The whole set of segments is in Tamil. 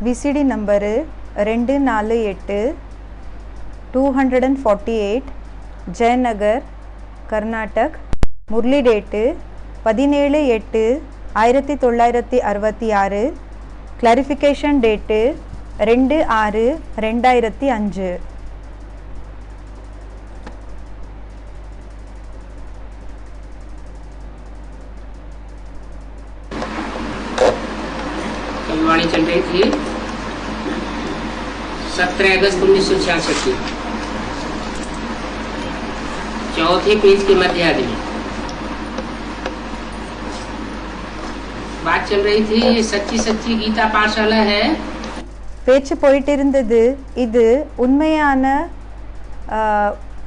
VCD number 248 248 Jayanagar Carnatic. Murali date 17/8/1966. Clarification date 2/6/2005. वाणी चल रही थी 17 अगस्त 1966 की, चौथे पेज के मध्यादि में बात चल रही थी सच्ची सच्ची गीता पाठशाला है. பேச்சு போயிட்டு இருந்தது. இது உண்மையான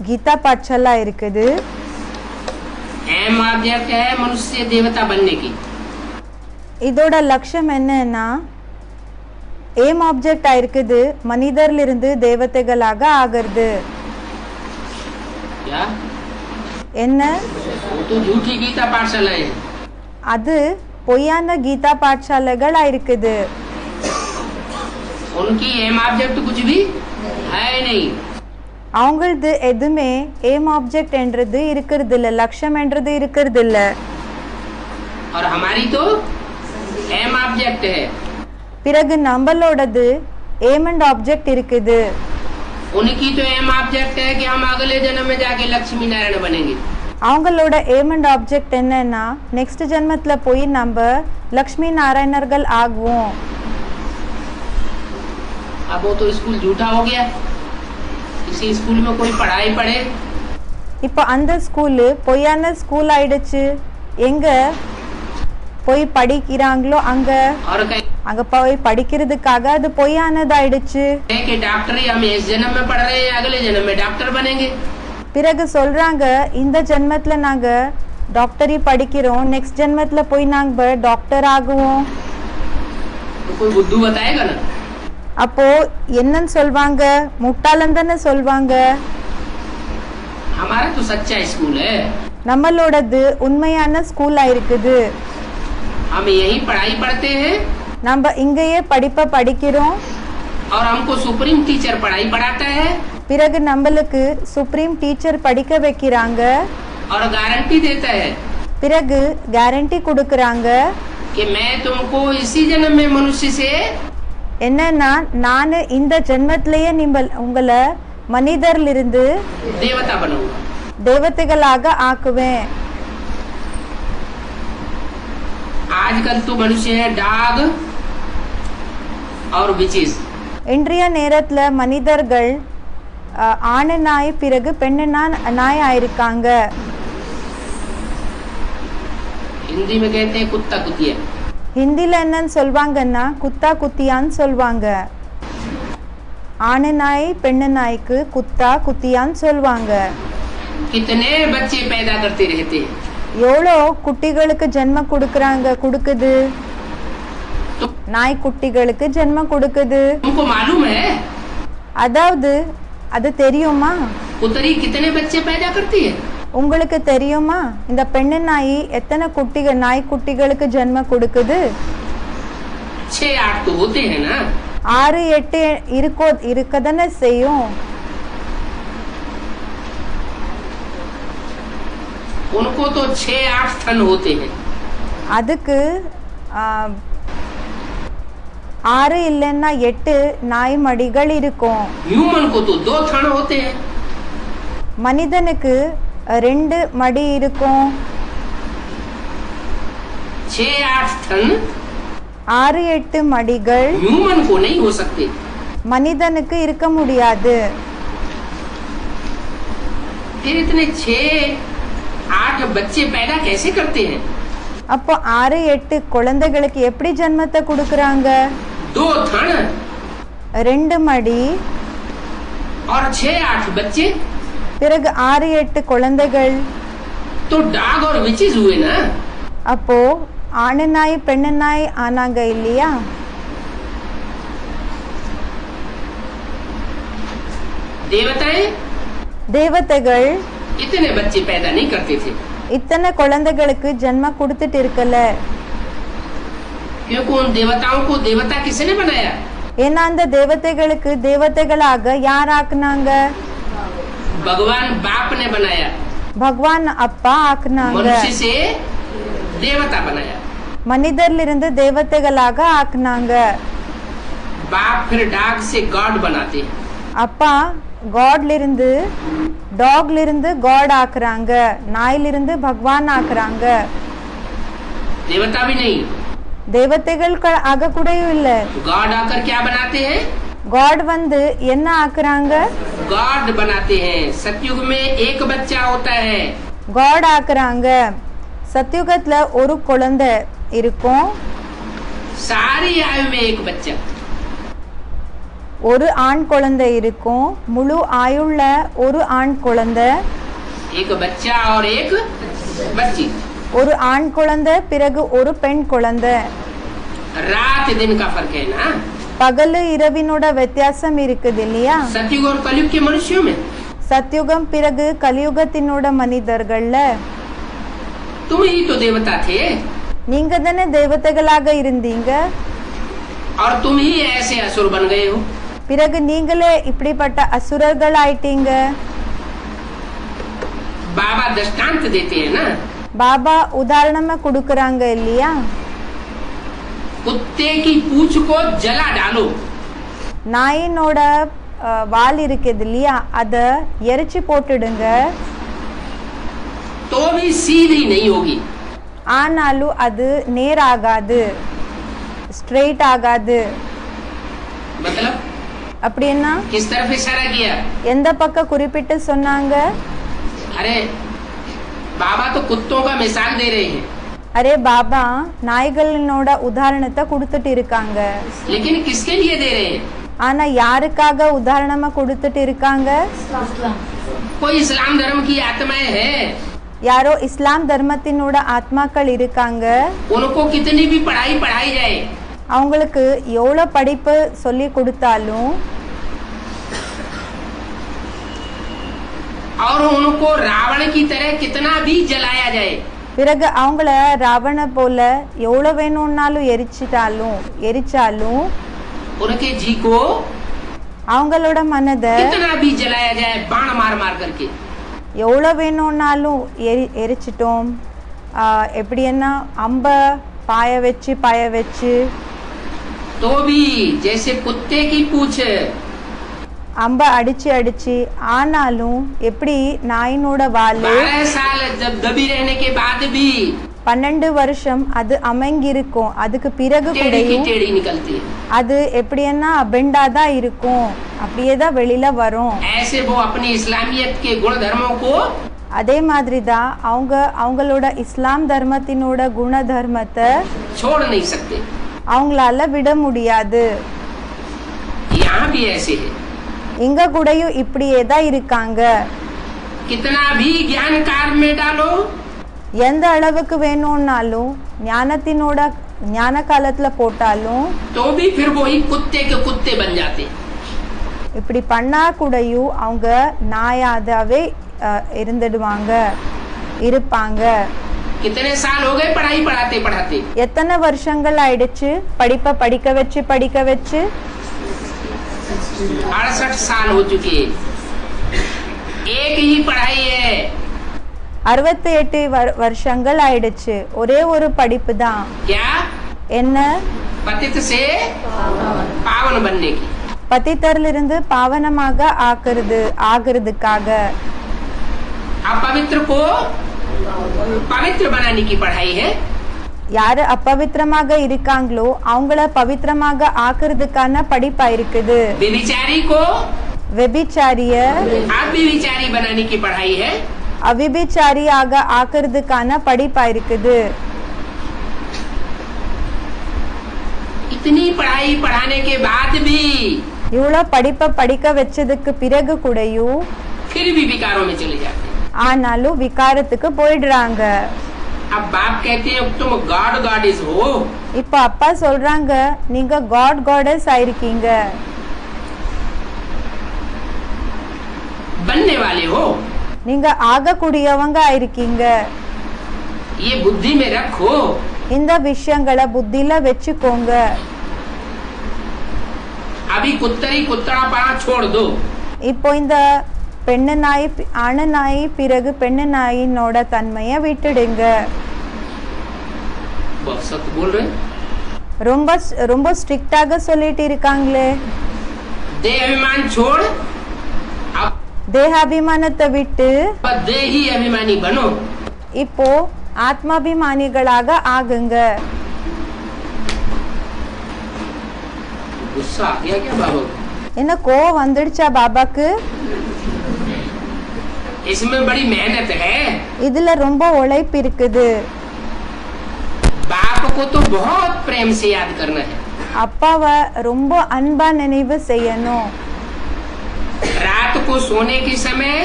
கீதா பாठशाला இருக்குது. एम ऑब्जेक्ट है मनुष्य देवता बनने की. இதோட லட்சியம் என்னன்னா ஏம் ஆப்ஜெக்ட் ஆயிருக்குது மனிதர்ல இருந்து தேவதைகளாக ஆகிறது. என்ன तो झूठी गीता पाठशाला है. அது பொய்யான கீதா பாठशालाகள் ஆயிருக்குது. उनकी एम ऑब्जेक्ट कुछ भी है नहीं. அவங்களது எதுவுமே ஏம் ஆப்ஜெக்ட் என்றது இருக்கிறது இல்ல, லட்சியம் என்றது இருக்கிறது இல்ல. और हमारी तो एम ऑब्जेक्ट है. பிறகு நம்மளோடது ஏம் அண்ட் ஆப்ஜெக்ட் இருக்குது. उनकी तो एम ऑब्जेक्ट है कि हम अगले जन्म में जाके लक्ष्मी नारायण बनेंगे. அவங்களோட ஏம் அண்ட் ஆப்ஜெக்ட் என்னன்னா நெக்ஸ்ட் ஜென்மத்துல போய் நம்ம லக்ஷ்மி நாராயணர்கள் ஆகுவோம். अब वो तो स्कूल झूठा हो गया. इसी स्कूल में कोई पढ़ाई पढ़े. இப்போ அந்த ஸ்கூல் பொய்யான ஸ்கூல் ஆயிடுச்சு. எங்க போய் படிக்கிறாங்களோ அங்க और कहीं அங்க போய் படிக்கிறதுக்காக அது பொய்யானதாயிடுச்சு. कि डॉक्टरी हम इस जन्म में पढ़ रहे हैं, अगले जन्म में डॉक्टर बनेंगे. பிறகு சொல்றாங்க இந்த ஜென்மத்துல நாங்க டாக்டரி படிக்கிறோம், நெக்ஸ்ட் ஜென்மத்துல போய் நாங்க டாக்டர் ஆகுவோம். तो कोई बुद्धू बताएगा ना. அப்போ என்னன்னு சொல்வாங்க? முட்டாளன் தானே சொல்வாங்க. हमारा तो सच्चा स्कूल है. நம்மளோடது உண்மையான ஸ்கூலா இருக்குது. हम यही पढ़ाई पढ़ते हैं நம்ம இங்கேயே படிப்பை படிக்கிறோம். और हमको सुप्रीम टीचर पढ़ाई पढ़ाता है பிறகு நம்மளுக்கு சுப்ரீம் டீச்சர் படிக்க வைக்கிறாங்க. और गारंटी देता है பிறகு கேரண்டி கொடுக்கறாங்க कि मैं तुमको इसी जन्म में मनुष्य से என்னன்னா நான் இந்த ஜென்மத்திலேயே உங்களை மனிதர்ல இருந்து देवता बनूंगा. தேவதைகளாக ஆக்குவேன். आजकल तो मनुष्य है डाग और विचेस. இன்றைய நேரத்துல மனிதர்கள் ஆணு நாய் பிறகு பெண்ணு நாய் ஆயிருக்காங்க. हिंदी में कहते हैं कुत्ता कुतिया. ஹிந்தில என்னன்னு சொல்வாங்கன்னா குத்தா குத்தியான்னு சொல்வாங்க. ஆணு நாய் பெண்ணு நாய்க்கு குத்தா குத்தியான்னு சொல்வாங்க. कितने बच्चे पैदा करते रहते हैं. எவ்வளோ குட்டிகளுக்கு ஜென்மம் கொடுக்குது. நாய் குட்டிகளுக்கு ஜென்மம் கொடுக்குது. तुमको मालूम है அதாவது அது தெரியுமா? कुतरी कितने बच्चे पैदा करती है. உங்களுக்கு தெரியுமா இந்த பெண்ணு நாய் எத்தனை நாய் குட்டிகளுக்கு ஜென்மம் கொடுக்குது? 6-8 तो होते हैं ना. 6-8 இருக்கதானே செய்யும். उनको तो 6-8 थन होते हैं. அதுக்கு 6 இல்லைன்னா 8 நாய் மடிகள் இருக்கும். ह्यूमन को तो 2 थन होते हैं. மனிதனுக்கு 2 மடி இருக்கும். 6-8 थन 6-8 மடிகள் ह्यूमन को नहीं हो सकते. மனிதனுக்கு இருக்க முடியாது. फिर इतने 6-8 बच्चे पैदा कैसे करते हैं. அப்போ 6-8 குழந்தைகளுக்கு எப்படி ஜென்மத்தை கொடுக்கறாங்க? 2 थन 2 மடி और 6-8 बच्चे. பிறகு 6-8 குழந்தைகள். तो डाग और विचेस हुए ना. அப்போ ஆணு நாய் பெண்ணு நாய் ஆனாங்க இல்லையா? देवताएं தேவதைகள் इतने बच्चे पैदा नहीं करते थे. இத்தனை குழந்தைகளுக்கு ஜென்மம் கொடுத்துட்டு இருக்கல. क्योंकि उन देवताओं को देवता किसने बनाया. ஏன்னா அந்த தேவதைகளுக்கு தேவதைகளாக யார் ஆக்குனாங்க? भगवान बाप ने बनाया, பகவான் அப்பா ஆக்குனாங்க. मनुष्य से देवता बनाया. மனிதர்ல இருந்து தேவதைகளாக ஆக்குனாங்க. बाप फिर डॉग से गॉड बनाते हैं. அப்பா காட்ல இருந்து டாக்ல இருந்து காட் ஆக்குறாங்க. நாயில இருந்து பகவான் ஆக்குறாங்க. देवता भी नहीं, தேவதைகள் ஆக கூடயும் இல்ல. गॉड आकर क्या बनाते हैं? காட் வந்து என்ன ஆக்குறாங்க? गॉड बनाते हैं. सतयुग में एक बच्चा होता है. காட் ஆக்குறாங்க. சத்யுகத்துல ஒரு குழந்தை இருக்கும். सारी आयु में एक बच्चा. ஒரு ஆண் குழந்தை இருக்கும். முழு ஆயுள்ள ஒரு ஆண் குழந்தை. एक बच्चा और एक बच्ची. ஒரு ஆண் குழந்தை பிறகு ஒரு பெண் குழந்தை. रात दिन का फर्क है ना. பகலு இரவினோட வித்தியாசம் இருக்குது இல்லையா? सतयुग और कलयुग के मनुष्यों में. சத்யுகம் பிறகு கலியுகத்தினோட மனிதர்கள்ல तुम ही तो देवता थे நீங்க தானே தேவதைகளாக இருந்தீங்க. और तुम ही ऐसे असुर बन गए हो. பிறகு நீங்களே இப்படிப்பட்ட அசுரர்கள் ஆயிட்டீங்க. बाबा दृष्टांत देते हैं ना. பாபா உதாரணமா கொடுக்கறாங்க இல்லையா? कुत्ते की पूंछ को जला डालो, நாயினோட வால் இருக்குது இல்லையா, அத எரிச்சு போட்டுடுங்க. तो भी सीधी नहीं होगी. ஆனாலும் அது நேராகாது, ஸ்ட்ரெயிட் ஆகாது. मतलब அப்படின்னா किस तरफ इशारा किया? எந்த பக்கம் குறிப்பிட்டு சொன்னாங்க? अरे बाबा तो कुत्तों का मिसाल दे रहे हैं, அரே பாபா நாய்களோட உதாரணத்தை கொடுத்துட்டு இருக்காங்க. लेकिन किसके लिए दे रहे हैं? ஆனா யாருக்காக உதாரணமா கொடுத்துட்டு இருக்காங்க? कोई इस्लाम धर्म की आत्माएं हैं, யாரோ இஸ்லாம் தர்மத்தினோட ஆத்மாக்கள் இருக்காங்க. उनको कितनी भी पढ़ाई पढ़ाई जाए, அவங்களுக்கு எவ்வளவு படிப்பு சொல்லி கொடுத்தாலும் और उनको रावण की तरह कितना भी जलाया जाए, பிறகு அவங்கள ராவண போல எவ்வளவு வேணும்னாலும் எரிச்சாலும் उनके जी को அவங்களோட மனதை कितना भी जलाया जाए, बाण मार मार करके, எவ்வளவு வேணும்னாலும் எரிச்சிட்டோம். எப்படின்னா அம்ப பாய வச்சு तो भी जैसे कुत्ते की पूंछ, அம்ப அடிச்சு ஆனாலும் எப்படி நாயினோட வாலு 12 साल जब दबी रहने के बाद भी 12 வருஷம் அது அமைங்கிருக்கும். அதுக்கு பிறகு टेढ़ी की கூடயும் टेढ़ी निकलती है. அது எப்படின்னா பெண்டாதான் இருக்கும், அப்படியே தான் வெளியில வரும். ऐसे वो अपनी इस्लामियत के गुण धर्मों को அதே மாதிரி தான் அவங்களோட இஸ்லாம் தர்மத்தினோட குண தர்மத்தை छोड़ नहीं सकते. அவங்களால விட முடியாது. यहाँ भी ऐसे है. இங்க கூடயும் இப்படியே தான் இருக்காங்க. कितना भी ज्ञान कार्य में डालो, எந்த அளவுக்கு வேணும்னாலும் ஞான காலத்துல போட்டாலும் तो भी फिर वही कुत्ते के कुत्ते बन जाते. இப்படி பண்ணா கூடயும் அவங்க நாயாதாவே இருப்பாங்க. कितने साल हो गए पढ़ाई पढ़ाते पढ़ाते? எத்தனை வருஷங்கள் ஆயிடுச்சு படிப்பை படிக்க வச்சு 68 साल हो चुके. एक ही पढ़ाई है. 68 வருஷங்கள் ஆயிடுச்சு. ஒரே ஒரு படிப்பு தான். क्या? என்ன? पतित से पावन बनने की. பतितரிலிருந்து பாவனமாக ஆகிறதுக்காக. अपवित्र को पवित्र बनाने की पढ़ाई है. யாரு अपवित्रமாக இருக்காங்களோ அவங்கள பவித்திரமாக ஆக்குறதுக்கான படிப்பா இருக்குது. व्यभिचारी को व्यभिचारिय अव्यभिचारी बनाने की पढ़ाई है. अव्यभिचारिயாக ஆக்குறதுக்கான படிப்பா இருக்குது. इतनी पढ़ाई पढ़ाने के बाद भी இவ்வளவு படிப்பை படிக்க வச்சதுக்கு பிறகு கூடயும் फिर भी विकारों में चले जाते. ஆனாலும் விகாரத்துக்கு போயிடுறாங்க. अब बाप कहते हैं तुम गॉड गॉडेस हो. இப்ப அப்பா சொல்றாங்க நீங்க காட் காடஸ் ஆயிருக்கீங்க, बनने वाले हो. நீங்க ஆகக்கூடியவங்க ஆயிருக்கீங்க. ये बुद्धि में रखो. இந்த விஷயங்களை புத்தியில வச்சுக்கோங்க. अभी कुत्तरी कुत्तड़ापना छोड़ दो। இப்போ இந்த பெண்ணு நாய் ஆணு நாய் பிறகு பெண்ணு நாயினோட தன்மையை விட்டுடுங்க. बहुत सख्त बोल रहे। ரொம்ப ரொம்ப ஸ்ட்ரிக்டாக சொல்லிட்டு இருக்காங்களே. देह अभिमान छोड़, अब தேகாபிமானத்தை விட்டு देही अभिमानी बनो। இப்போ ஆத்மாபிமானிகளாக ஆகுங்க. गुस्सा आ गया क्या बाबा? என்ன கோவம் வந்துடுச்சா பாபாக்கு? इसमें बड़ी मेहनत है। இதுல ரொம்ப உழைப்பு இருக்குது. बाप को तो बहुत प्रेम से याद करना है। அப்பாவை ரொம்ப அன்பா நினைவு செய்யணும். रात को सोने के समय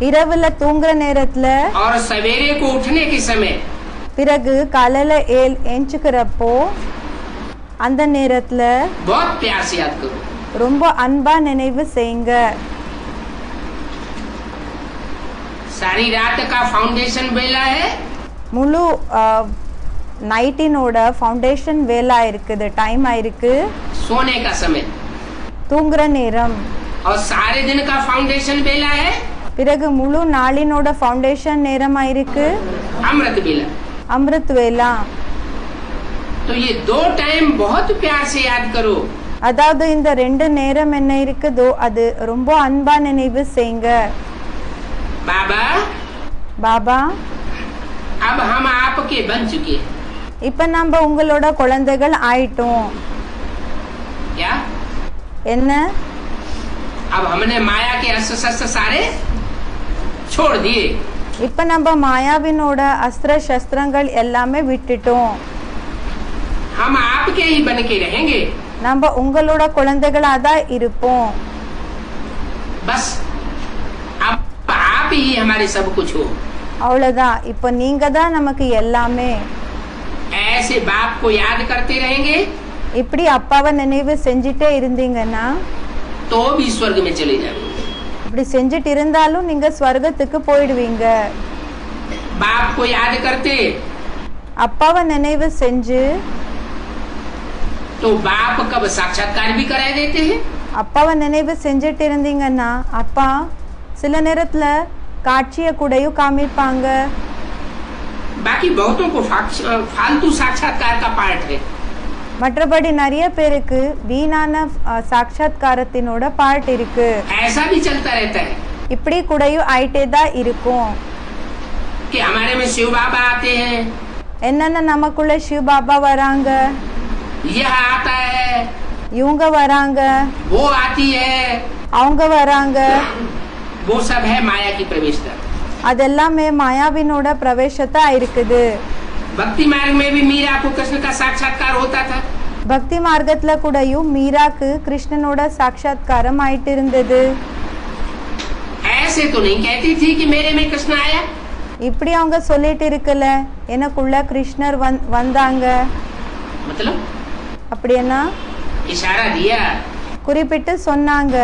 இரவுல தூங்குற நேரத்துல और सवेरे को उठने के समय பிறகு காலையில ஏஞ்சுக்கிறப்போ அந்த நேரத்துல बहुत प्यार से याद करो। ரொம்ப அன்பா நினைவு செய்யுங்க. सारी रात का फाउंडेशन बेला है। முழு நைட்டினோட ஃபவுண்டேஷன் வேலா இருக்குது, டைம் ஆயிருக்கு. सोने का समय தூங்குற நேரம். और सारे दिन का फाउंडेशन बेला है। பிறகு முழு நாளினோட ஃபவுண்டேஷன் நேரம் ஆயிருக்கு, अमृत बेला। அமிர்த் வேலா. तो ये दो टाइम बहुत प्यार से याद करो। அதாவது இந்த ரெண்டு நேரம் என்ன இருக்குதோ அது ரொம்ப அன்பா நினைவு செய்யுங்க. बाबा பாபா अब हम आपके बन चुके हैं। இப்ப நம்ம உங்களோட குழந்தைகள் ஆயிட்டோம். क्या? என்ன? अब हमने माया के अस्त्र शस्त्र सारे छोड़ दिए। இப்ப நம்ம மாயாவினோட அஸ்திர சஸ்திரங்கள் எல்லாமே விட்டுட்டோம். हम आपके ही बन के रहेंगे। நம்ம உங்களோட குழந்தைகளா தான் இருப்போம். बस अब आप ही हमारे सब कुछ हो। அவ்வளவுதான். இப்ப நீங்க தான் நமக்கு எல்லாமே. ऐसे बाप को याद करते रहेंगे இப்படி அப்பாவை நினைவு செஞ்சுட்டே இருந்தீங்கன்னா तो भी स्वर्ग में चले जाओगे। இப்படி செஞ்சுட்டு இருந்தாலும் நீங்க ஸ்வர்கத்துக்கு போயிடுவீங்க. बाप को याद करते அப்பாவை நினைவு செஞ்சு तो बाप कब साक्षात्कार भी करा देते हैं। அப்பாவை நினைவு செஞ்சுட்டு இருந்தீங்கன்னா அப்பா சில நேரத்துல காட்சிய கூடயும் காமிப்பாங்க. बाकी बहुतों को फालतू साक्षात्कार का पार्ट है। மற்றபடி நிறைய பேருக்கு வீணான சாட்சாத்காரத்தினோட பார்ட் இருக்கு. ऐसा भी चलता रहता है இப்படி கூடயும் ஆயிட்டே தான் இருக்கும். कि हमारे में शिव बाबा आते हैं, என்னன்னா நமக்குள்ள சிவ பாபா வராங்க, यह आता है, இவங்க வராங்க, वो आती है। அவங்க வராங்க. वो सब है माया की प्रवेश द्वार। அதெல்லாமே மாயாவினோட பிரவேசத்தா இருக்குது. भक्ति मार्ग में भी मीरा को कृष्ण का साक्षात्कार होता था। பக்தி மார்க்கத்துல கூடயும் மீராக்கு கிருஷ்ணனோட சாட்சாத்காரம் ஆயிட்டு இருந்தது. ऐसे तो नहीं कहती थी कि मेरे में कृष्ण आया। இப்படி அவங்க சொல்லிட்டு இருக்கல எனக்குள்ள கிருஷ்ணர் வந்தாங்க. मतलब அப்படின்னா इशारा दिया குறிப்பிட்டு சொன்னாங்க.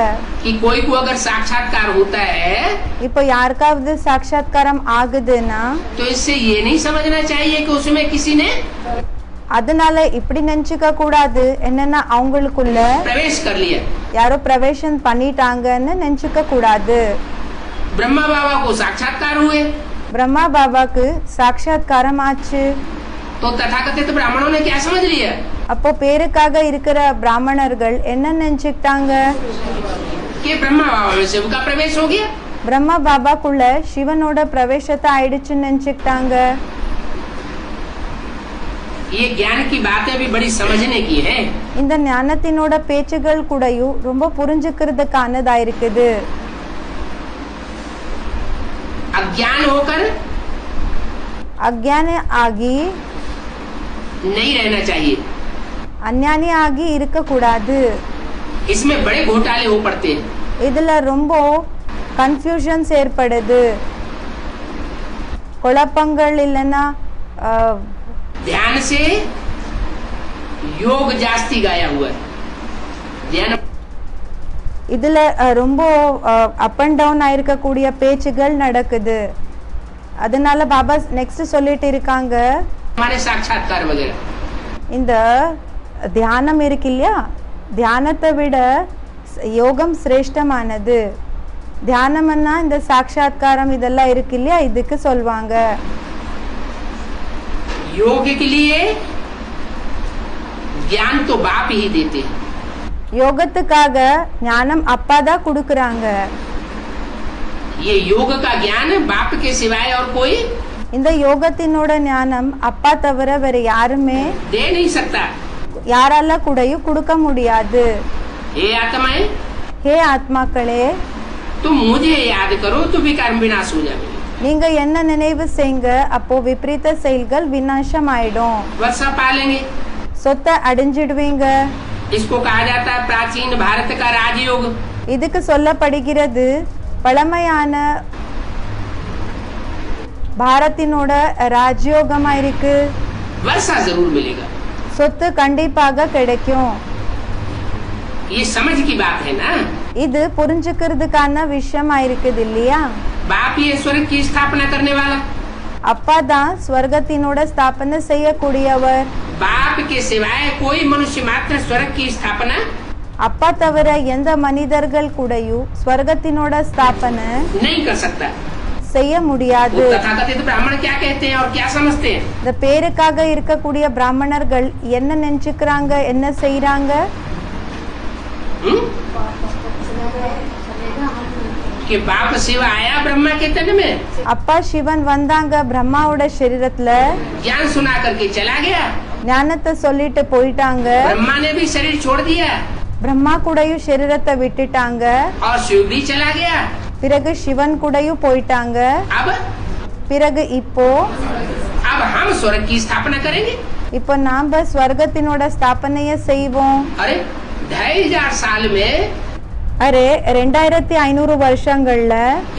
कि कोई को अगर साक्षात्कार होता है இப்போ யாருக்காவது சாட்சாத்காரம் ஆகுதுன்னா तो इससे ये नहीं समझना चाहिए कि उसमें किसी ने அதனால இப்படி நினைச்சுக்க கூடாது என்னன்னா அவங்களுக்குள்ள प्रवेश कर लिया। யாரோ பிரவேசம் பண்ணிட்டாங்கன்னு நினைச்சுக்க கூடாது. ब्रह्मा बाबा को साक्षात्कार हुए பிரம்மா பாபாக்கு சாட்சாத்காரம் ஆச்சு. तो तथाकथित ब्राह्मणों ने क्या समझ लिया? அப்போ பேருக்காக இருக்கிற பிராமணர்கள் என்ன நினைச்சுக்கிட்டாங்க? कि ब्रह्मा बाबा में शिव का प्रवेश हो गया। பிரம்மா பாபாக்குள்ள சிவனோட பிரவேசத்தை ஆயிடுச்சுன்னு நினைச்சுக்கிட்டாங்க. ये ज्ञान की बातें भी बड़ी समझने की है। இந்த ஞானத்தினோட பேச்சுகள் கூடயும் ரொம்ப புரிஞ்சுக்கிறதுக்கானதா இருக்குது. अज्ञान होकर அஜ்ஞான ஆகி नहीं रहना चाहिए। அஞ்ஞானி ஆகி இருக்க கூடாது. इसमें बड़े घोटाले हो पड़ते हैं। இதுல ரொம்ப கன்ஃபியூஷன்ஸ் ஏற்படுது, குழப்பங்கள் இல்லைன்னா ध्यान से योग जास्ती गाया हुआ है। ध्यान இதுல ரொம்ப அப் அண்ட் டவுன் ஆயிருக்கக்கூடிய பேச்சுகள் நடக்குது. அதனால பாபா நெக்ஸ்ட் சொல்லிட்டு இருக்காங்க, हमारे साक्षात्कार वगैरह இந்த தியானம் இருக்கு இல்லையா, தியானத்தை விட யோகம் சிரேஷ்டமானது. தியானம்னா இந்த சாட்சாத்காரம் இதெல்லாம் இருக்கு இல்லையா, இதுக்கு சொல்வாங்க. योग के लिए ज्ञान तो बाप ही देते हैं. யோகத்துக்காக ஞானம் அப்பா தான் கொடுக்கறாங்க. ये योग का ज्ञान बाप के सिवाय और कोई இந்த யோகத்தினோட ஞானம் அப்பா தவிர வேற யாருமே दे नहीं सकता. யாரால கூடயும் கொடுக்க முடியாது. हे आत्माएं, ஹே ஆத்மாக்களே, तुम मुझे याद करो तो विकार विनाश हो जाएगा. நீங்க என்ன நினைவு செய்யுங்க, அப்போ விபரீத செயல்கள் விநாசம் ஆயிடும். वर्षा पालेंगे. சொத்தை அடைஞ்சிடுவீங்க. इसको कहा जाता है प्राचीन भारत का राजयोग. இதுக்கு சொல்லப்படுகிறது பழமையான பாரத்தினோட ராஜயோகமா இருக்கு. वर्षा जरूर मिलेगा. சொத்து கண்டிப்பாக கிடைக்கும். ये समझ की बात है ना. இது புரிஞ்சுக்கிறதுக்கான விஷயமா இருக்குது இல்லையா. बाप ये स्वर्ग की स्थापना करने वाला. அப்பா தான் ஸ்வர்கத்தினோட ஸ்தாபனை செய்யக்கூடியவர். बाप के सिवाय कोई मनुष्य मात्र स्वर्ग की स्थापना அப்பா தவிர எந்த மனிதர்கள் கூடயும் ஸ்வர்கத்தினோட ஸ்தாபனை नहीं कर सकता. செய்ய முடியாது. वो तथाकथित ब्राह्मण क्या कहते हैं और क्या समझते हैं? இந்த பேருக்காக இருக்கக்கூடிய பிராமணர்கள் என்ன நினைச்சுக்கிறாங்க, என்ன செய்யறாங்க? कि बाप शिव आया ब्रह्मा के तन में, அப்பா சிவன் வந்தாங்க பிரம்மாவோட சரீரத்துல, ज्ञान सुना करके चला गया. ஞானத்தை சொல்லிட்டு போயிட்டாங்க. ब्रह्मा ने भी शरीर छोड़ दिया பிரம்மா கூடயும் சரீரத்தை விட்டுட்டாங்க. और शिव भी चला गया. பிறகு சிவன் கூடயும் போயிட்டாங்க. अब பிறகு இப்போ हम स्वर्ग की स्थापना करेंगे. இப்போ நாம ஸ்வர்கத்தினோட ஸ்தாபனைய செய்வோம். अरे 2500 साल में அரே 2500 வருஷங்கள்ல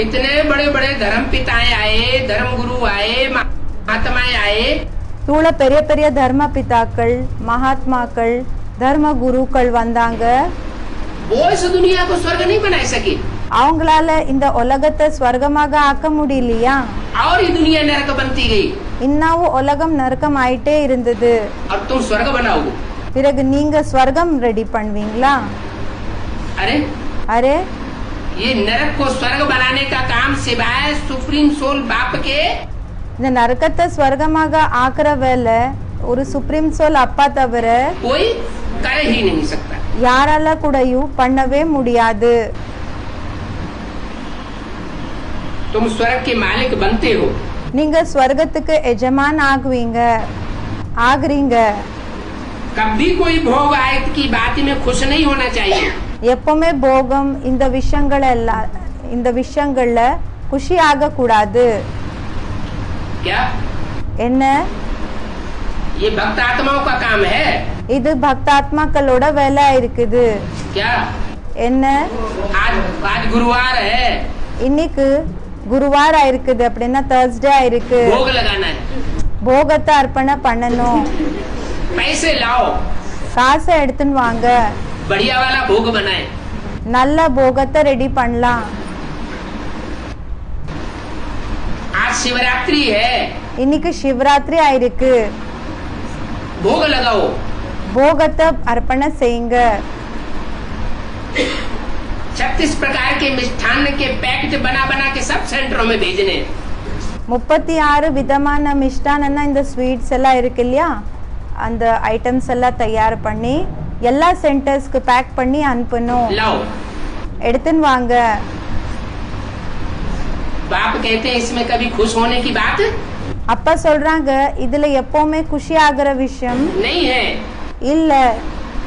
इतने बड़े बड़े धर्म पिताएं आए, धर्म गुरु आए, महात्माएं आए. இவ்வளவு பெரிய பெரிய தர்ம பிதாக்கள், மகாத்மாக்கள், தர்ம குருக்கள் வந்தாங்க. वो इस दुनिया को स्वर्ग नहीं बना सके. அவங்களால இந்த உலகத்தை ஸ்வர்கமாக ஆக்க முடியலையா. और ये दुनिया नरक बनती गई. இன்னும் உலகம் நரகம் ஆயிட்டே இருந்தது. और तुम स्वर्ग बनाओगे. பிறகு நீங்க ஸ்வர்கம் ரெடி பண்ணுவீங்களா? अरे அரே ये नरक को स्वर्ग बनाने का काम सिवाय सुप्रीम सोल बाप के இந்த நரகத்தை ஸ்வர்கமாக ஆக்குற வேலை ஒரு சுப்ரீம் சோல் அப்பா தவிர कोई कर ही नहीं सकता. யாரால கூடயும் பண்ணவே முடியாது. तुम स्वर्ग के मालिक बनते हो. நீங்க ஸ்வர்கத்துக்கு எஜமான் ஆகுறீங்க. कभी कोई भोग आयत की बात में खुश नहीं होना चाहिए. எப்பவுமே போகம் இந்த விஷயங்கள்ல குஷி ஆக கூடாது. क्या என்ன? ये भक्त आत्माओं का काम है. இது பக்தாத்மாக்களோட வேலை இருக்குது. क्या என்ன? आज गुरुवार है. இன்னைக்கு குருவாரா இருக்குது, அப்படின்னா தர்ஸ்டே இருக்கு. भोग लगाना है. போகத்தை அர்ப்பணை பண்ணணும். पैसे लाओ, காசை எடுத்துன்னு வாங்க. बढ़िया वाला भोग बनाए. நல்ல போகத்தை ரெடி பண்ணலாம். आज शिवरात्रि है. இன்னைக்கு சிவராத்திரி ஆயிருக்கு. भोग लगाओ. போகத்தை அர்ப்பணை செய்யுங்க. 36 प्रकार के मिष्ठान्न के पैकेट बना बना के सब सेंटरों में भेजने. 36 விதமான மிஷ்டான்னா இந்த ஸ்வீட்ஸ் எல்லாம் இருக்கு இல்லையா, அந்த ஐட்டம்ஸ் எல்லாம் தயார் பண்ணி எல்லா சென்டர்ஸ்க்கு பேக் பண்ணி அனுப்பணும். लाओ. எடுத்துன்னு வாங்க. बाप कहते हैं इसमें कभी खुश होने की बात அப்பா சொல்றாங்க இதுல எப்பவுமே குஷி ஆகுற விஷயம் नहीं है. இல்ல.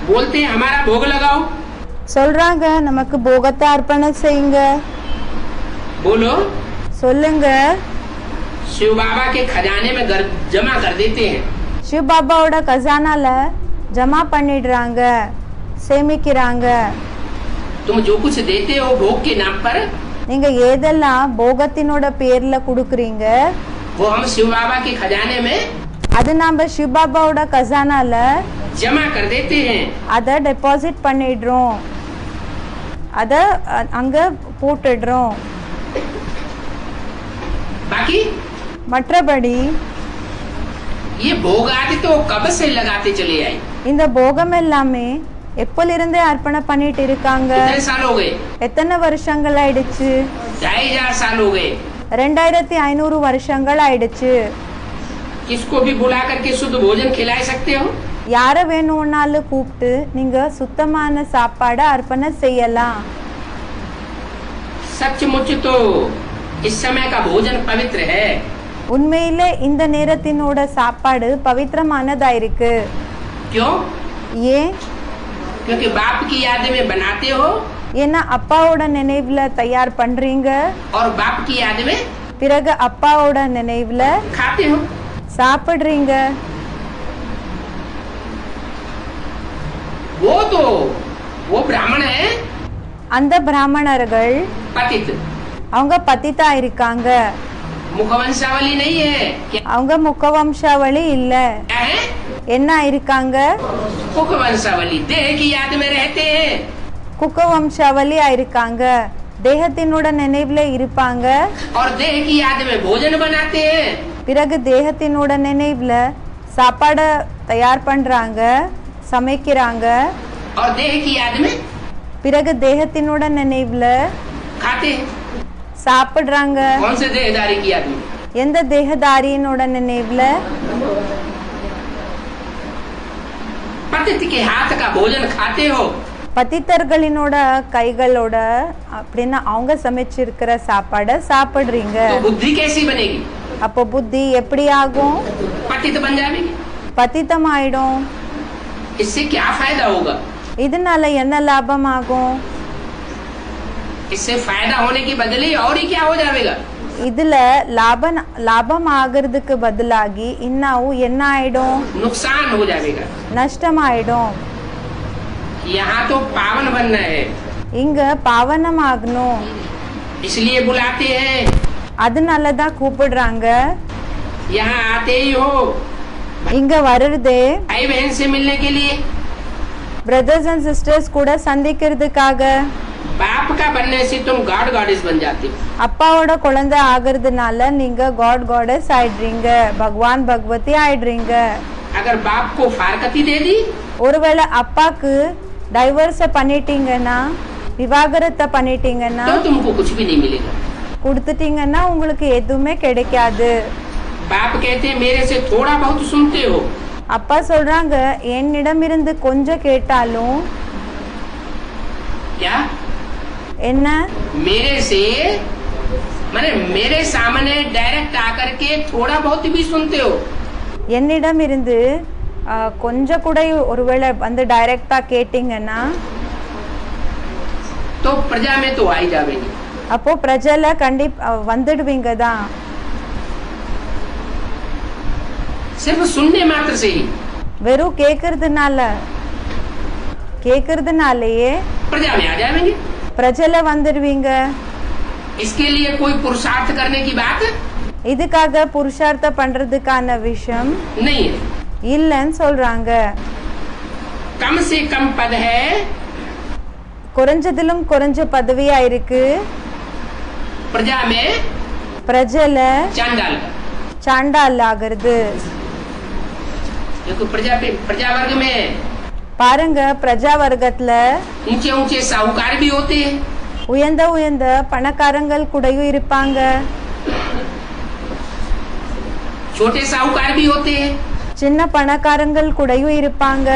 बोलते हैं हमारा भोग लगाओ. சொல்றாங்க நமக்கு போகத்தை அர்ப்பணை செய்யுங்க. बोलो. சொல்லுங்க. शिव बाबा के खजाने में जमा कर देते हैं. சிவ பாபாவோட கஜானால ஜமா பண்ணிடுறாங்க, சேமிக்கிறாங்க. तुम जो कुछ देते हो भोग के नाम पर, நீங்க ஏதெல்லாம் போகத்தினோட பேர்ல குடுக்குறீங்க वो हम शिव बाबा के खजाने में அது நாம சிவ பாபாவோட கஜானால जमा कर देते हैं. அத டெபாசிட் பண்ணிடுறோம், அத அங்க போட்டுடுறோம். बाकी மற்றபடி ये भोग आदि तो कब से लगाते चले आए. இந்த போகம் எல்லாமே எப்போலிருந்தே அர்ப்பணம் பண்ணிட்டு இருக்காங்க? कितने साल हो गए? எத்தனை வருஷங்கள் ஆயிடுச்சு? 2500 साल हो गए। 2500 வருஷங்கள் ஆயிடுச்சு. किसको भी बुला करके शुद्ध भोजन खिला सकते हो? யார வேணும்னாலும் கூப்பிட்டு நீங்க சுத்தமான சாப்பாடு அர்ப்பணம் செய்யலாம். सचमुच तो इस समय का भोजन पवित्र है। உண்மையிலே இந்த நேரத்தினோட சாப்பாடு பவித்திரமானதா இருக்கு. क्यों? ஏன்? क्योंकि बाप की याद में बनाते हो ஏன்னா அப்பாவோட நினைவுல தயார் பண்றீங்க. और बाप की याद में பிறகு அப்பாவோட நினைவுல खाते हो। சாப்பிடுறீங்க. वो ब्राह्मण है அந்த பிராமணர்கள் पतित, அவங்க பத்திதா இருக்காங்க. मुखवंशावली नहीं है। क्या அவங்க முக்கவம்சாவளி இல்ல. है? என்ன இருக்காங்க? मुखवंशावली देह की याद में रहते हैं। குக்கவம்சாவளியா இருக்காங்க. தேகத்தினோட நினைவுல இருப்பாங்க. और देह की याद में भोजन बनाते हैं। பிறகு தேகத்தினோட நினைவுல சாப்பாட தயார் பண்றாங்க, சமைக்கிறாங்க. और देह की याद में பிறகு தேகத்தினோட நினைவுல खाते हैं। சாப்பிடுறாங்க. कौन से देहदारी की याद में? எந்த தேகதாரியினோட நினைவுல? पतित के हाथ का भोजन खाते हो। பத்தித்தர்களினோட கைகளோட அப்படின்னா அவங்க சமைச்சிருக்கிற சாப்பாட சாப்பிடுறீங்க. तो बुद्धि कैसी बनेगी? அப்போ புத்தி எப்படி ஆகும்? पतित बन जाएगी। பத்தித்தம் ஆயிடும். इससे क्या फायदा होगा? இதனால என்ன லாபம் ஆகும்? इससे फायदा होने के बदले और ही क्या हो जाएगा? இதுல லாபம் ஆகிறதுக்கு பதிலாகி இன்னும் என்ன ஆயிடும்? नुकसान हो जाएगा। நஷ்டம் ஆயிடும். यहाँ तो पावन बनना है, இங்க பாவனம் ஆகணும். इसलिए बुलाते हैं। அதனாலதான் கூப்பிடுறாங்க. यहाँ आते ही हो இங்க வருதே भाई बहन से मिलने के लिए, பிரதர்ஸ் அண்ட் சிஸ்டர்ஸ் கூட சந்திக்கிறதுக்காக. बाप का बनने से तुम गॉड गॉडेस बन जाते हो। அப்பாவோட குழந்தை ஆகிறதுனால நீங்க காட் காடஸ் ஆயிடுறீங்க, பகவான் பகவதி ஆயிடுறீங்க. अगर बाप को फारकती दे दी ஒருவேளை அப்பாக்கு டைவர்ஸ் பண்ணிட்டீங்கன்னா, விவாகரத்தை பண்ணிட்டீங்கன்னா, तो तुमको कुछ भी नहीं मिलेगा। கொடுத்துட்டீங்கன்னா உங்களுக்கு எதுவுமே கிடைக்காது. बाप कहते हैं मेरे से थोड़ा बहुत सुनते हो। அப்பா சொல்றாங்க என்னிடமிருந்து கொஞ்சம் கேட்டாலும் क्या? என்ன? मेरे से माने मेरे सामने डायरेक्ट आकर के थोड़ा बहुत भी सुनते हो। என்னிடமிருந்து கொஞ்சம் கூட ஒருவேளை வந்து டைரக்டா கேட்டீங்கன்னா तो प्रजा में तो आई जाएगी। அப்போ பிரஜைல கண்டிப்பா வந்துடுவீங்க தான். सिर्फ सुनने मात्र से ही வெறும் கேக்குறதுனாலயே प्रजा में आ जाएंगे। பிரஜைல வந்துடுவீங்க. इसके लिए कोई पुरुषार्थ करने की बात இதுக்காக புருஷார்த்த பண்றதுக்கான விஷயம் नहीं है। இல்லன்னு சொல்றாங்க. कम से कम पद है, குறைஞ்சதிலும் குறைஞ்ச பதவியா இருக்கு. प्रजा में பிரஜைல चांडाल। சாண்டால் ஆகிறது. देखो प्रजा वर्ग में பாருங்க, பிரஜா வர்க்கத்துல ऊंचे ऊंचे साहूकार भी होते हैं। உயர்ந்த பணக்காரங்கள் கூடயும் இருப்பாங்க, छोटे साहूकार भी होते हैं। சின்ன பணக்காரங்கள் கூடயும் இருப்பாங்க.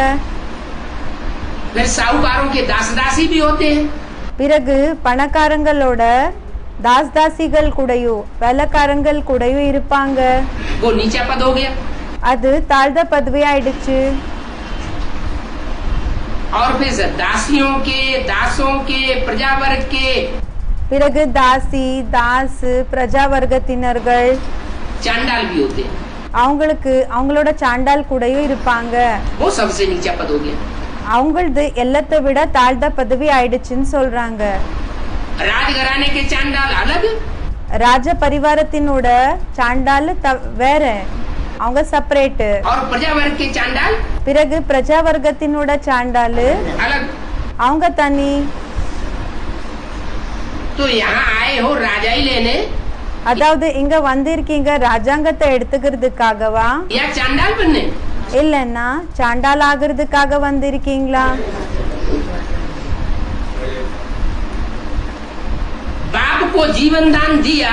फिर साहूकारों के दास दासी भी होते हैं। பிறகு பணக்காரங்களோட தாஸ்தாசிகள் கூடயும் வேலைக்காரங்கள் கூடயும் இருப்பாங்க. वो नीचा पद हो गया। அது தாழ்ந்த பதவி ஆயிடுச்சு. और फिर दासियों के, दासों के, प्रजा वर्ग के பிறகு தாசி, தாஸ், பிரஜா வர்க்கத்தினர்கள், चांडाल भी होते हैं। அவங்களோட சாண்டால் கூடயும் இருப்பாங்க. वो सबसे नीचा पद हो गया। அவங்களது எல்லாத்தை விட தாழ்ந்த பதவி ஆயிடுச்சுன்னு சொல்றாங்க. राजघराने के चांडाल अलग, ராஜ பரிவாரத்தினோட சாண்டால் வேற, அவங்க செப்பரேட். और प्रजा वर्ग के चांडाल பிறகு பிரஜா வர்க்கத்தினோட சாண்டால் अलग। அவங்க தனி. तो यहाँ आए हो राजा ही लेने அதாவது இங்க வந்திருக்கீங்க ராஜாங்கத்தை எடுத்துக்கிறதுக்காகவா या चांडाल बनने? இல்லன்னா சாண்டால் ஆகிறதுக்காக வந்திருக்கீங்களா? को जीवन दान दिया,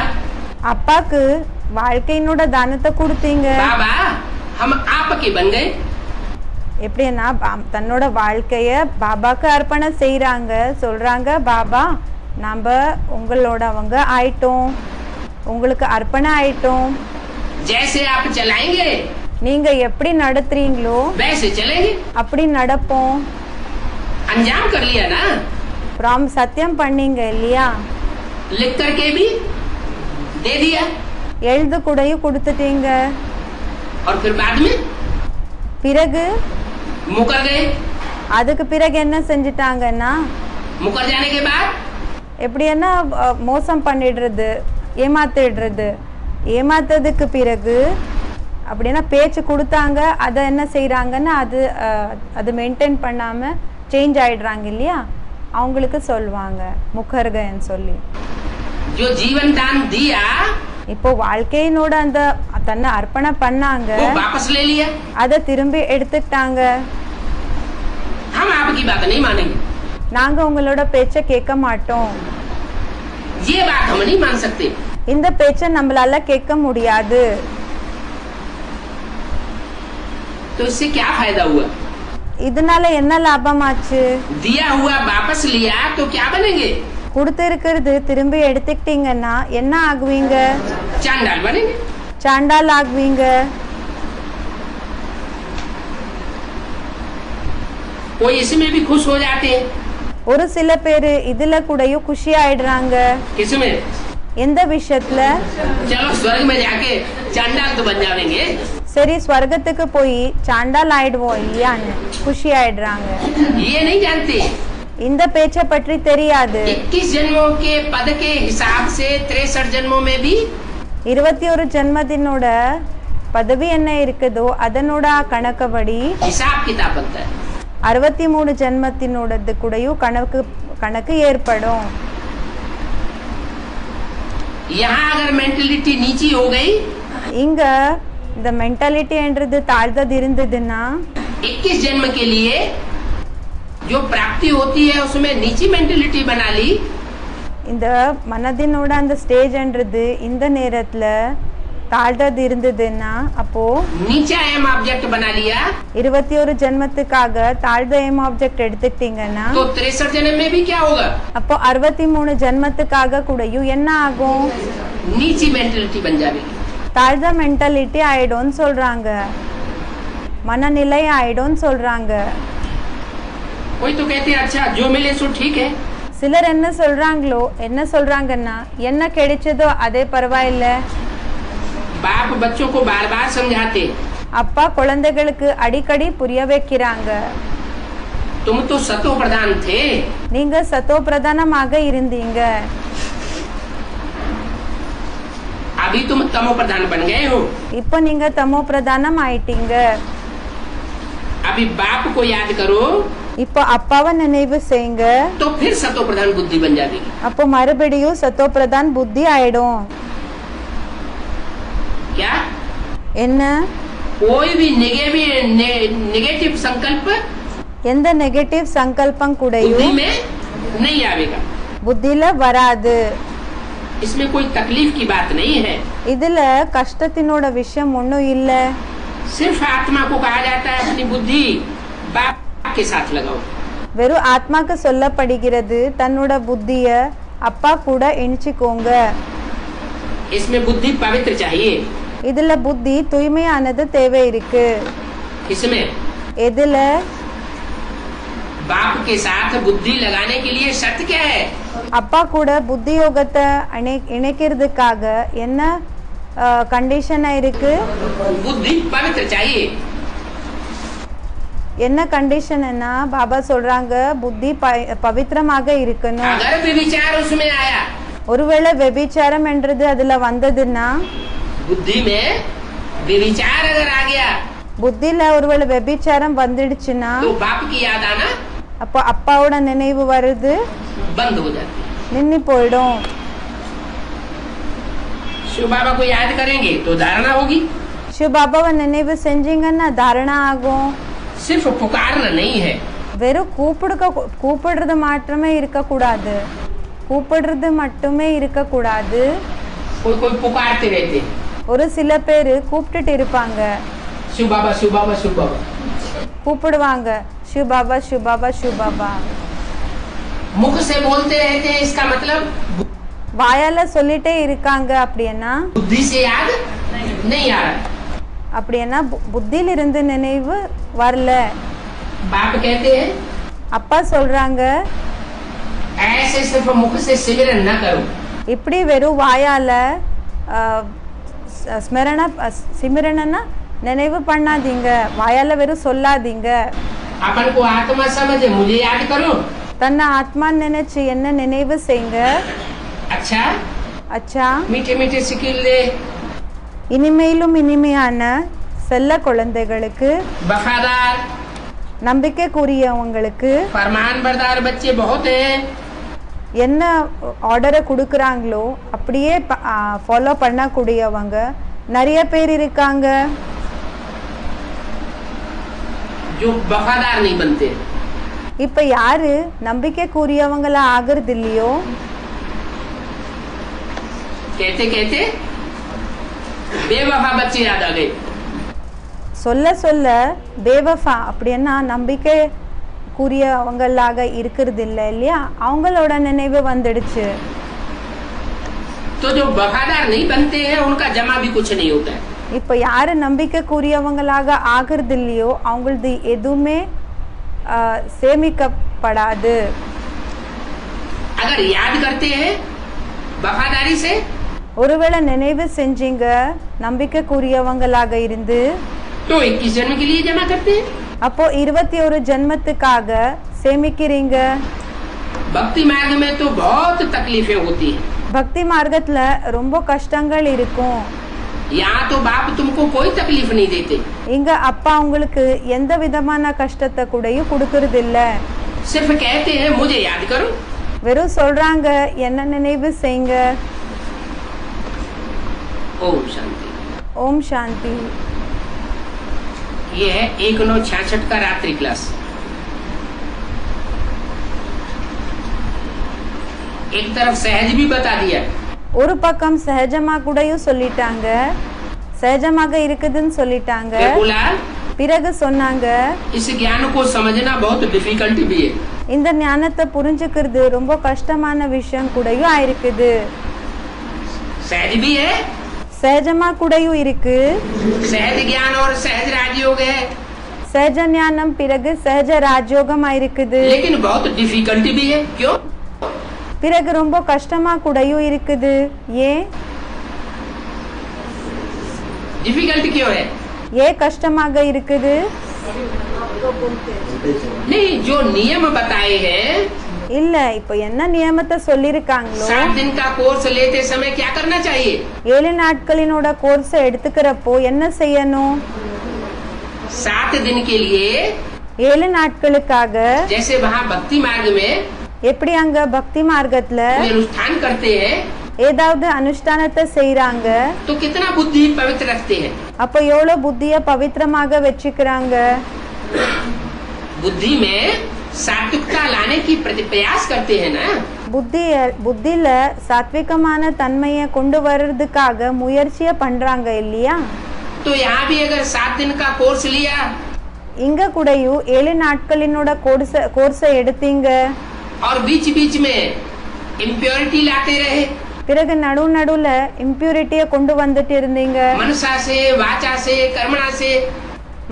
அப்பாக்கு வாழ்க்கையினோட தானத்தை கொடுத்தீங்க. बाबा हम आपके बन गए. எப்படின்னா தன்னோட வாழ்க்கைய பாபாக்கு அர்ப்பணம் செய்யறாங்க, சொல்றாங்க பாபா நாம உங்களோடவங்க ஆயிட்டோம், உங்களுக்கு அர்ப்பணம் ஆயிட்டோம். जैसे आप चलाएंगे நீங்க எப்படி நடத்துறீங்களோ वैसे चलेंगे. அப்படி நடப்போம். अंजाम कर लिया ना, சத்தியம் பண்ணீங்க இல்லையா? लिख करके भी दे दिया. எழுது கூடயும் கொடுத்துட்டீங்க. और फिर बाद में பிறகு मुकर गए. அதுக்கு பிறகு என்ன செஞ்சிட்டாங்கன்னா, मुकर जाने के बाद எப்படின்னா மோசம் பண்ணிடுறது, ஏமாத்திடுறது. ஏமாத்ததுக்கு பிறகு அப்படின்னா பேச்சு கொடுத்தாங்க, அதை என்ன செய்யறாங்கன்னா அது மெயின்டைன் பண்ணாம சேஞ்ச் ஆயிடுறாங்க இல்லையா? அவங்களுக்கு சொல்லுவாங்க முகர்கன்னு சொல்லி. जो जीवन दान दिया இப்போ வாழ்க்கையினோட அந்த தன்னை அர்ப்பணம் பண்ணாங்க, वो वापस ले लिया. அதை திரும்பி எடுத்துக்கிட்டாங்க. हम आपकी बात नहीं मानेंगे, நாங்க உங்களோட பேச்ச கேட்க மாட்டோம். ये बात हम नहीं मान सकते. இந்த பேச்ச நம்மளால கேட்க முடியாது. तो इससे क्या फायदा हुआ? இதனால என்ன லாபமாச்சு? दिया हुआ वापस लिया तो क्या बनेंगे? கொடுத்திருக்கிறது திரும்பி எடுத்துக்கிட்டீங்கன்னா என்ன ஆகுவீங்க? चांडाल बनेंगे. சாண்டால் ஆகுவீங்க. कोई इसमें भी खुश हो जाते हैं. ஒரு சில பேரு இதுல கூடயும் குஷி ஆயிடுறாங்க. किसमें? எந்த விஷயத்துல? चलो स्वर्ग में जाके चांडाल तो बन जाएंगे. சரி ஸ்வர்க்கத்துக்கு போய் சாண்டால் ஆயிடுவோம் இல்லையான்னு குஷி ஆயிடுறாங்க. ये नहीं जानते இந்த பேச்ச பற்றி தெரியாது. 21 जन्मों के पद के हिसाब से 63 जन्मों में भी 21 ஜென்மத்தினோட பதவி என்ன இருக்குதோ அதனோட கணக்குப்படி हिसाब किताब बनता है. 63 ஜென்மத்தினோடது கூடயும் கணக்கு ஏற்படும். यहाँ अगर मेंटलिटी नीची हो गई, இங்க இந்த மென்டாலிட்டின்றது தாழ்ந்தது இருந்ததுன்னா 21 जन्म के लिए जो प्राप्ति होती है उसमें नीची मेंटलिटी बना ली, இந்த மனதினோட அந்த ஸ்டேஜ்ன்றது இந்த நேரத்துல தாழ்ந்தது இருந்ததுன்னா அப்போ नीचा एम ऑब्जेक्ट बना लिया 21 ஜென்மத்துக்காக தாழ்ந்த எம் ஆப்ஜெக்ட் எடுத்துக்கிட்டீங்கன்னா तो 63 जन्म में भी क्या होगा? அப்போ 63 ஜென்மத்துக்காக கூடயும் என்ன ஆகும்? नीची मेंटलिटी बन जाएगी. தாழ்ந்த மென்டாலிட்டி ஆயிடும்னு சொல்றாங்க, மனநிலை ஆயிடும்னு சொல்றாங்க. कोई तो कहते हैं अच्छा जो मिले सो ठीक है. சிலர் என்ன சொல்றாங்கன்னா என்ன கிடைச்சதோ அதே பரவாயில்ல. बाप बच्चों को बार बार समझाते, அப்பா குழந்தைகளுக்கு அடிக்கடி புரிய வைக்கிறாங்க, तुम तो सतो प्रधान थे, நீங்க சத்தோ பிரதானமாக இருந்தீங்க, अभी तुम तमो प्रधान बन गए हो. இப்போ நீங்க தமோ பிரதானம் ஆயிட்டீங்க. अभी बाप को याद करो இப்போ அப்பாவை நினைவு செய்யுங்க, तो फिर सतो प्रधान बुद्धि बन जाएगी. அப்போ மறுபடியும் சத்தோ பிரதான் புத்தி ஆயிடும். क्या? என்ன? कोई भी नेगेटिव संकल्प எந்த நெகட்டிவ் சங்கல்பம் கூடயும் बुद्धि में नहीं आवेगा. புத்தியில வராது. इसमें कोई तकलीफ की बात नहीं है. இதுல கஷ்டத்தினோட விஷயம் ஒண்ணும் இல்ல. सिर्फ आत्मा को कहा जाता है अपनी बुद्धि बाप के साथ लगाओ. வெறும் ஆத்மாக்கு சொல்லப்படுகிறது தன்னோட புத்திய அப்பா கூட இணைச்சிக்கோங்க. इसमें बुद्धि पवित्र चाहिए. இதுல புத்தி தூய்மையானது தேவை இருக்கு. इसमें எதுல? बाप के साथ बुद्धि लगाने के लिए शर्त क्या है? அப்பா கூட புத்தி யோகத்தை இணைக்கிறதுக்காக என்ன கண்டிஷனா இருக்கு? बुद्धि पवित्र चाहिए. என்ன கண்டிஷன்னா பாபா சொல்றாங்க புத்தி பவித்திரமாக இருக்கணும். अगर विचार उसमें आया, ஒருவேளை व्यभिचाரம் என்றது அதுல வந்ததுன்னா, बुद्धि में विचार अगर आ गया, புத்தியில ஒருவேளை व्यभिचाரம் வந்துடுச்சுன்னா तो बाप की याद आना அப்போ அப்பாவோட நினைவு வருது बंद हो जाती. நின்னு போயிடும். शिव बाबा को याद करेंगे तो धारणा होगी. சிவ பாபாவை நினைவு செஞ்சீங்கன்னா தாரணா ஆகும். सिर्फ पुकारना नहीं है. வெறும் கூப்பிடுறது மாற்றமே இருக்க கூடாது. கூப்பிடுறது மட்டுமே இருக்கக்கூடாது. कोई कोई पुकारते रहते हैं, ஒரு சில பேர் கூப்பிட்டுட்டு இருப்பாங்க, शिव बाबा शिव बाबा शिव बाबा। கூப்பிடுவாங்க शिव बाबा शिव बाबा शिव बाबा. मुख से बोलते रहते हैं, इसका मतलब வாயால சொல்லிட்டே இருக்காங்க. அப்படின்னா बुद्धि से याद नहीं आ रहा। அப்படின்னா புத்தியிலிருந்து நினைவு வரல. बाप कहते हैं அப்பா சொல்றாங்க, ऐसे सिर्फ मुख से सिमरन न करो। இப்படி வெறும் வாயால சிமரணனா நினைவு பண்ணாதீங்க, வாயால வெறும் சொல்லாதீங்க. अपन को आत्मा समझे, मुझे याद करो। தன்னை ஆத்மா நினைச்சு என்ன நினைவு செய்யுங்க. अच्छा அச்சா, मीठे मीठे सिकिल दे। இனிமையிலும் இனிமையான செல்ல குழந்தைகளுக்கு, वफादार நம்பிக்கைக்குரியவங்களுக்கு फरमान बरदार बच्चे बहुत हैं। என்ன ஆர்டரை கொடுக்குறாங்களோ அப்படியே ஃபாலோ பண்ணக்கூடியவங்க நிறைய பேர் இருக்காங்க. जो वफादार नहीं बनते, இப்ப யாரு நம்பிக்கைக்குரியவங்களா ஆகிறது இல்லையோ, कहते कहते बेवफा बच्चे याद आ गए। சொல்ல சொல்ல பேவஃபா அப்படின்னா நம்பிக்கைக்குரியவங்களாக இருக்கிறது இல்லை இல்லையா, அவங்களோட நினைவு வந்துடுச்சு. तो जो वफादार नहीं बनते हैं उनका जमा भी कुछ नहीं होता है। இப்ப யாரு நம்பிக்கைக்குரியவங்களாக ஆகிறது இல்லையோ அவங்களது எதுவுமே சேமிக்கப்படாது. अगर याद करते हैं वफादारी से, ஒருவேளை நினைவு செஞ்சீங்க நம்பிக்கைக்குரியவங்களாக இருந்து, तो 21 जन्म के लिए जमा करते हैं। அப்போ 21 ஜென்மத்துக்காக சேமிக்கிறீங்க. भक्ति मार्ग में तो बहुत तकलीफें होती हैं। பக்தி மார்க்கத்துல ரொம்ப கஷ்டங்கள் இருக்கும். यहाँ तो बाप तुमको कोई तकलीफ नहीं देते, இங்க அப்பா உங்களுக்கு எந்த விதமான கஷ்டத்தை கூடயும் கொடுக்கறது இல்ல. सिर्फ कहते हैं मुझे याद करो। வெறும் சொல்றாங்க என்ன நினைவு செய்யுங்க. ओम शांति। ஓம் சாந்தி. ये है 1966 का रात्रि क्लास। एक तरफ सहज भी बता दिया, ஒரு பக்கம் சகஜமா கூடயும் சொல்லிட்டாங்க, சகஜமாக இருக்குதுன்னு சொல்லிட்டாங்க. मैं बोला பிறகு சொன்னாங்க, इस ज्ञान को समझना बहुत डिफिकल्ट भी है। இந்த ஞானத்தை புரிஞ்சுக்கிறது ரொம்ப கஷ்டமான விஷயம் கூடயும் ஆயிருக்குது. सहज भी है, சகஜமா கூடயும் இருக்கு. सहज ज्ञान और सहज राजयोग है, சகஜ ஞானம் பிறகு சகஜ ராஜயோகம் ஆயிருக்குது. लेकिन बहुत डिफिकल्ट भी है। क्यों? பிறகு ரொம்ப கஷ்டமா கூடயும் இருக்குது. ஏன் डिफिकल्ट क्यों है? ஏன் கஷ்டமாக இருக்குது? नहीं, जो नियम बताए हैं, இல்ல இப்ப என்ன நியமத்தை சொல்லிருக்காங்களோ, 7 दिन का कोर्स लेते समय क्या करना चाहिए? 7 நாட்களினோட கோர்ஸை எடுத்துக்கிறப்போ என்ன செய்யணும்? 7 दिन के लिए 7 நாட்களுக்காக जैसे वहाँ भक्ति मार्ग में எப்படி அங்க பக்தி மார்க்கத்துல कोई अनुष्ठान करते हैं ஏதாவது அனுஷ்டானத்தை செய்யறாங்க, तो कितना बुद्धि पवित्र रखते हैं। அப்ப எவ்வளவு புத்திய பவித்திரமாக வச்சுக்கிறாங்க. बुद्धि में सात्विकता लाने की प्रयास करते हैं ना। புத்தியில சாத்விகமான தன்மையை கொண்டு வர்றதுக்காக முயற்சிய பண்றாங்க இல்லையா. तो यहाँ भी अगर 7 दिन का कोर्स लिया இங்க கூடயும் 7 நாட்களினோட கோர்ஸை எடுத்தீங்க, और बीच बीच में इम्प्योरिटी लाते रहे, பிறகு நடுவுல இம்பியூரிட்டிய கொண்டு வந்துட்டு இருந்தீங்க, मनसा से, वाचा से, कर्मणा से,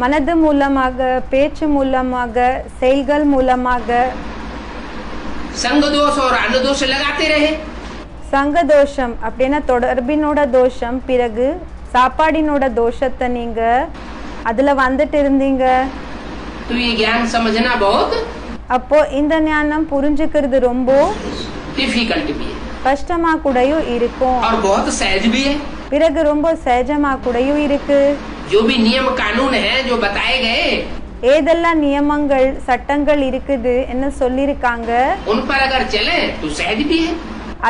மனது மூலமாக, பேச்சு மூலமாக, செயல்கள் மூலமாக संग दोष और अन्न दोष लगाते रहे, சங்க தோஷம் அப்படின்னா தொடர்பினோட தோஷம், பிறகு சாப்பாடினோட தோஷத்தை நீங்க அதுல வந்துட்டு இருந்தீங்க. तो ये ज्ञान समझना बहुत அப்போ இந்த ஞானம் புரிஞ்சுக்கிறது ரொம்ப डिफिकल्ट भी है கஷ்டமா கூடயும் இருக்கும், और बहुत सहज भी है। பிறகு ரொம்ப சகஜமா கூடயும் இருக்கு. जो भी नियम कानून है जो बताए गए, ஏதெல்லாம் நியமங்கள் சட்டங்கள் இருக்குது என்ன சொல்லிருக்காங்க, उन पर अगर चले तो सहज भी है।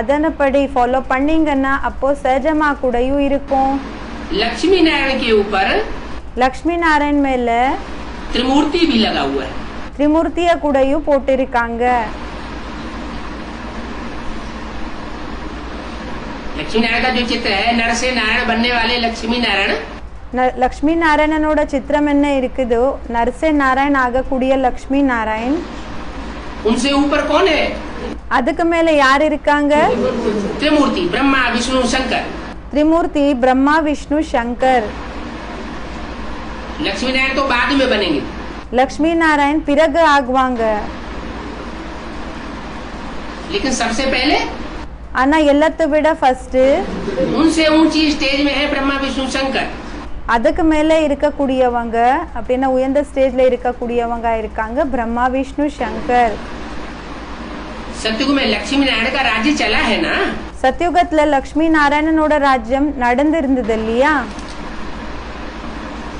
அதனப்படி ஃபாலோ பண்ணீங்கன்னா அப்போ சகஜமா கூடயும் இருக்கும். लक्ष्मी नारायण के ऊपर லக்ஷ்மி நாராயண் மேல त्रिमूर्ति भी लगा हुआ है। திரிமூர்த்திய கூடயும் போட்டிருக்காங்க. लक्ष्मी नारायण का जो चित्र है, नर से नारायण बनने वाले लक्ष्मी नारायण, லக்ஷ்மி நாராயணனோட சித்திரம் என்ன இருக்குதோ, நரசே நாராயண் ஆகக்கூடிய லக்ஷ்மி நாராயண், उनसे ऊपर कौन है? அதுக்கு மேல யார் இருக்காங்க? त्रिमूर्ति ब्रह्मा विष्णु शंकर। त्रिमूर्ति ब्रह्मा विष्णु शंकर। लक्ष्मी नारायण तो बाद में बनेंगे, லக்ஷ்மி நாராயண் பிறகு ஆகுவாங்க. लेकिन सबसे पहले ஆனா எல்லாத்தை விட ஃபர்ஸ்ட் उनसे ऊंची स्टेज में है ब्रह्मा विष्णु शंकर। அதுக்கு மேல இருக்கக்கூடியவங்க அப்படின்னா உயர்ந்த ஸ்டேஜ்ல இருக்கக்கூடியவங்க இருக்காங்க பிரம்மா விஷ்ணு சங்கர். सतयुग में लक्ष्मी नारायण का राज्य चला है ना, சத்யுகத்துல லக்ஷ்மி நாராயணனோட ராஜ்யம் நடந்திருந்தது இல்லையா?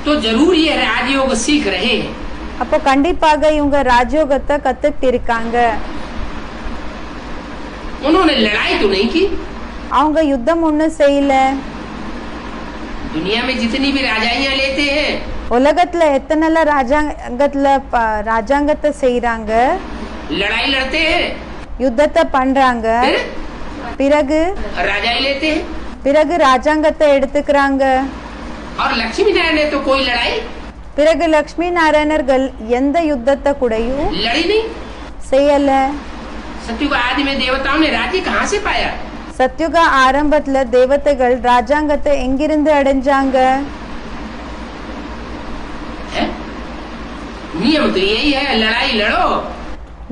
तो जरूर ये राजयोग सीख रहे हैं। அப்போ கண்டிப்பாக இவங்க ராஜயோகத்தை கத்துக்கிட்டு இருக்காங்க. उन्होंने लड़ाई तो नहीं की, அவங்க யுத்தம் ஒன்றும் செய்யல. दुनिया में जितनी भी राजाइयां लेते हैं, உலகத்துல எத்தனை ராஜாங்கத்தை செய்யறாங்க, लड़ाई लड़ते हैं, யுத்தத்தை பண்றாங்க, फिर பிறகு राजाई लेते हैं। பிறகு ராஜாங்கத்தை எடுத்துக்கிறாங்க. और लक्ष्मी नारायण ने तो कोई लड़ाई பிறகு லக்ஷ்மி நாராயணர்கள் எந்த யுத்தத்தை கூடயும் लड़ी नहीं। செய்யல. सतयुग आदि में देवताओं ने राज्य कहाँ से पाया? சத்யுக ஆரம்பத்துல தேவதைகள் ராஜாங்கத்தை எங்கிருந்து அடைஞ்சாங்க? है? नियम तो यही है, लड़ाई लड़ो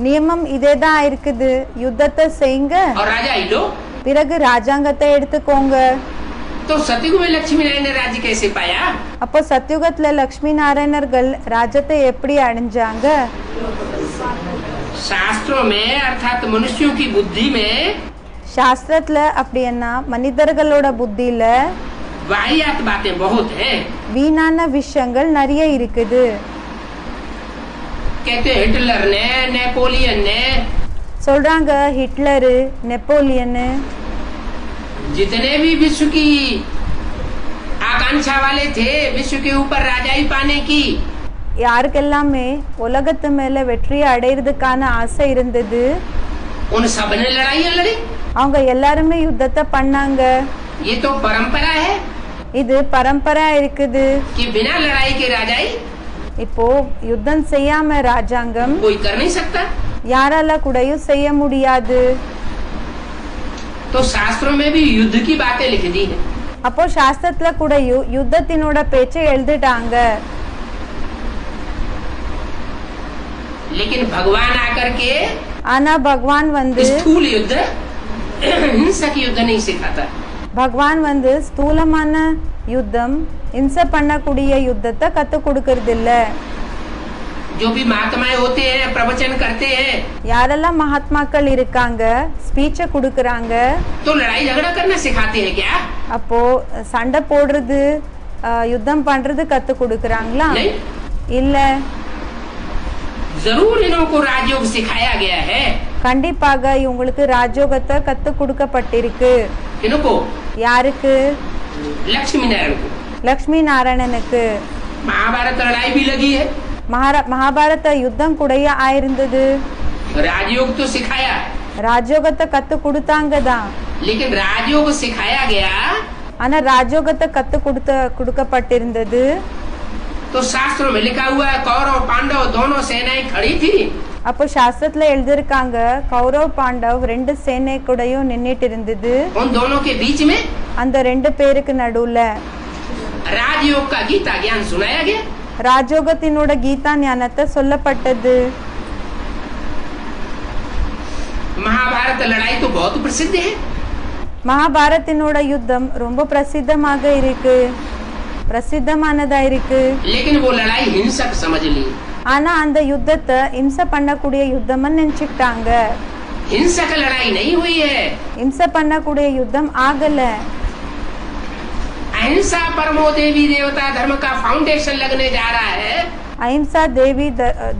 நியமம் இதேதான் இருக்குது, யுத்தத்தை செய்யுங்க, और राजाई लो। பிறகு ராஜாங்கத்தை எடுத்துக்கோங்க. तो सतयुग में लक्ष्मी नारायण ने राज्य कैसे पाया? அப்போ சத்யுகத்துல லக்ஷ்மி நாராயணர்கள் ராஜ்யத்தை எப்படி அடைஞ்சாங்க? शास्त्रों में अर्थात मनुष्यों की बुद्धि में சாஸ்திரத்துல அப்படின்னா மனிதர்களோட புத்தியில वाहियात बातें बहुत हैं। வீணான விஷயங்கள் நிறைய இருக்குது. कहते हैं हिटलर ने, नेपोलियन ने, சொல்றாங்க ஹிட்லரு, நெப்போலியனு, जितने भी विश्व की आकांक्षा वाले थे विश्व के ऊपर राजाई पाने की, யாருக்கெல்லாமே உலகத்து மேல வெற்றியை அடையிறதுக்கான ஆசை இருந்தது, उन सब ने लड़ाइयां लड़ी। அவங்க எல்லாருமே யுத்தத்தை பண்ணாங்க. ये तो परंपरा है இது பரம்பரை இருக்குது. कि बिना लड़ाई के राजाई இப்போ யுத்தம் செய்யாம ராஜாங்கம் कोई कर नहीं सकता। யாரால கூடயும் செய்ய முடியாது. तो शास्त्रों में भी युद्ध की बातें लिख दी है। அப்போ சாஸ்திரத்துல கூடயும் யுத்தத்தினோட பேச்சை எழுதிட்டாங்க. लेकिन भगवान आकर के ஆனா பகவான் வந்து स्थूल युद्ध हिंसक युद्ध नहीं सिखाता। பகவான் வந்து ஸ்தூலமான யுத்தம், இம்சை பண்ணக்கூடிய யுத்தத்தை கத்து கொடுக்கறது இல்ல. जो भी महात्माएं होते हैं प्रवचन करते हैं, யாரெல்லாம் மகாத்மாக்கள் இருக்காங்க ஸ்பீச்சை கொடுக்கறாங்க, तो लड़ाई झगड़ा करना सिखाते हैं क्या? அப்போ சண்டை போடுறது யுத்தம் பண்றது கத்து கொடுக்கறாங்களா? नहीं, இல்ல. जरूर इनको राजयोग सिखाया गया है। கண்டிப்பாக இவங்களுக்கு ராஜயோகத்தை கத்து கொடுக்கப்பட்டிருக்கு. इनको யாருக்கு? लक्ष्मी नारायण को। லக்ஷ்மி நாராயணனுக்கு. महाभारत लड़ाई भी लगी है, மகாபாரத யுத்தம் கூடயே ஆயிருந்தது. राजयोग तो सिखाया, ராஜயோகத்தை கத்து கொடுத்தாங்க தான். लेकिन राजयोग सिखाया गया ஆனா ராஜயோகத்தை கத்து கொடுக்கப்பட்டிருந்தது. तो शास्त्रों में लिखा हुआ है कौरव पांडव दोनों सेनाएं खड़ी थी। அப்போ சாஸ்திரத்துல எழுதிருக்காங்க கௌரவ் பாண்டவ் ரெண்டு சேனை கூடயும் நின்னுட்டு இருந்தது. उन दोनों के बीच में அந்த ரெண்டு பேருக்கு நடுவுல राजयोग का गीता ज्ञान सुनाया गया। ராஜயோகத்தினோட கீதா ஞானத்தை சொல்லப்பட்டது. महाभारत लड़ाई तो बहुत प्रसिद्ध है, மகாபாரத்தினோட யுத்தம் ரொம்ப பிரசித்தமாக இருக்கு, பிரசித்தமானதா இருக்கு. लेकिन वो लड़ाई हिंसक समझ ली। ஆனா அந்த யுத்தத்தை இம்சை பண்ணக்கூடிய யுத்தமா நினைச்சுக்கிட்டாங்க. हिंसक लड़ाई नहीं हुई है, இம்சை பண்ணக்கூடிய யுத்தம் ஆகல. अहिंसा परमो देवी देवता धर्म का फाउंडेशन लगने जा रहा है। அஹிம்சா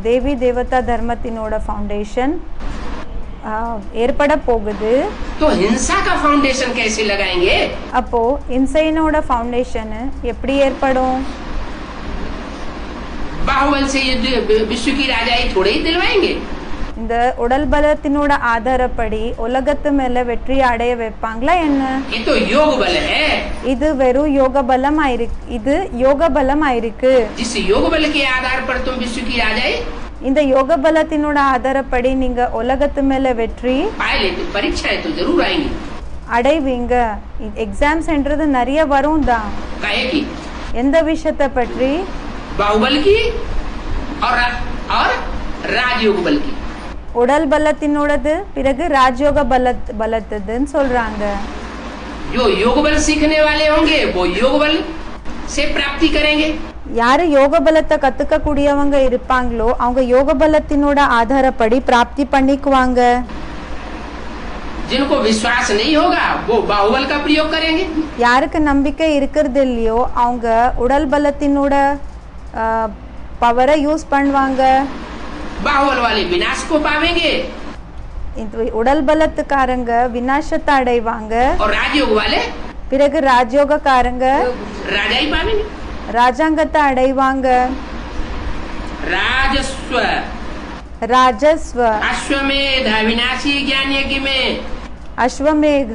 தேவி தேவதா தர்மத்தினோட ஃபவுண்டேஷன் ஏற்பட போகுது. तो हिंसा का फाउंडेशन कैसे लगाएंगे? அப்போ இம்சையினோட ஃபவுண்டேஷன் எப்படி ஏற்படும்? बाहुबल से युद्ध विश्व की राजाई थोड़े ही दिलवाएंगे। இந்த உடல் பலத்தினோட ஆதாரப்படி உலகத்து மேல வெற்றி அடைய வைப்பாங்களா என்ன? ये तो योग बल है। இது வெறும் யோக பலம் இது யோக பலம் ஆயிருக்கு. जिस योग बल के आधार पर तुम विश्व की राजाई இந்த யோக பலத்தினோட ஆதாரப்படி நீங்க உலகத்து மேல வெற்றி पाए लेते, परीक्षाएं तो जरूर आएंगी। அடைவீங்க. எக்ஸாம் சென்றது நிறைய வரும் தான். काहे की? எந்த விஷயத்தை பற்றி? बाहुबल की और राजयोग बल की। உடல் பலத்தினோடது, பிறகு ராஜயோக பலத்துன்னு சொல்றாங்க. जो योग बल सीखने वाले होंगे वो योग बल से प्राप्ति करेंगे। யாரு யோக பலத்தை கத்துக்க கூடியவங்க இருப்பாங்களோ அவங்க யோக பலத்தினோட ஆதாரப்படி பிராப்தி பண்ணிக்குவாங்க. जिनको विश्वास नहीं होगा वो बाहुबल का प्रयोग करेंगे। யாருக்கு நம்பிக்கை இருக்கிறது இல்லையோ அவங்க உடல் பலத்தினோட பவரை யூஸ் பண்ணுவாங்க. बाहुबल वाले विनाश को पावेंगे இந்த உடல் பலத்துக்காரங்க விநாசத்தை அடைவாங்க. और राजयोग वाले பிறகு ராஜயோகக்காரங்க राजाई पावेंगे। ராஜாங்கத்தை அடைவாங்க. राजस्व ராஜஸ்வ अश्वमेध अविनाशी ज्ञान यज्ञ में அஸ்வமேக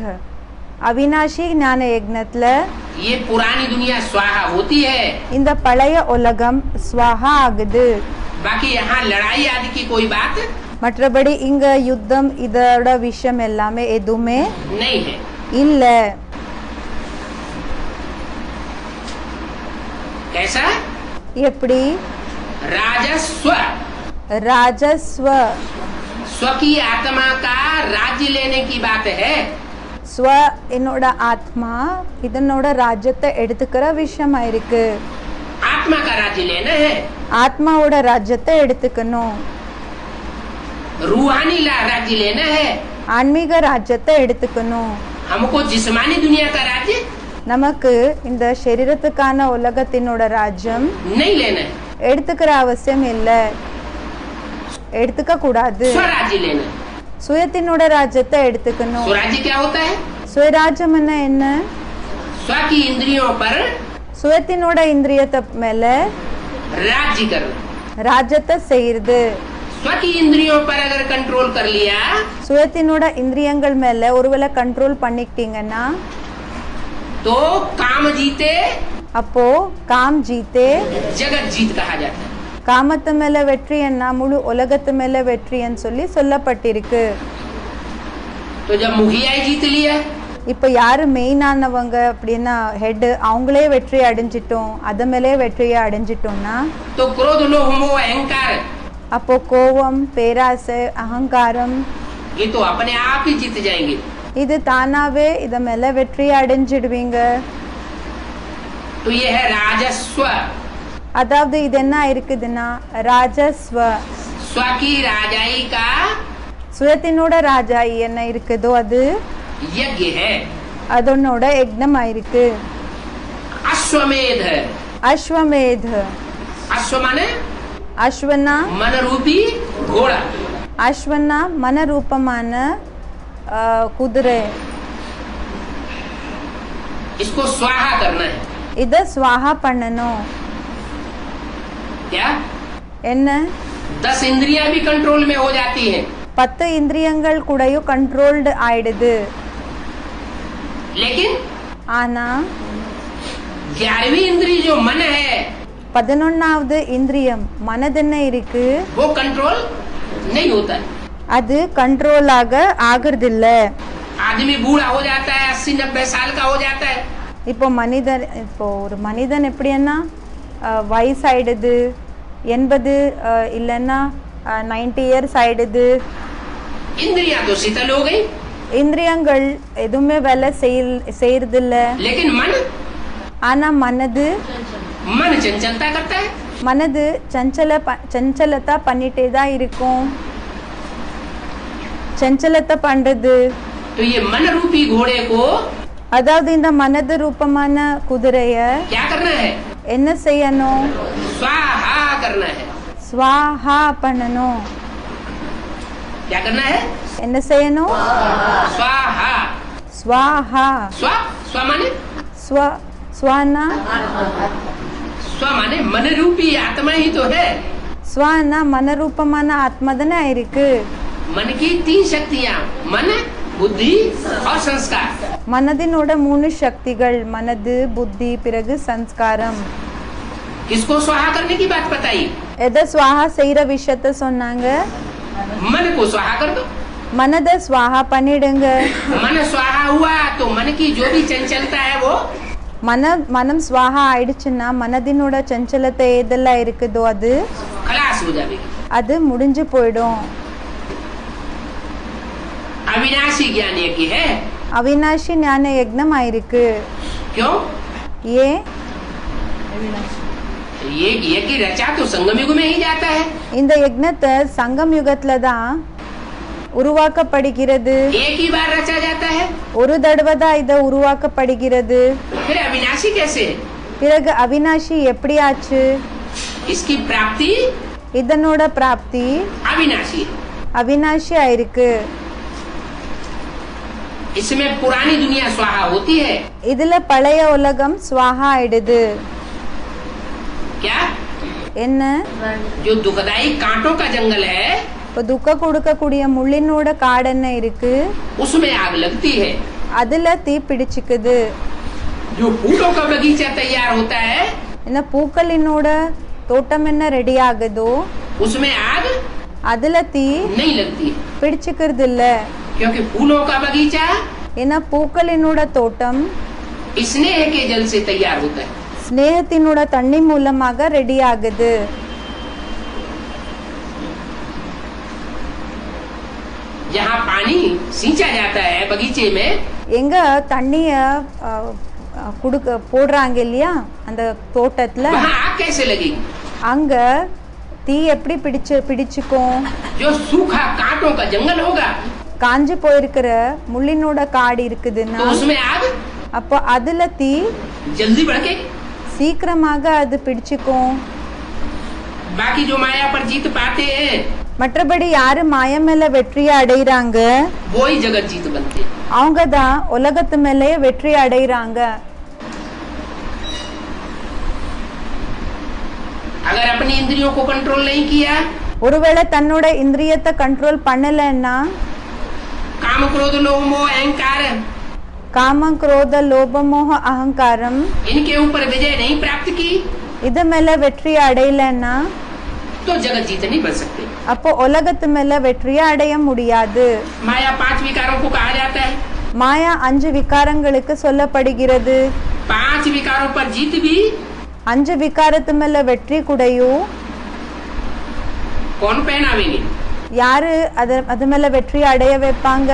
அவினாஷி ஞான யக்னத்துல ये पुरानी दुनिया स्वाहा होती है। இந்த பழைய உலகம் ஸ்வாஹா ஆகுது. बाकी यहाँ लड़ाई आदि की कोई बात மற்றபடி இங்க யுத்தம் இதோட விஷயம் எல்லாமே எதுவுமே नहीं है। இல்ல. कैसा? எப்படி? राजस्व ராஜஸ்வ स्व की आत्मा का राज्य लेने की बात है। ஸ்வ என்னோட ஆத்மா இதனோட ராஜ்யத்தை எடுத்துக்கிற விஷயமா இருக்கு. आत्मा का राज्य लेना है। ஆத்மாவோட ராஜ்யத்தை எடுத்துக்கணும். रूहानी राज्य लेना है। ஆன்மீக ராஜ்யத்தை எடுத்துக்கணும். हमको जिस्मानी दुनिया का राज्य நமக்கு இந்த சரீரத்துக்கான உலகத்தினோட ராஜ்யம் नहीं लेना है। எடுத்துக்கிற அவசியம் இல்ல, எடுத்துக்க கூடாது. स्वराज्य लेना है। சுயத்தினோட ராஜ்யத்தை எடுத்துக்கணும். स्वराज्य क्या होता है? சுயராஜ்யம் என்ன? स्व की इंद्रियों पर சுயத்தினோட இந்திரியத்தை மேல राज्य करना। ராஜ்யத்தை செய்யுது. स्व की इंद्रियों पर अगर कंट्रोल कर लिया சுயத்தினோட இந்திரியங்கள் மேல ஒருவேளை கண்ட்ரோல் பண்ணிக்கிட்டீங்கன்னா तो काम जीते அப்போ காம் ஜீத்தே जगत जीत कहा जाता है। காமத்து மேல வெற்றி என்ன முழு உலகத்து மேல வெற்றின்னு சொல்லப்பட்டிருக்கு. तो जब मुखिया जीत लिया இப்ப யாரு மெயினானவங்க அப்படின்னா ஹெட், அவங்களே வெற்றி அடைஞ்சிட்டோம், அது மேலே வெற்றியை அடைஞ்சிட்டோம்னா तो क्रोध लोभ मोह अहंकार அப்போ கோபம், பேராசை, அகங்காரம் ये तो अपने आप ही जीत जाएंगे। இது தானாவே இத மேல வெற்றியை அடைஞ்சிடுவீங்க. तो ये है राजस्व। அதாவது இது என்ன இருக்குதுன்னா ராஜஸ்வ. स्व की राजाई का சுயத்தினோட ராஜாயி என்ன இருக்குதோ அது यज्ञ है। அதனோட யக்னம் ஆயிருக்கு. अश्वमेध அஸ்வமேத. अश्व माने அஸ்வனா मन रूपी घोड़ा। அஸ்வனா மன ரூபமான குதிரை. इसको स्वाहा करना है। இத ஸ்வாஹா பண்ணணும். क्या? என்ன? 10 इंद्रियां भी कंट्रोल में हो जाती हैं। 10 இந்திரியங்கள் கூடயும் கண்ட்ரோல்டு ஆயிடுது. लेकिन ஆனா 11वीं इंद्रिय जो मन है 11வது இந்திரியம் மனதென்ன இருக்கு, वो कंट्रोल नहीं होता है। அது கண்ட்ரோலாக ஆகுறது இல்ல. आदमी बूढ़ा हो जाता है, 80-90 साल का हो जाता है। இப்போ ஒரு மனிதன் எப்படின்னா வயசாயிடுது, 80 இல்லைன்னா 90 இயர்ஸ் ஆயிடுது. इंद्रियां तो शीतल हो गई, இந்திரியங்கள் எதுவுமே வேலை செய்யறது இல்ல. लेकिन ஆனா மனது मन चंचलता करता है। மனது சஞ்சலத்தை பண்ணிட்டே தான் இருக்கும். சஞ்சலத்தை பண்றது. तो ये मन रूपी घोड़े को அதாவது இந்த மனது ரூபமான குதிரைய क्या करना है? என்ன செய்யணும்? स्वाहा करना है। ஸ்வாஹா பண்ணணும். क्या करना है? என்ன செய்யணும்? स्वाहा। ஸ்வாஹா. स्व माने ஸ்வானா स्व माने मन रूपी आत्मा ही तो है। ஸ்வ ஸ்வானா மனரூபமான ஆத்மா தானே இருக்கு. मन की 3 शक्तियां, मन, बुद्धि और संस्कार. மனதினோட 3 சக்திகள், மனது, புத்தி, பிறகு சம்ஸ்காரம். किसको स्वाहा करने की बात बताई? எதை ஸ்வாஹா செய்யற விஷயத்த சொன்னாங்க? मन को स्वाहा कर दो. மனதை ஸ்வாஹா பண்ணிடுங்க. मन स्वाहा हुआ तो मन की जो भी चंचलता है वो மனம் ஸ்வாஹா ஆயிடுச்சுன்னா மனதினோட சஞ்சலத்தை எதெல்லாம் இருக்குதோ அது खलास हो जाएगी. அது முடிஞ்சு போயிடும். अविनाशी ज्ञान यज्ञ है. அவினாஷி ஞான யக்னம் ஆயிருக்கு. क्यों? ஏன்? ये यज्ञ रचा तो संगम युग में ही जाता है. இந்த யக்னத்தை சங்கம் யுகத்துல தான் உருவாக்கப்படுகிறது. एक ही बार रचा जाता है. ஒரு தடவை தான் இதை உருவாக்கப்படுகிறது. फिर अविनाशी कैसे? பிறகு அவினாஷி எப்படி ஆச்சு? इसकी प्राप्ति இதனோட பிராப்தி अविनाशी है. அவினாஷி ஆயிருக்கு. इसमें पुरानी दुनिया स्वाहा होती है. இதுல பழைய உலகம் ஸ்வாஹா ஆயிடுது. क्या? என்ன? जो दुखदाई कांटों का जंगल है இப்போ துக்க கொடுக்கக்கூடிய முள்ளினோட காடு என்ன இருக்கு? उसमें आग लगती है. அதுல தீ பிடிச்சுக்குது. जो फूलों का बगीचा तैयार होता है என்ன பூக்களினோட தோட்டம் என்ன ரெடி ஆகுதோ उसमें आग அதுல தீ नहीं लगती है. பிடிச்சுக்கிறது இல்ல. क्योंकि फूलों का बगीचा ஏன்னா பூக்களினோட தோட்டம் स्नेह के जल से तैयार होता है. ஸ்நேகத்தினோட தண்ணி மூலமாக ரெடி ஆகுது. जहाँ पानी सींचा जाता है बगीचे में எங்க தண்ணிய குடுக்க போடுறாங்க இல்லையா அந்த தோட்டத்துல, वहाँ आग कैसे लगेगी? அங்க தீ எப்படி பிடிச்சுக்கும்? जो सूखा कांटों का जंगल होगा காஞ்சு போயிருக்கிற முள்ளினோட காடு இருக்குதுன்னா तो उसमें आग அப்போ அதுல தீ जल्दी भड़केगी. சீக்கிரமாக அது பிடிச்சுக்கும். बाकी जो माया पर जीत पाते हैं மற்றபடி யாரு மாய மேல வெற்றியை அடைகிறாங்க वो ही जगत जीत बनते हैं. அவங்க தான் உலகத்து மேலே வெற்றி அடைகிறாங்க. अगर अपनी इंद्रियों को कंट्रोल नहीं किया, ஒருவேளை தன்னோட இந்திரியத்தை கண்ட்ரோல் பண்ணலன்னா काम क्रोध लोभ मोह अहंकार காமம் குரோத லோபமோக அகங்காரம் इनके ऊपर विजय नहीं प्राप्त की இது மேல வெற்றி அடையலன்னா तो जगत जीत नहीं बन सकते. அப்போ உலகத்து மேல வெற்றியை அடைய முடியாது. माया 5 विकारों को कहा जाता है. மாயா 5 விகாரங்களுக்கு சொல்லப்படுகிறது. 5 विकारों पर जीत भी 5 விகாரத்து மேல வெற்றி கூடயும் कौन पहनावेंगे? யாரு அது மேல வெற்றி அடைய வைப்பாங்க?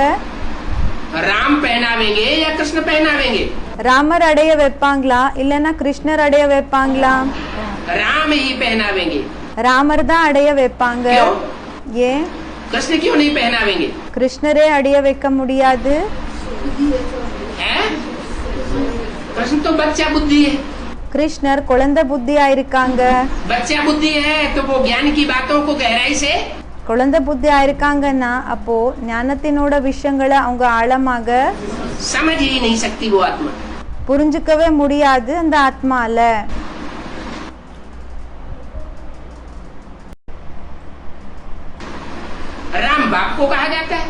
राम पहनावेंगे या कृष्ण पहनावेंगे? ராமர் அடைய வைப்பாங்களா இல்லனா கிருஷ்ணர் அடைய வைப்பாங்களா? राम ही पहनावेंगे. ராமர் தான் அடைய வைப்பாங்க. क्यों? ஏன்? कृष्ण क्यों नहीं पहनावेंगे? கிருஷ்ணரே அடைய வைக்க முடியாது. हैं? कृष्ण तो बच्चा बुद्धि है. கிருஷ்ணர் குழந்தை புத்தியா இருக்காங்க. बच्चा बुद्धि है तो वो ज्ञान की बातों को गहराई से குழந்தை புத்தியா இருக்காங்கன்னா அப்போ ஞானத்தினோட விஷயங்களை அவங்க ஆழமாக समझ ही नहीं सकती वो आत्मा. புரிஞ்சுக்கவே முடியாது அந்த ஆத்மால. राम बाप को कहा जाता है.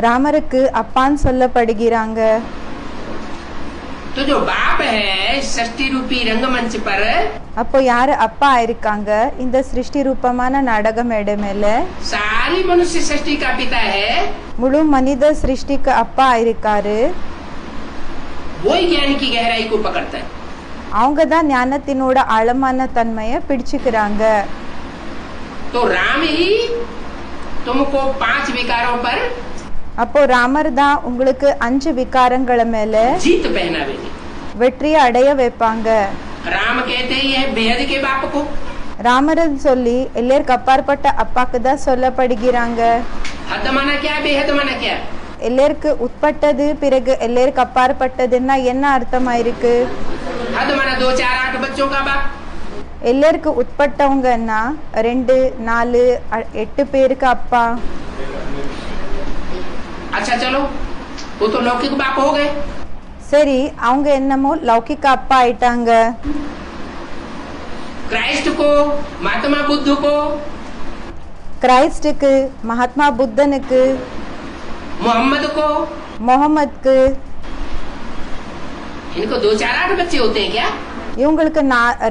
ராமருக்கு அப்பான்னு சொல்லப்படுகிறாங்க. तो जो बाप है सृष्टि रूपी रंगमंच पर அப்போ யாரு அப்பா இருக்காங்க இந்த சிருஷ்டி ரூபமான நாடக மேடை மேல? सारी मनुष्य सृष्टि का पिता है. முழு மனித சிருஷ்டிக்கு அப்பா இருக்காரு. वो ही ज्ञान की गहराई को पकड़ता है. அவங்க தான் ஞானத்தினோட ஆழமான தன்மையை பிடிச்சுக்கிறாங்க. तो राम ही तुमको 5 विकारों पर அப்போ ராமர் தான் உங்களுக்கு 5 விகாரங்களை மேல जीत पहनावेंगे. வெற்றியை அடைய வைப்பாங்க. राम कहते ही है बेहद के बाप को. ராமரன் சொல்லி எல்லாருக்கு அப்பாற்பட்ட அப்பாக்கு தான் சொல்லப்படுகிறாங்க. हद माना क्या, बेहद माना क्या? எல்லாருக்கு உட்பட்டது பிறகு எல்லாருக்கு அப்பாற்பட்டதுன்னா என்ன அர்த்தமா இருக்கு? हद माना 2 4 8 बच्चों का बाप. எல்லாருக்கு உட்பட்டவங்கன்னா 2 4 8 பேருக்கு அப்பா. अच्छा चलो वो तो लौकिक बाप हो गए. சரி, அவங்க என்னமோ லௌகிக அப்பா ஆயிட்டாங்க. क्राइस्ट को, महात्मा बुद्ध को கிரைஸ்டுக்கு, மகாத்மா புத்தனுக்கு, मोहम्मद को। முகமதுக்கு. इनको 2 4 8 बच्चे होते हैं क्या? இவங்களுக்கு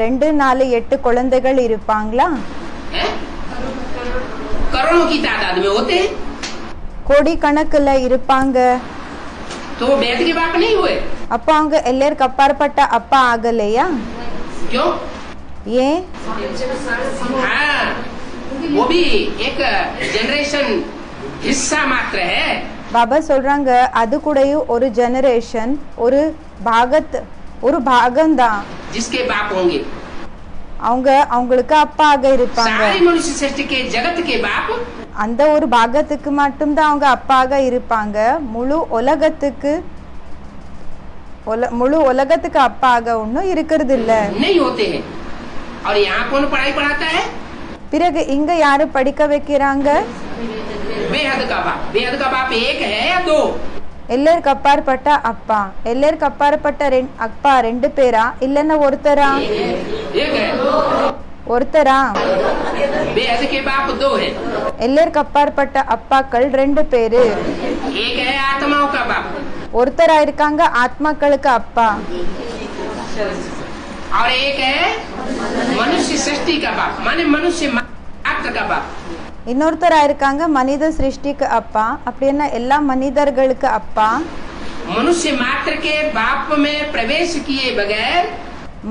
2 4 8 குழந்தைகள் இருப்பாங்களா? हैं? करोड़ों की तादाद में होते हैं। கோடி கணக்குல இருப்பாங்க. तो वो बेहद के बाप नहीं हुए? அப்ப அவங்க எல்லாருக்கு அப்பாற்பட்ட அப்பா ஆகலையா? क्यों? ஏன்? हाँ, वो भी एक जनरेशन हिस्सा मात्र है। பாபா சொல்றாங்க அது கூடயும் ஒரு ஜெனரேஷன், ஒரு பாகம்தான். जिसके बाप होंगे அவங்களுக்கு அப்பாக இருப்பாங்க. सारी मनुष्य सृष्टि के जगत के बाप அந்த ஒரு பாகத்துக்கு மட்டும்தான் அவங்க அப்பாக இருப்பாங்க. முழு உலகத்துக்கு அப்பாக ஒன்னும் இருக்கிறது இல்ல. नहीं होते हैं। और यहाँ कौन पढ़ाई पढ़ाता है? பிறகு இங்க யாரு படிக்க வைக்கிறாங்க? बेहद का बाप एक है या 2? எல்லாருக்கு அப்பாற்பட்ட அப்பா. எல்லாருக்கு அப்பாற்பட்ட அப்பா 2 பேரா இல்லன்னா ஒருத்தரா? एक है। ஒருத்தரா? बेहद के बाप 2 है। எல்லாருக்கு அப்பாற்பட்ட அப்பாக்கள் 2 பேரு. एक है आत्माओं का बाप ஒருத்தரா இருக்காங்க ஆத்மாக்களுக்கு அப்பா. और एक है मनुष्य सृष्टि का बाप, माने मनुष्य मात्र का बाप। இன்னொருத்தரா இருக்காங்க மனித சிருஷ்டிக்கு அப்பா. அப்படின்னா எல்லா மனிதர்களுக்கு அப்பா. मनुष्य मात्र के बाप में प्रवेश किए बगैर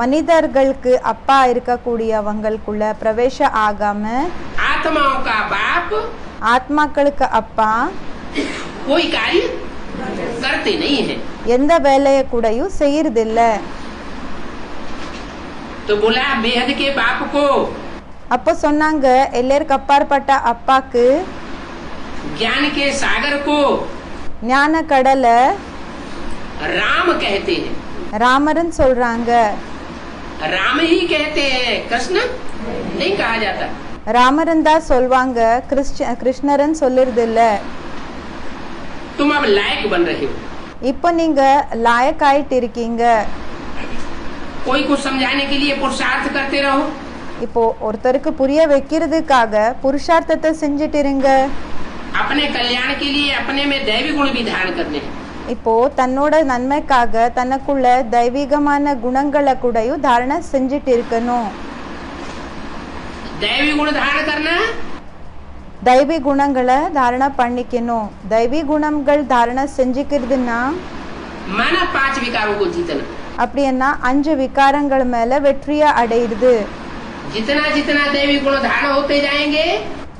மனிதர்களுக்கு அப்பா இருக்கக்கூடியவங்களுக்குள்ள பிரவேச ஆகாம आत्माओं का बाप ஆத்மாக்களுக்கு அப்பா कोई कार्य करते नहीं है। எந்த வேலையை கூடயும் செய்யறதில்ல. तो बोला बेहद के बाप को, அப்போ சொன்னாங்க எல்லாருக்கு அப்பாற்பட்ட அப்பாக்கு ज्ञान के सागर को ஞான கடல राम कहते हैं। ராமர்னு சொல்றாங்க. राम ही कहते हैं, कृष्ण नहीं कहा जाता। ராமரன் தான் சொல்வாங்க, கிருஷ்ணரன் சொல்லுறது இல்ல. तुम अब लायक बन रहे हो। இப்போ நீங்க லாயக் ஆயிட்டு இருக்கீங்க. कोई को समझाने के लिए पुरुषार्थ करते रहो। இப்போ ஒருத்தருக்கு புரிய வைக்கிறதுக்காக புருஷார்த்தத்தை செஞ்சுட்டு இருங்க. अपने कल्याण के लिए अपने में दैवी गुण भी धारण करने हैं। இப்போ தன்னோட நன்மைக்காக தனக்குள்ள தெய்வீகமான குணங்களை கூடயும் தாரணை செஞ்சுட்டு இருக்கணும். दैवी गुण धारण करना, தெய்வீ குணங்களை தாரணை பண்ணிக்கணும். தெய்வீ குணங்கள் தாரணை செஞ்சுக்கிறதுனா माना 5 विकारों को जीतना। அப்படின்னா 5 விகாரங்கள் மேல வெற்றியை அடையுது. जितना जितना दैवी गुण धारण होते जाएंगे,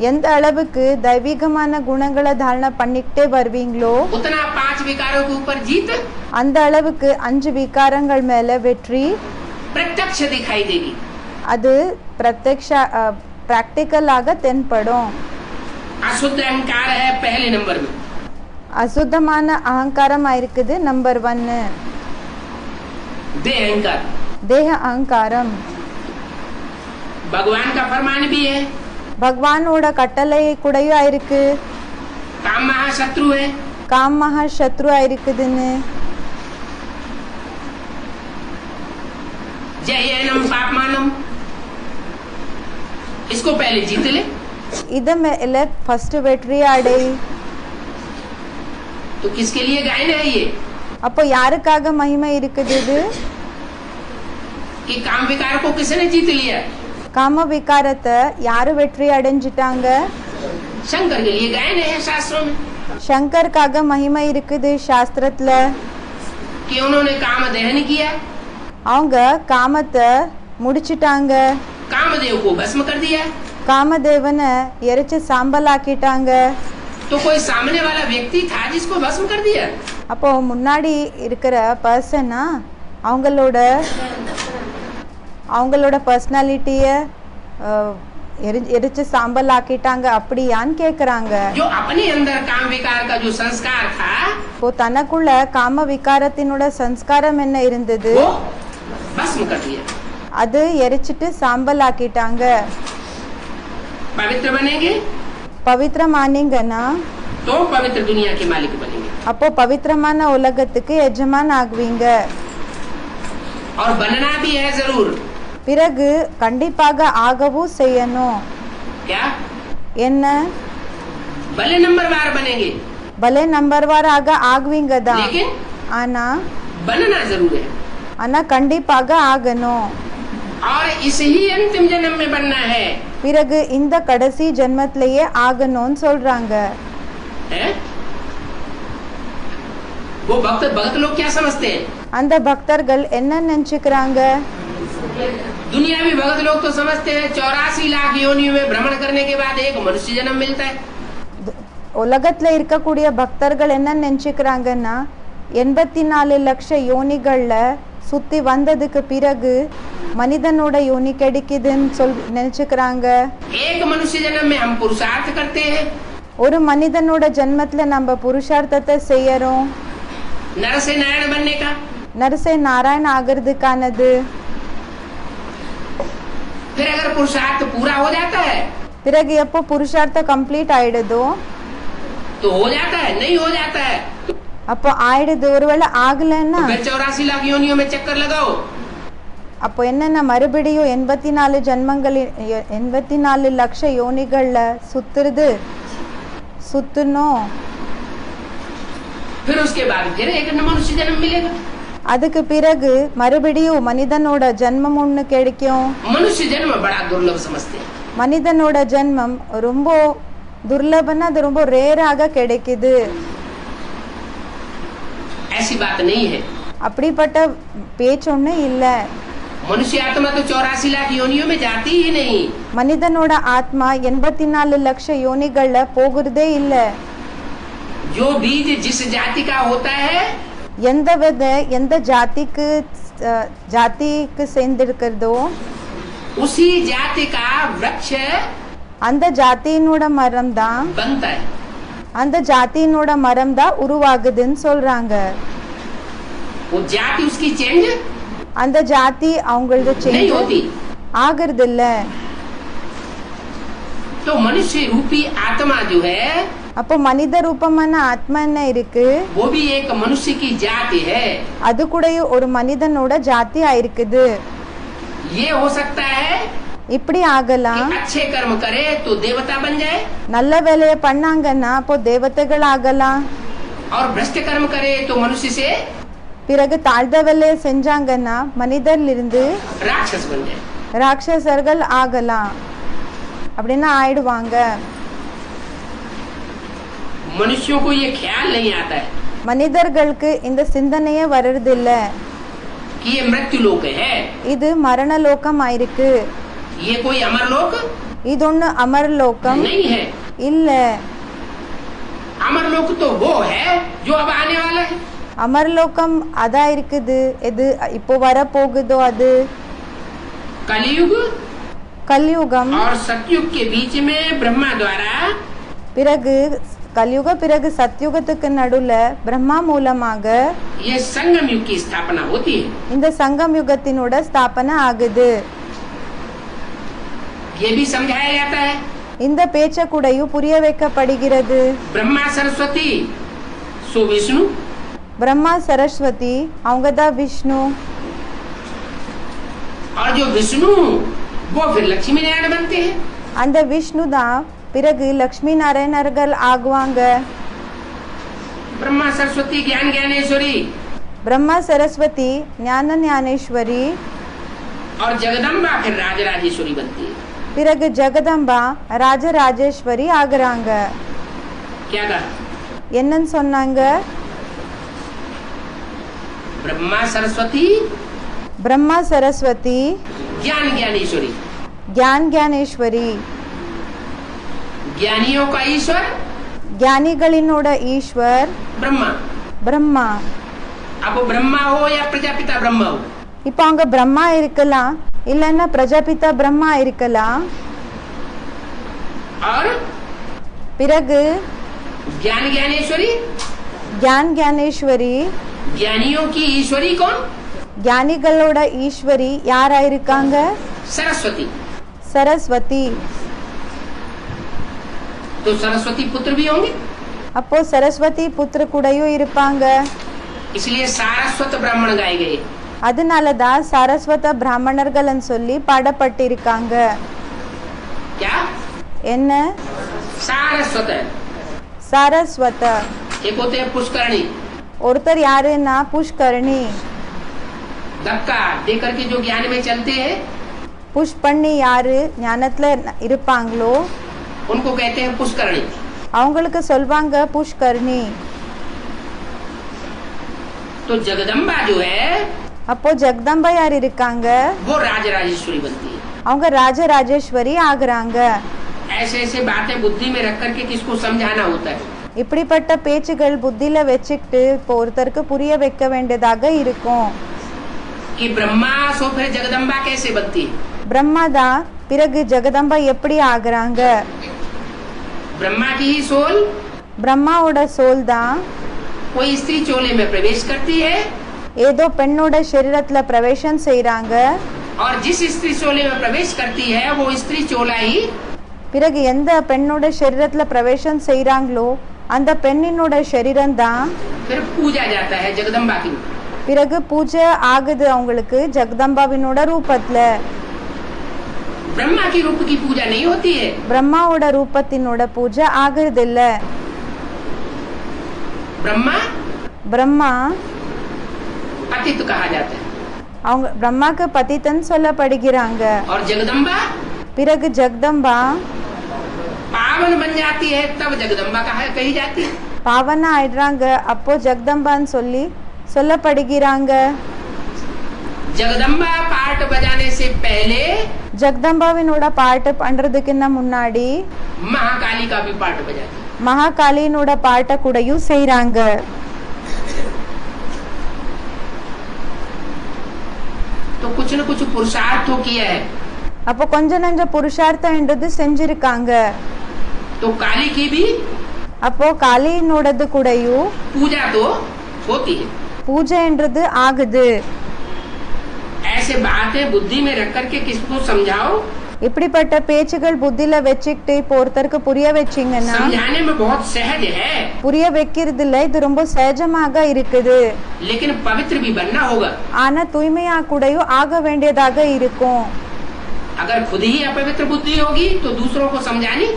எந்த அளவுக்கு தெய்வீகமான குணங்களை தாரணை பண்ணிக்கிட்டே வருவீங்களோ उतना 5 विकारों के ऊपर जीत அந்த அளவுக்கு 5 விகாரங்கள் மேல வெற்றி प्रत्यक्ष दिखाई देगी। அது பிராக்டிக்கலாக தென்படும். अशुद्ध अहंकार है पहले नंबर में। அசுத்தமான அகங்காரம் இருக்குது நம்பர் 1. देह अहंकार, தேக அகங்காரம் भगवान का फरमान भी है। பகவானோட கட்டளை கூடயும் ஆயிருக்கு. काम महाशत्रु है। காம் மகா சத்ரு ஆயிருக்குதுன்னு. जयनम पापमानम, इसको पहले जीत ले। இத மேல ஃபர்ஸ்ட் வெற்றி அடை. तो किसके लिए गायन है ये? அப்போ யாருக்காக மகிமை இருக்குது இது? कि काम विकार को किसने जीत लिया? காம விகாரத்தை யாரு வெற்றி அடைஞ்சிட்டாங்க? शंकर के लिए गायन है शास्त्रों में சங்கருக்காக மகிமை இருக்குது சாஸ்திரத்துல. कि उन्होंने काम दहन किया, அவங்க காமத்தை முடிச்சிட்டாங்க. कामदेव को भस्म कर दिया। காமதேவனை எரிச்சு சாம்பலாக்கிட்டாங்க. तो कोई सामने वाला व्यक्ति था जिसको भस्म कर दिया? அப்போ முன்னாடி இருக்கிற பர்சனா அவங்களோட பர்சனாலிட்டிய எரிச்சு சாம்பல் ஆக்கிட்டாங்க அப்படியான்னு கேக்குறாங்க. जो अपने अंदर काम विकार का जो संस्कार था, இப்போ தனக்குள்ள காம விகாரத்தினோட சம்ஸ்காரம் என்ன இருந்தது वो भस्म कर दिया। அது எரிச்சிட்டு சாம்பல் ஆக்கிட்டாங்க. पवित्र बनेंगे பவித்திரமானீங்கன்னா तो पवित्र दुनिया के मालिक बनेंगे। அப்போ பவித்திரமான உலகத்துக்கு எஜமான் ஆகுவீங்க. और बनना भी है जरूर। பிறகு கண்டிப்பாக ஆகவும் செய்யணும். क्या? என்ன भले नंबरवार बनेंगे भले नंबरवार ಆಗ ಆಗುವಿಂಗದ लेकिन ஆனா बनना जरूर है ஆனா கண்டிப்பாக ஆகணும். और इसे ही अंतिम जन्म में बनना है பிறகு இந்த கடைசி ஜென்மத்திலேயே ஆகணும்னு சொல்றாங்க. है? वो भक्त लोग क्या समझते हैं? அந்த பக்தர்கள் என்ன நினைச்சுக்கிறாங்க? दुनियावी भक्त लोग तो समझते हैं 84 लाख योनियों में भ्रमण करने के बाद एक मनुष्य जन्म मिलता है. உலகத்துல இருக்கக்கூடிய பக்தர்கள் என்ன நினைச்சுக்கிறாங்கன்னா 84 லட்ச யோனிகள்ல சுத்தி வந்ததுக்கு பிறகு மனிதனோட யோனி கிடைக்குதுன்னு நினைச்சுக்கிறாங்க. एक मनुष्य जन्म में हम पुरुषार्थ करते हैं. ஒரு மனிதனோட ஜென்மத்துல நம்ம புருஷார்த்தத்தை செய்யறோம். नर से नारायण बनने का, நரசே நாராயண ஆகிறதுக்கானது. फिर अगर पुरुषार्थ पूरा हो जाता है பிறகு எப்போ புருஷார்த்தம் கம்ப்ளீட் ஆயிடுதோ तो हो जाता है, नहीं हो जाता है அப்போ ஆயிடுது. ஒருவேளை ஆகலைன்னா तो फिर 84 लाख योनियों में चक्कर लगाओ. அப்போ என்னன்னா மறுபடியும் 84 ஜென்மங்களில் 84 லட்ச யோனிகள்ல சுத்தணும். फिर उसके बाद फिर एक मनुष्य जन्म मिलेगा. அதுக்கு பிறகு மறுபடியும் மனிதனோட ஜென்மம் ஒண்ணு கிடைக்கும். मनुष्य जन्म बड़ा दुर्लभ समझते हैं. மனிதனோட ஜென்மம் ரொம்ப துர்லபன்னா அது ரொம்ப ரேராக கிடைக்குது. ऐसी बात नहीं है. அப்படிப்பட்ட பேச்சு ஒண்ணு இல்ல. मनुष्य आत्मा तो 84 लाख योनियों में जाती ही नहीं. மனிதனோட ஆத்மா 84 லட்ச யோனிகள்ல போகுறதே இல்ல. जो बीज जिस जाति का होता है எந்த ஜாதிக்கு சேர்ந்திருக்கிறதோ उसी जाति का वृक्ष அந்த ஜாதியினோட மரம் தான் बनता है. அந்த ஜாதியினோட மரம் தான் உருவாகுதுன்னு சொல்றாங்க. वो जाति उसकी चेंज அந்த ஜாதி அவங்களது नहीं சேஞ்ச் होती. ஆகிறது இல்ல. तो मनुष्य रूपी आत्मा जो है அப்போ மனித ரூபமான ஆத்மா என்ன இருக்கு? वो भी एक मनुष्य की जाति है. அது கூட ஒரு மனிதனோட ஜாதி ஆயிருக்குது. ये हो सकता है இப்படி ஆகலாம். कि अच्छे कर्म करे तो देवता बन जाए நல்ல வேலையை பண்ணாங்கன்னா அப்போ தேவதைகள் ஆகலாம். और भ्रष्ट कर्म करे तो मनुष्य से பிறகு தாழ்ந்த வேலையை செஞ்சாங்கன்னா மனிதர்ல இருந்து राक्षस बन जाए. ராட்சசர்கள் ஆகலாம். அப்படின்னா ஆயிடுவாங்க. मनुष्यों को ये ख्याल नहीं आता है மனிதர்களுக்கு இந்த சிந்தனையே வர்றதில்ல. कि ये मृत्यु लोक है. இது மரண லோகம் ஆயிருக்கு. ये कोई अमर लोक இது ஒண்ணு அமர் லோகம் नहीं है. இல்ல. अमर लोक तो वो है जो अब आने वाला है. அமர் லோகம் அதா இருக்குது. எது இப்போ வர போகுதோ அது कलयुग கலியுகம். और सतयुग के बीच में ब्रह्मा द्वारा பிறகு கலியுக பிறகு சத்யுகத்துக்கு நடுவுல பிரம்மா மூலமாக ये संगम युग की स्थापना होती है. இந்த சங்கம் யுகத்தினோட ஸ்தாபனை ஆகுது. ये भी समझाया जाता है. இந்த பேச்ச கூடயும் புரிய வைக்கப்படுகிறது. ब्रह्मा सरस्वती सो विष्णु பிரம்மா சரஸ்வதி அவங்க தான் விஷ்ணு. और जो विष्णु वो फिर लक्ष्मी नारायण बनते हैं. அந்த விஷ்ணு தான் பிறகு லக்ஷ்மி நாராயணர்கள் ஆகுவாங்க. ब्रह्मा सरस्वती ज्ञान ज्ञानेश्वरी பிரம்மா சரஸ்வதி ஞான ஞானேஸ்வரி और जगदम्बा फिर राजराजेश्वरी बनती है. பிறகு ஜெகதம்பா ராஜராஜேஸ்வரி ஆகுறாங்க. क्या कहा? என்னன்னு சொன்னாங்க? ब्रह्मा सरस्वती பிரம்மா சரஸ்வதி ज्ञान ज्ञानेश्वरी. ஞான் ஞானேஸ்வரி. ज्ञानियों का ईश्वर ஞானிகளினோட ஈஸ்வர் ब्रह्मा. பிரம்மா. अब वो ब्रह्मा हो या प्रजापिता ब्रह्मा हो, இப்போ அங்க பிரம்மா இருக்கலாம் இல்லன்னா பிரஜாபிதா பிரம்மா இருக்கலாம். और பிறகு ज्ञान ज्ञानेश्वरी ஞான் ஞானேஸ்வரி. ज्ञानियों की ईश्वरी कौन? ஞானிகளோட ஈஸ்வரி யாரா இருக்காங்க? सरस्वती. சரஸ்வதி. तो सरस्वती पुत्र भी होंगे. அப்போ சரஸ்வதி புத்திர கூடயும் இருப்பாங்க. इसलिए सारस्वत ब्राह्मण गाए गए. அதனாலதான் சாரஸ்வத பிராமணர்கள்னு சொல்லி பாடப்பட்டிருக்காங்க. क्या? என்ன? सारस्वत, सारस्वत, एक होते हैं पुष्करणी। ஒருத்தர் யாருன்னா புஷ்கரணி, धक्का दे करके जो ज्ञान में चलते हैं புஷ் பண்ணி யாரு ஞானத்துல இருப்பாங்களோ उनको कहते हैं पुष्करणी। அவங்களுக்கு சொல்வாங்க புஷ்கரணி. तो जगदम्बा जो है அப்போ ஜெகதம்பா யார் இருக்காங்க, वो राजराजेश्वरी बनती है। அவங்க ராஜராஜேஸ்வரி ஆகுறாங்க. ऐसे ऐसे बातें बुद्धि में रख करके किसको समझाना होता है। இப்படிப்பட்ட பேச்சுகள் புத்தியில வச்சுக்கிட்டு இப்போ ஒருத்தருக்கு புரிய வைக்க வேண்டியதாக இருக்கும். कि ब्रह्मा सो फिर जगदम्बा कैसे बनती है। பிரம்மா தான், பிறகு ஜெகதம்பா எப்படி ஆகுறாங்க. ब्रह्मा की ही सोल பிரம்மாவோட சோல் தான் कोई स्त्री चोले में प्रवेश करती है ஏதோ பெண்ணோட சரீரத்துல பிரவேசம் செய்றாங்க. और जिस स्त्री चोले में प्रवेश करती है वो स्त्री चोला ही பிறகு எந்த பெண்ணோட சரீரத்துல பிரவேசம் செய்றாங்களோ அந்த பெண்ணினோட சரீரம் தான் फिर पूजा जाता है जगदम्बा की। பிறகு பூஜை ஆகுது அவங்களுக்கு ஜெகதம்பாவினோட ரூபத்துல. ब्रह्मा की रूप की पूजा नहीं होती है। பிரம்மாவோட ரூபத்தினோட பூஜை ஆகுறது இல்ல. ब्रह्मा பிரம்மா पतित कहा जाता है அவங்க பிரம்மாக்கு பதித்தன் சொல்லப்படுகிறாங்க. और जगदम्बा பிறகு ஜெகதம்பா पावन बन जाती है तब जगदम्बा कही जाती है। பாவனா ஆயிடுறாங்க, அப்போ ஜெகதம்பான்னு சொல்லி சொல்லப்படுகிறாங்க. जगदम्बा पार्ट बजाने से पहले ஜெகதம்பாவினோட பாட்டு பண்றதுக்கு முன்னாடி महाकाली का भी पार्ट बजाती है। மகாகாலியினோட பாட்டை கூடயும் செய்றாங்க. तो कुछ न कुछ पुरुषार्थ तो किया है। அப்போ கொஞ்ச நஞ்ச புருஷார்த்தம் என்றது செஞ்சிருக்காங்க. तो काली की भी அப்போ காளியினோடது கூடயும் पूजा तो होती है। பூஜை என்றது ஆகுது. ऐसे बातें बुद्धि में रख करके किसको समझाओ। இப்படிப்பட்ட பேச்சுகள் புத்தியில வச்சுக்கிட்டு இப்போ ஒருத்தருக்கு புரிய வச்சீங்கன்னா समझाने में बहुत सहज है புரிய வைக்கிறது இல்ல, இது ரொம்ப சகஜமாக இருக்குது. लेकिन पवित्र भी बनना होगा। ஆனா தூய்மையா கூடயும் ஆக வேண்டியதாக இருக்கும். अगर खुद ही अपवित्र बुद्धि होगी तो दूसरों को समझानी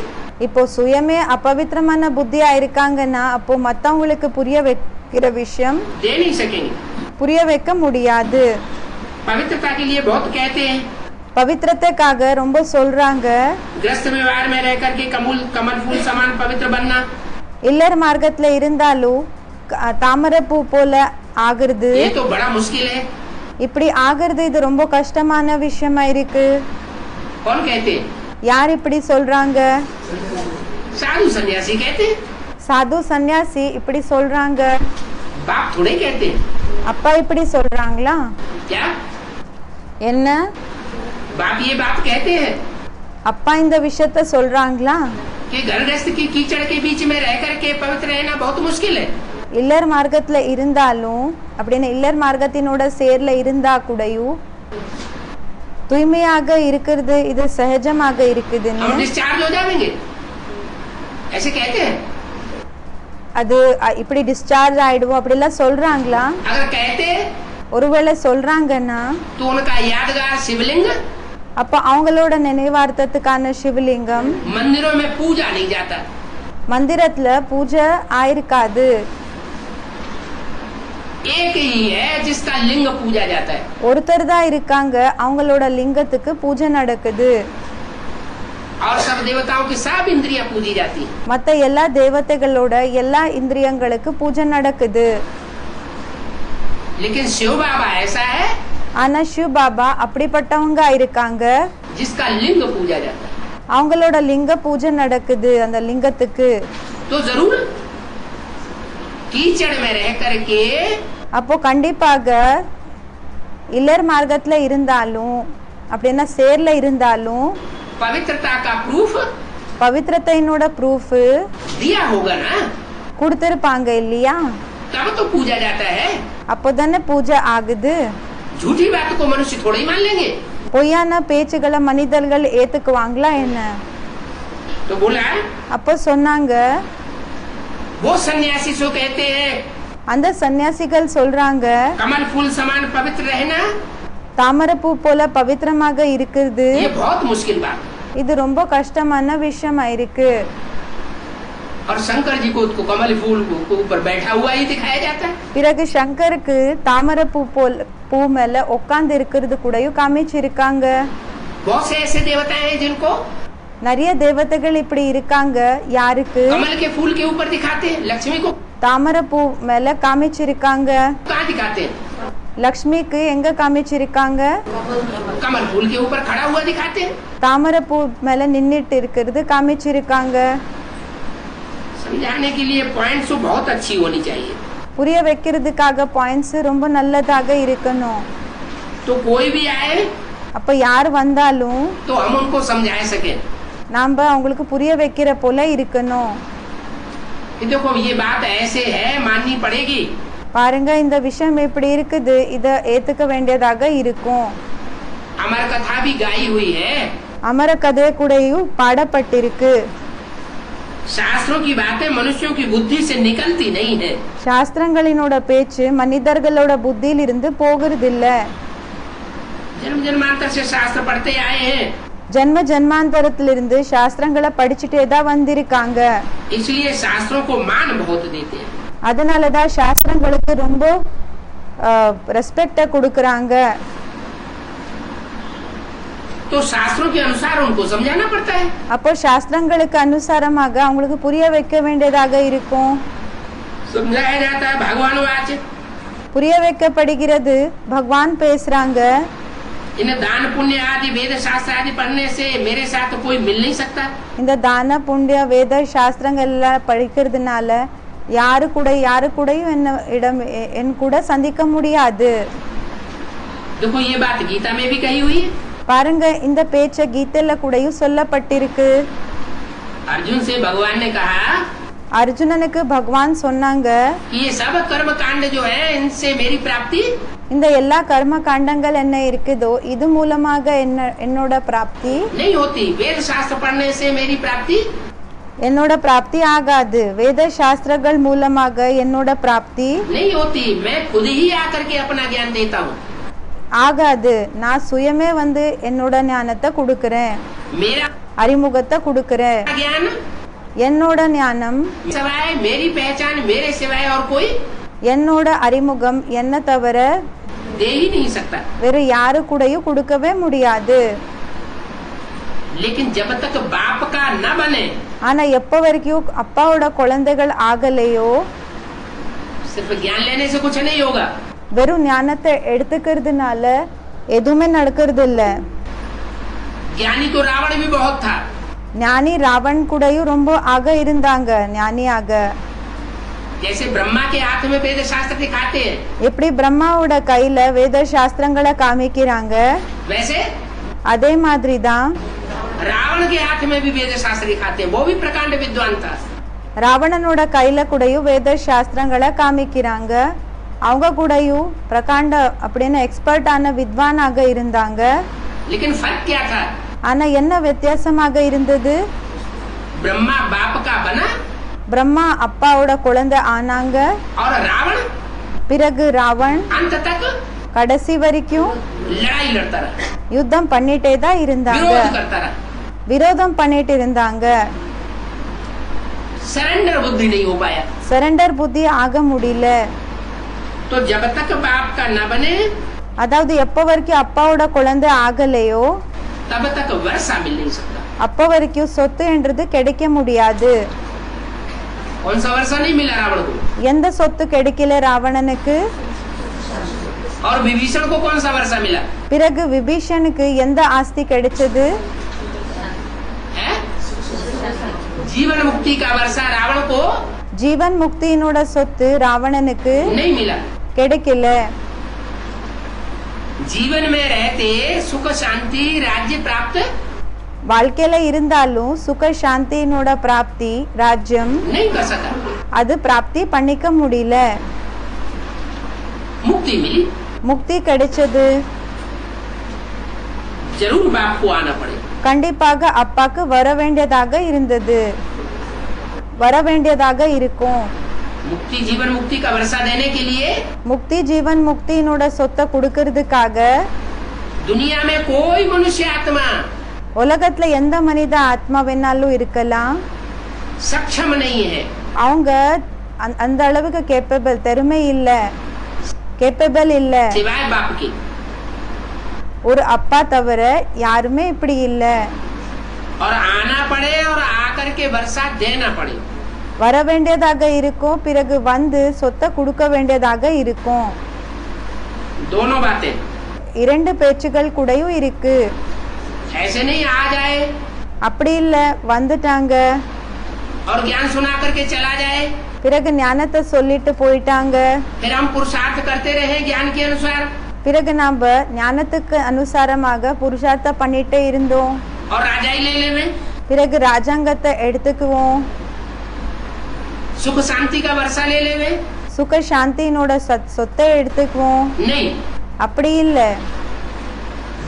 இப்போ சுயமே अपवित्रமான புத்தியா இருக்காங்கன்னா அப்போ மத்தவங்களுக்கு புரிய வைக்கிற விஷயம் दे नहीं सकेंगे। புரிய வைக்க முடியாது. पवित्रता के लिए बहुत कहते हैं। பவித்திரத்துக்காக ரொம்ப சொல்றாங்க. ग्रस्त व्यवहार में रह करके कमल फूल समान पवित्र बनना, இல்லர் மார்க்கத்துல இருந்தாலும் தாமரை பூ போல ஆகுறது, ये तो बड़ा मुश्किल है। இப்படி ஆகுறது இது ரொம்ப கஷ்டமான விஷயமா இருக்கு. कौन कहते हैं? யார் இப்படி சொல்றாங்க? साधु सन्यासी कहते हैं। சாது சன்னியாசி இப்படி சொல்றாங்க. बाप थोड़े कहते हैं। அப்பா இப்படி சொல்றாங்களா? क्या என்ன बाप ये बात कहते हैं அப்பா இந்த விஷயத்த சொல்றாங்களா? कि घर गृहस्थ की कीचड़ के बीच में रह करके पवित्र रहना बहुत मुश्किल है। இல்லர் மார்க்கத்துல இருந்தாலும் அப்படின்னு இல்லர் மார்க்கத்தினோட சேர்ல இருந்தா கூடயும் தூய்மையாக இருக்கிறது இது சகஜமாக இருக்குதுன்னு हम डिस्चार्ज हो जाएंगे ऐसे कहते हैं। அது இப்படி டிஸ்சார்ஜ் ஆயிடுவோம் அப்படிலாம் சொல்றாங்களா? अगर कहते ஒருவேளை சொல்றாங்கன்னா तो उनका यादगार शिवलिंग அப்ப அவங்களோட நினைவார்த்தத்துக்கான சிவலிங்கம் मंदिरों में पूजा नहीं जाता। மந்திரத்துல பூஜை ஆயிருக்காது. एक ही है जिसका लिंग पूजा जाता है। ஒருத்தர் தான் இருக்காங்க, அவங்களோட லிங்கத்துக்கு பூஜை நடக்குது. और सब देवताओं की सब इंद्रियां पूजी जाती है। மத்த எல்லா தேவதைகளோட எல்லா இந்திரியங்களுக்கு பூஜை நடக்குது. लेकिन शिव बाबा ऐसा है ஆனா சிவ பாபா அப்படிப்பட்டவங்க இருக்காங்க, जिसका लिंग पूजा जाता है। அவங்களோட லிங்க பூஜை நடக்குது அந்த லிங்கத்துக்கு. तो जरूर कीचड़ में रह करके அப்போ கண்டிப்பாக இல்லர் மார்க்கத்துல இருந்தாலும் அப்படின்னா சேர்ல இருந்தாலும் पवित्रता का प्रूफ பவித்திரத்தைனோட ப்ரூஃப் दिया होगा ना, கொடுத்திருப்பாங்க இல்லையா? तब तो पूजा जाता है। அப்போதானே பூஜை ஆகுது. झूठी बात को मनुष्य थोड़ी मान लेंगे। பொய்யான பேச்சுகளை மனிதர்கள் ஏத்துக்குவாங்களா என்ன? तो बोला அப்போ சொன்னாங்க, वो सन्यासी सो कहते हैं அந்த சன்னியாசிகள் சொல்றாங்க कमल फूल समान पवित्र रहना தாமரைப்பூ போல பவித்திரமாக இருக்கிறது ये बहुत मुश्किल बात। இது ரொம்ப கஷ்டமான விஷயமா இருக்கு. और शंकर जी को उसको कमल फूल के ऊपर बैठा हुआ ही दिखाया जाता है। பிறகு சங்கருக்கு தாமரை பூ மேல உட்கார்ந்து இருக்கிறது கூடயும் காமிச்சிருக்காங்க. बहुत से ऐसे देवता हैं जिनको நிறைய தேவதைகள் இப்படி இருக்காங்க. யாருக்கு? कमल के फूल के ऊपर दिखाते हैं, लक्ष्मी को தாமரை பூ மேல காமிச்சிருக்காங்க. कहाँ दिखाते हैं? லக்ஷ்மிக்கு எங்க காமிச்சிருக்காங்க? कमल फूल के ऊपर खड़ा हुआ दिखाते हैं। தாமரை பூ மேல நின்னுட்டு இருக்கிறது காமிச்சிருக்காங்க. समझाने के लिए पॉइंट्स बहुत अच्छी होनी चाहिए। புரிய வைக்கிறதுக்காக பாயிண்ட்ஸ் ரொம்ப நல்லதாக இருக்கணும். तो कोई भी आए அப்ப யார் வந்தாலும் तो हम उनको समझा सके। நாம அவங்களுக்கு புரிய வைக்கிற போல இருக்கணும். देखो ये बात ऐसे है, माननी पड़ेगी। பாருங்க இந்த விஷயம் எப்படி இருக்குது, இத ஏத்துக்க வேண்டியதாக இருக்கும். अमर कथा भी गाई हुई है, அமர கதை கூடயும் பாடப்பட்டிருக்கு. शास्त्रों की बातें मनुष्यों की बुद्धि से निकलती नहीं है। சாஸ்திரங்களினோட பேச்சு மனிதர்களோட புத்தியில இருந்து போகிறது இல்ல. जन्म जन्मांतर से शास्त्र पढ़ते आए हैं, ஜென்ம ஜென்மாந்தரத்திலிருந்து சாஸ்திரங்களை படிச்சுட்டே தான் வந்திருக்காங்க. इसलिए शास्त्रों को मान बहुत देते हैं। அதனாலதான் சாஸ்திரங்களுக்கு ரொம்ப ரெஸ்பெக்ட கொடுக்கறாங்க. तो शास्त्रों के अनुसार उनको समझाना पड़ता है। அப்போ சாஸ்திரங்களுக்கு அனுசாரமாக அவங்களுக்கு புரிய வைக்க வேண்டியதாக இருக்கும். समझाया जाता है भगवान वाच, புரிய வைக்கப்படுகிறது. பகவான் பேசுறாங்க. इन दान पुण्य आदि वेद शास्त्र आदि पढ़ने से मेरे साथ कोई मिल नहीं सकता। இந்த தான புண்ணிய வேத சாஸ்திரங்கள் எல்லாம் படிக்கிறதுனால யாரு கூடயும் என் கூட சந்திக்க முடியாது. देखो ये बात गीता में भी कही हुई है। பாருங்க இந்த பேச்ச கீதையில கூடயும் சொல்லப்பட்டிருக்கு. अर्जुन से भगवान ने कहा அர்ஜுனனுக்கு பகவான் சொன்னாங்க, कि ये सब कर्म कांड जो है इनसे मेरी प्राप्ति இந்த எல்லா கர்ம காண்டங்கள் என்ன இருக்குதோ இது மூலமாக என்னோட பிராப்தி नहीं होती। वेद शास्त्र पढ़ने से मेरी प्राप्ति என்னோட பிராப்தி ஆகாது. வேத சாஸ்திரங்கள் மூலமாக என்னோட பிராப்தி नहीं होती। मैं खुद ही आकर के अपना ज्ञान देता हूँ। ஆகாது. நான் சுயமே வந்து என்னோட ஞானத்தை கொடுக்கறேன், मेरा அறிமுகத்தை கொடுக்கறேன். ज्ञान என்னோட ஞானம் सिवाय मेरी पहचान मेरे सिवाय और कोई என்னோட அறிமுகம் என்ன தவிர दे ही नहीं सकता। வேற யாரு கூடயும் கொடுக்கவே முடியாது. लेकिन जब तक बाप का न बने, ஆனா எப்ப வரைக்கும் அப்பாவோட குழந்தைகள் ஆகலையோ सिर्फ ज्ञान लेने से कुछ नहीं होगा। வெறும் ஞானத்தை எடுத்துக்கிறதுனால எதுவுமே நடக்கிறது இல்ல. ज्ञानी तो रावण भी बहुत था। ஞானி ராவன் கூடயும் ரொம்ப ஆக இருந்தாங்க, ஞானியாக. जैसे ब्रह्मा के हाथ में वेद शास्त्र दिखाते हैं, எப்படி பிரம்மாவோட கையில வேத சாஸ்திரங்களை காமிக்கிறாங்க, वैसे அதே மாதிரி தான் रावण के हाथ में भी वेद शास्त्र दिखाते हैं। वो भी प्रकांड विद्वान था। ராவணனோட கையில கூடயும் வேத சாஸ்திரங்களை காமிக்கிறாங்க. அவங்க கூடயும் பிரகாண்ட அப்படின்னு எக்ஸ்பர்ட்டான வித்வானாக இருந்தாங்க. लेकिन फर्क क्या था? ஆனா என்ன வித்தியாசமாக இருந்தது? ब्रह्मा बाप का बना பிரம்மா அப்பாவோட குழந்தை ஆனாங்க. और रावण பிறகு ராவன் अंत तक கடைசி வரைக்கும் लड़ाई लड़ता रहा, யுத்தம் பண்ணிட்டே தான் இருந்தாங்க, विरोध करता रहा। விரோதம் பண்ணிட்டு இருந்தாங்க. सरेंडर बुद्धि नहीं हो पाया। சரண்டர் புத்தி ஆக முடியல. तो जब तक बाप का न बने, அதாவது எப்ப வரைக்கும் அப்பாவோட குழந்தை ஆகலையோ तब तक वर्षा मिल नहीं सकता। அப்ப வரைக்கும் சொத்து என்றது கிடைக்க முடியாது. कौन सा वर्षा नहीं मिला रावण को? எந்த சொத்து கிடைக்கல ராவணனுக்கு. और विभीषण को कौन सा वर्षा मिला? பிறகு விபீஷனுக்கு எந்த ஆஸ்தி கிடைச்சது? है जीवन मुक्ति का वर्षा रावण को ஜீவன் முக்தியினோட சொத்து ராவணனுக்கு नहीं मिला। கிடைக்கல. जीवन में रहते सुख शांति राज्य प्राप्त வாழ்க்கையில இருந்தாலும் சுக சாந்தியினோட பிராப்தி ராஜ்யம் नहीं कर सका। அது பிராப்தி பண்ணிக்க முடியல. मुक्ति मिली, முக்தி கிடைச்சது. जरूर बाप को आना पड़े। கண்டிப்பாக அப்பாக்கு வர வேண்டியதாக இருந்தது, வர வேண்டியதாக இருக்கும். मुक्ति जीवन मुक्ति का वर्षा देने के लिए முக்தி ஜீவன் முக்தியினோட சொத்தை கொடுக்கறதுக்காக दुनिया में कोई मनुष्य आत्मा உலகத்துல எந்த மனித ஆத்மா வேணாலும் இருக்கலாம், सक्षम नहीं है। அவங்க அந்த அளவுக்கு கேப்பபிள் திறமை இல்ல, கேப்பபிள் இல்ல. सिवाय बाप की। ஒரு அப்பா தவிர யாருமே இப்படி இல்ல. और आना पड़े और आकर के वर्षा देना पड़े। வர வேண்டியதாக இருக்கும், பிறகு வந்து சொத்தை கொடுக்க வேண்டியதாக இருக்கும். दोनों बातें। இரண்டு பேச்சுகள் கூடயும் இருக்கு. ऐसे नहीं आ जाए அப்படி இல்ல வந்துட்டாங்க और ज्ञान सुना करके चला जाए, பிறகு ஞானத்தை சொல்லிட்டு போயிட்டாங்க, फिर हम पुरुषार्थ करते रहे ज्ञान के अनुसार பிறகு நாம ஞானத்துக்கு அனுசாரமாக புருஷார்த்தம் பண்ணிட்டே இருந்தோம், और राजाई ले लेवे, பிறகு ராஜாங்கத்தை எடுத்துக்குவோம், सुख शांति का वर्षा ले लेवे। சுக சாந்தியினோட சொத்தை எடுத்துக்குவோம். नहीं, அப்படி இல்ல.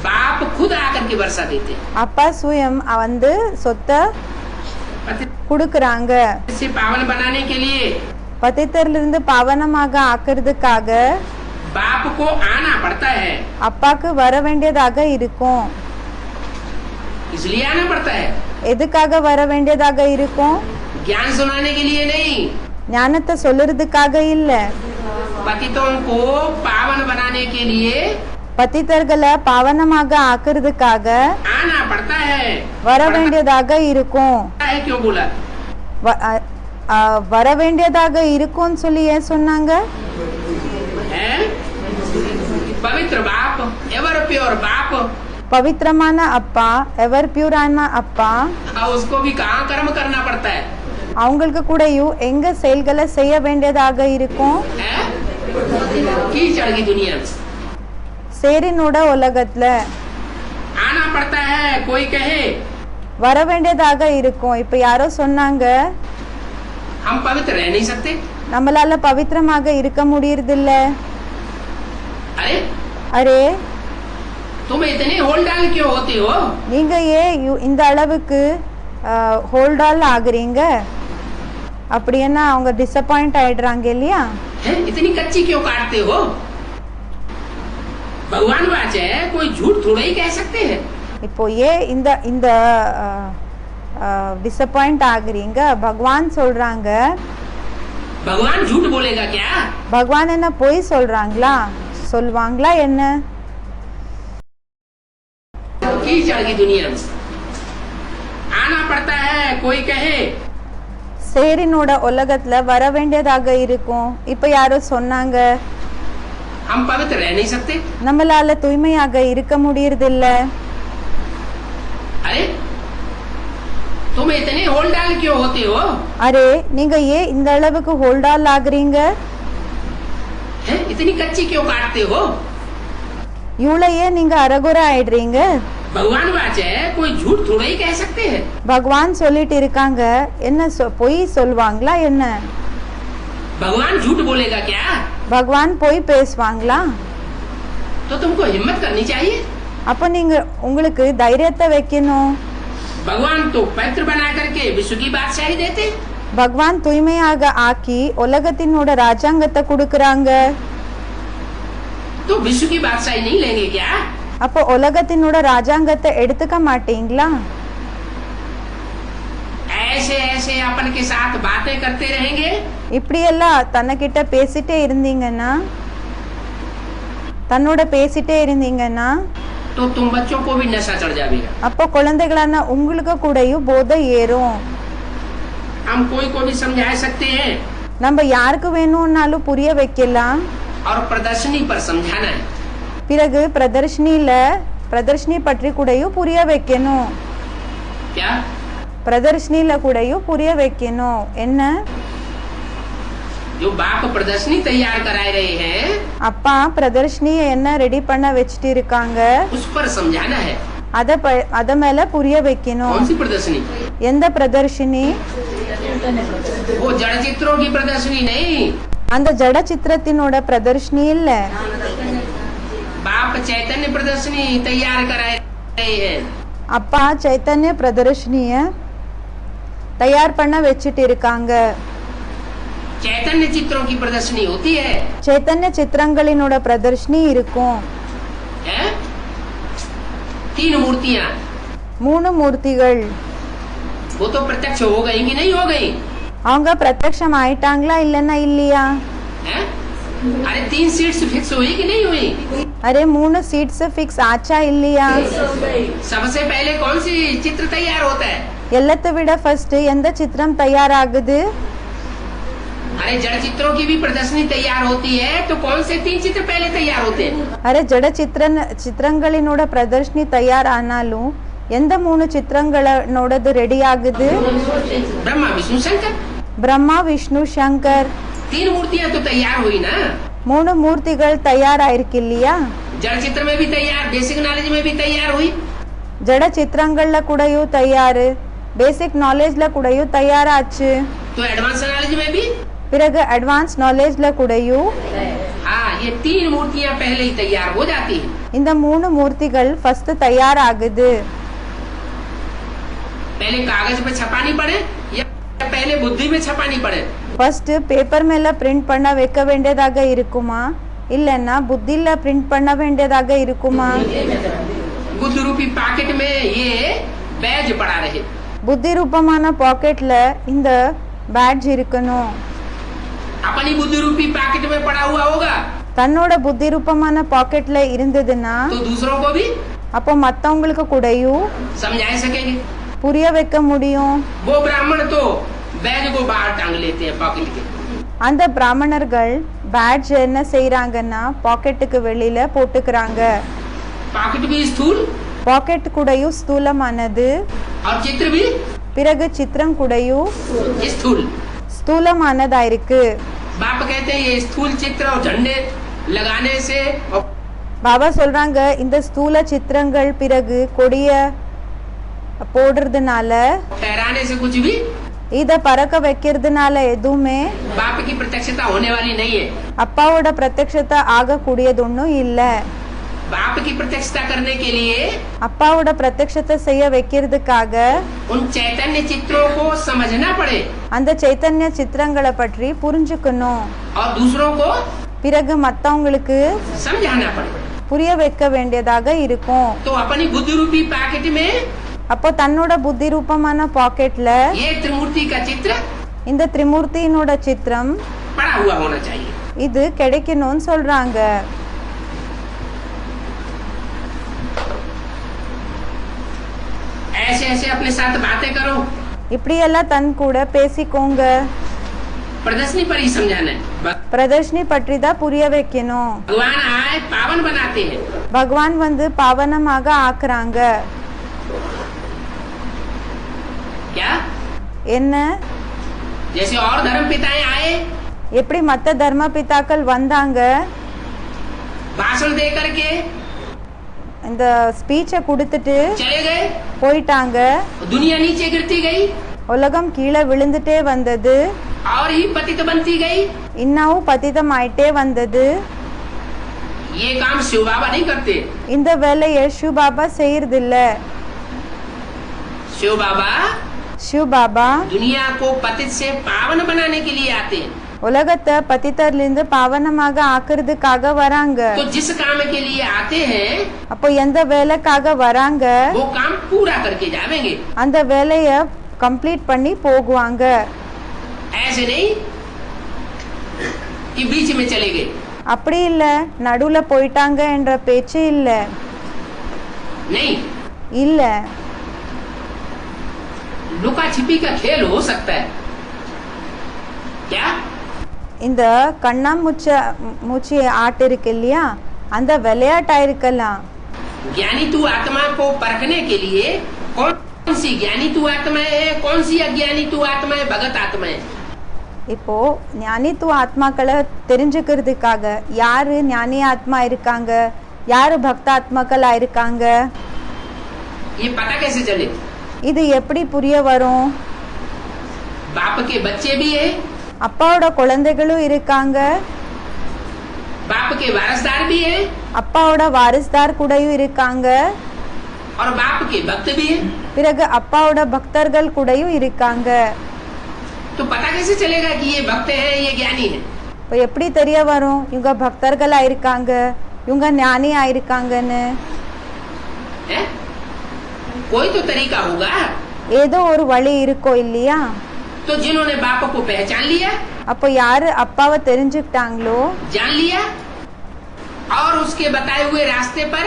बाप खुद आकर के वर्षा देते। அப்பா சுயம் வந்து சொத்தை கொடுக்கறாங்க. इसे पावन बनाने के लिए பतिத்தரிலிருந்து பாவனமாக ஆக்குறதுக்காக बाप को आना पड़ता है, அப்பாக்கு வர வேண்டியதாக இருக்கும். इसलिए आना पड़ता है। எதுக்காக வர வேண்டியதாக இருக்கும்? ज्ञान सुनाने के लिए नहीं, ஞானத்தை சொல்லுறதுக்காக இல்ல, पतितों को पावन बनाने के लिए பத்தித்தர்களை பாவனமாக ஆக்குறதுக்காக आना पड़ता है। வர வேண்டியதாக இருக்கும். है क्यों बोला? வர வேண்டியதாக இருக்கும்னு சொல்லி ஏன் சொன்னாங்க? है पवित्र बाप, एवर प्योर बाप, பவித்திரமான அப்பா, எவர் பியூரான அப்பா, उसको भी कहाँ कर्म करना पड़ता है? அவங்களுக்கு கூடயும் எங்க செயல்களை செய்ய வேண்டியதாக இருக்கும்? कीचड़ की दुनिया में சேரினோட உலகத்துல आना पड़ता है। कोई कहे வர வேண்டியதாக இருக்கும். இப்ப யாரோ சொன்னாங்க हम पवित्र रह नहीं सकते। நம்மளால பவித்திரமாக இருக்க முடியறதில்ல. अरे அரே तुम इतने होल्डाल क्यों होते हो? நீங்க ஏன் இந்த அளவுக்கு ஹோல்டால் ஆகுறீங்க? அப்படின்னா அவங்க டிசப்பாயிண்ட் ஆயிடுறாங்க இல்லையா? इतनी कच्ची क्यों काटते हो? भगवान वाचे कोई झूठ थोड़ा ही कह सकते हैं। இப்போ ஏன் இந்த இந்த டிசப்பாயிண்ட் ஆகுறீங்க? பகவான் சொல்றாங்க. भगवान झूठ बोलेगा क्या? பகவான் என்ன பொய் சொல்றாங்களா? சொல்வாங்களா என்ன? कीचड़ की दुनिया में आना पड़ता है। कोई कहे சேரினோட உலகத்துல வர வேண்டியதாக இருக்கும். இப்ப யாரோ சொன்னாங்க हम पवित्र रह नहीं सकते। நம்மளால தூய்மையாக இருக்க முடியறதில்ல. अरे तुम इतने होल्डाल क्यों होते हो? அரே நீங்க ஏன் இந்த அளவுக்கு ஹோல்டால் ஆகுறீங்க? इतनी कच्ची क्यों काटते हो? இவ்வளவு ஏன் நீங்க அரகுர ஆயிடுறீங்க? भगवान वाचे कोई झूठ थोड़ा ही कह सकते हैं। பகவான் சொல்லிட்டு இருக்காங்க, என்ன பொய் சொல்வாங்களா என்ன? भगवान झूठ बोलेगा क्या? பகவான் பொய் பேசுவாங்களா? तो तुमको हिम्मत करनी चाहिए। அப்ப நீங்க உங்களுக்கு தைரியத்தை வைக்கணும். भगवान तो पवित्र बना करके विश्व की बादशाही देते। பகவான் தூய்மையாக ஆக்கி உலகத்தினோட ராஜாங்கத்தை கொடுக்கறாங்க. तो विश्व की बादशाही नहीं लेंगे क्या? அப்போ உலகத்தினோட ராஜாங்கத்தை எடுத்துக்க மாட்டீங்களா? ऐसे ऐसे अपन के साथ बातें करते रहेंगे, இப்படி எல்லாம் தன்னகிட்ட பேசிட்டே இருந்தீங்கன்னா, தன்னோட பேசிட்டே இருந்தீங்கன்னா, तो तुम बच्चों को भी नशा चढ़ जाएगा। அப்போ குழந்தைகளான உங்களுக்கு கூடயும் போதை ஏறும். हम कोई को भी समझा सकते हैं நம்ம யாருக்கு வேணும்னாலும் புரிய வைக்கலாம். और प्रदर्शनी पर समझाना है। பிறகு பிரதர்ஷினி பற்றி கூடயும் புரிய வைக்கணும். क्या? பிரதர்ஷினில கூடயும் புரிய வைக்கணும். என்ன? जो बाप प्रदर्शनी तैयार करा रहे हैं, அப்பா பிரதர்ஷினியை என்ன ரெடி பண்ண வச்சிட்டு இருக்காங்க, उस पर समझाना है। அத மேல புரிய வைக்கணும். कौन सी प्रदर्शनी? எந்த பிரதர்ஷினி? वो जड़ चित्रों की प्रदर्शनी नहीं। அந்த ஜட சித்திரத்தினோட பிரதர்ஷினி இல்ல. बाप चैतन्य प्रदर्शनी तैयार करा रहे हैं। அப்பா சைத்தன்ய பிரதர்ஷினிய தயார் பண்ண வச்சிட்டு இருக்காங்க. चैतन्य चित्रों की प्रदर्शनी होती है। சைத்தன்ய சித்திரங்களினோட பிரதர்ஷினி இருக்கும். तीन मूर्तियां, 3 மூர்த்திகள். वो तो प्रत्यक्ष हो गई कि नहीं हो गई அவங்க பிரத்யக்ஷம் ஆயிட்டாங்களா இல்லைன்னா இல்லையா? हैं? अरे 3 सीट्स फिक्स हुई कि नहीं हुई? अरे 3 सीट्स फिक्स ஆச்சா இல்லையா? सबसे पहले कौन सी चित्र तैयार होता है? எல்லாத்தை விட ஃபர்ஸ்ட் எந்த சித்திரம் தயாராகுது? अरे जड़ चित्रों की भी प्रदर्शनी तैयार होती है तो कौन से 3 चित्र पहले तैयार होते हैं? अरे जड़ ಚಿತ್ರங்களிನோட ಪ್ರದರ್ಶನಿ ತಯಾರಾನಾலும் எந்த 3 ಚಿತ್ರಗಳನோடது ரெடி ஆகுது? ब्रह्मा विष्णु शंकर। ब्रह्मा विष्णु शंकर 3 मूर्तियां तो तैयार हुई ना। 3 மூர்த்திகள் தயாராயிருக்கு இல்லையா? जड़ चित्र में भी तैयार, बेसिक नॉलेज में भी तैयार हुई। ஜட சித்திரங்கள்ல கூடயும் தயாரு, பேசிக் நாலேஜ்ல கூடயும் தயாராச்சு. तो एडवांस नॉलेज में भी பிறகு அட்வான்ஸ் நாலேஜ்ல கூடயும் हाँ ये 3 मूर्तियां पहले ही तैयार हो जाती है। இந்த 3 மூர்த்திகள் ஃபர்ஸ்ட் தயாராகுது. पहले कागज पे छपानी पड़े या पहले बुद्धि में छपानी पड़े? ஃபர்ஸ்ட் பேப்பர் மேல பிரிண்ட் பண்ண வைக்க வேண்டியதாக இருக்குமா இல்லன்னா புத்தில பிரிண்ட் பண்ண வேண்டியதாக இருக்குமா? बुद्ध रूपी पैकेट में ये बैज पड़ा रहे। புத்தி ரூபமான பாக்கெட்ல இந்த பேட்ஜ் இருக்கணும். अपनी बुद्धि रूपी पैकेट में पड़ा हुआ होगा தன்னோட புத்தி ரூபமான பாக்கெட்ல இருந்ததுன்னா तो दूसरों को भी அப்போ மத்தவங்களுக்கு கூடயும் समझा सकेंगे। புரிய வைக்க முடியும். वो ब्राह्मण तो बैग को बाहर टांग लेते हैं पॉकेट के। அந்த பிராமணர்கள் பேட்ஜ் என்ன செய்யறாங்கன்னா பாக்கெட்டுக்கு வெளியில போட்டுக்கிறாங்க. पॉकेट भी स्थूल பாக்கெட் கூடயும் ஸ்தூலமானது, और चित्र भी பிறகு சித்திரம் கூடயும் स्थूल। ஸ்தூலமானதா இருக்கு. बाप कहते हैं ये स्थूल चित्र और झंडे लगाने से और பாபா சொல்றாங்க இந்த ஸ்தூல சித்திரங்கள் பிறகு கொடிய போடுறதுனால ठहराने से कुछ भी இத பறக்க வைக்கிறதுனால எதுவுமே बाप की प्रत्यक्षता होने वाली नहीं है। அப்பாவோட பிரத்யக்ஷத்தை ஆகக்கூடியது ஒன்றும் இல்லை. बाप की प्रत्यक्षता करने के लिए அப்பாவோட பிரத்யக்ஷத்தை செய்ய வைக்கிறதுக்காக उन चैतन्य चित्रों को समझना पड़े அந்த சைத்தன்ய சித்திரங்களை பற்றி புரிஞ்சுக்கணும். और दूसरों को பிறகு மத்தவங்களுக்கு समझाना पड़े। புரிய வைக்க வேண்டியதாக இருக்கும். तो अपनी बुद्धि रूपी पैकेट में அப்போ தன்னோட புத்தி ரூபமான பாக்கெட்ல ये त्रिमूर्ति का चित्र இந்த திரிமூர்த்தியினோட சித்திரம் पड़ा हुआ होना चाहिए। இது கிடைக்கணும்னு சொல்றாங்க. ऐसे ऐसे अपने साथ बातें करो, இப்படியெல்லாம் தன் கூட பேசிக்கோங்க. प्रदर्शनी पर ही समझाना है। பிரதர்ஷனி பற்றி தான் புரிய வைக்கணும். भगवान आए पावन बनाते हैं। பகவான் வந்து பாவனமாக ஆக்குறாங்க. क्या என்ன जैसे और धर्म पिताएं आए எப்படி மத்த தர்ம பிதாக்கள் வந்தாங்க, भाषण दे करके இந்த ஸ்பீச்சை கொடுத்துட்டு चले गए, போயிட்டாங்க. दुनिया नीचे गिरती गई உலகம் கீழே விழுந்துட்டே வந்தது, और ही पतित बनती गई। இன்னமும் பதிதம் ஆயிட்டே வந்தது. ये काम शिव बाबा नहीं करते। இந்த வேலையை சிவ பாபா செய்யறதில்ல. शिव बाबा சிவ பாபா दुनिया को पतित से पावन बनाने के लिए आते हैं। உலகத்தை பதித்தர்லிருந்து பாவனமாக ஆக்குறதுக்காக வராங்க. तो जिस काम के लिए आते हैं அப்போ எந்த வேலைக்காக வராங்க वो काम पूरा करके जावेंगे। அந்த வேலைய கம்ப்ளீட் பண்ணி போகுவாங்க. ऐसे नहीं कि बीच में चले गए। அப்படி இல்ல நடுவுல போயிட்டாங்க என்ற பேச்சு இல்ல. नहीं, இல்ல लुका छिपी का खेल हो सकता है। क्या இந்த கண்ணாமூச்சி ஆட்டு இருக்கு இல்லையா, அந்த விளையாட்டா இருக்கலாம். ज्ञानी तू आत्मा को परखने के लिए कौन सी ज्ञानी तू आत्मा है, कौन सी अज्ञानी तू आत्मा है, भगत आत्मा है। இப்போ ஞானித்துவ ஆத்மாக்களை தெரிஞ்சுக்கிறதுக்காக யாரு ஞானி ஆத்மா இருக்காங்க, யாரு பக்த ஆத்மாக்களா இருக்காங்க, ये पता कैसे चले? இது எப்படி புரிய வரும்? बाप के बच्चे भी है, அப்பாவோட குழந்தைகளும் இருக்காங்க, बाप के वारसदार भी है, அப்பாவோட வாரிசுதார் கூடயும் இருக்காங்க, और बाप के भक्त भी है। பிறகு அப்பாவோட பக்தர்கள் கூடயும் இருக்காங்க. तो पता कैसे चलेगा कि ये भक्त है, ये ज्ञानी है? இப்போ எப்படி தெரிய வரும் இவங்க பக்தர்களா இருக்காங்க, இவங்க ஞானியா இருக்காங்கன்னு? है? कोई तो तरीका होगा। ஏதோ ஒரு வழி இருக்கோ இல்லையா? तो जिन्होंने बाप को पहचान लिया, அப்போ யாரு அப்பாவை தெரிஞ்சுக்கிட்டாங்களோ, जान लिया और उसके बताए हुए रास्ते पर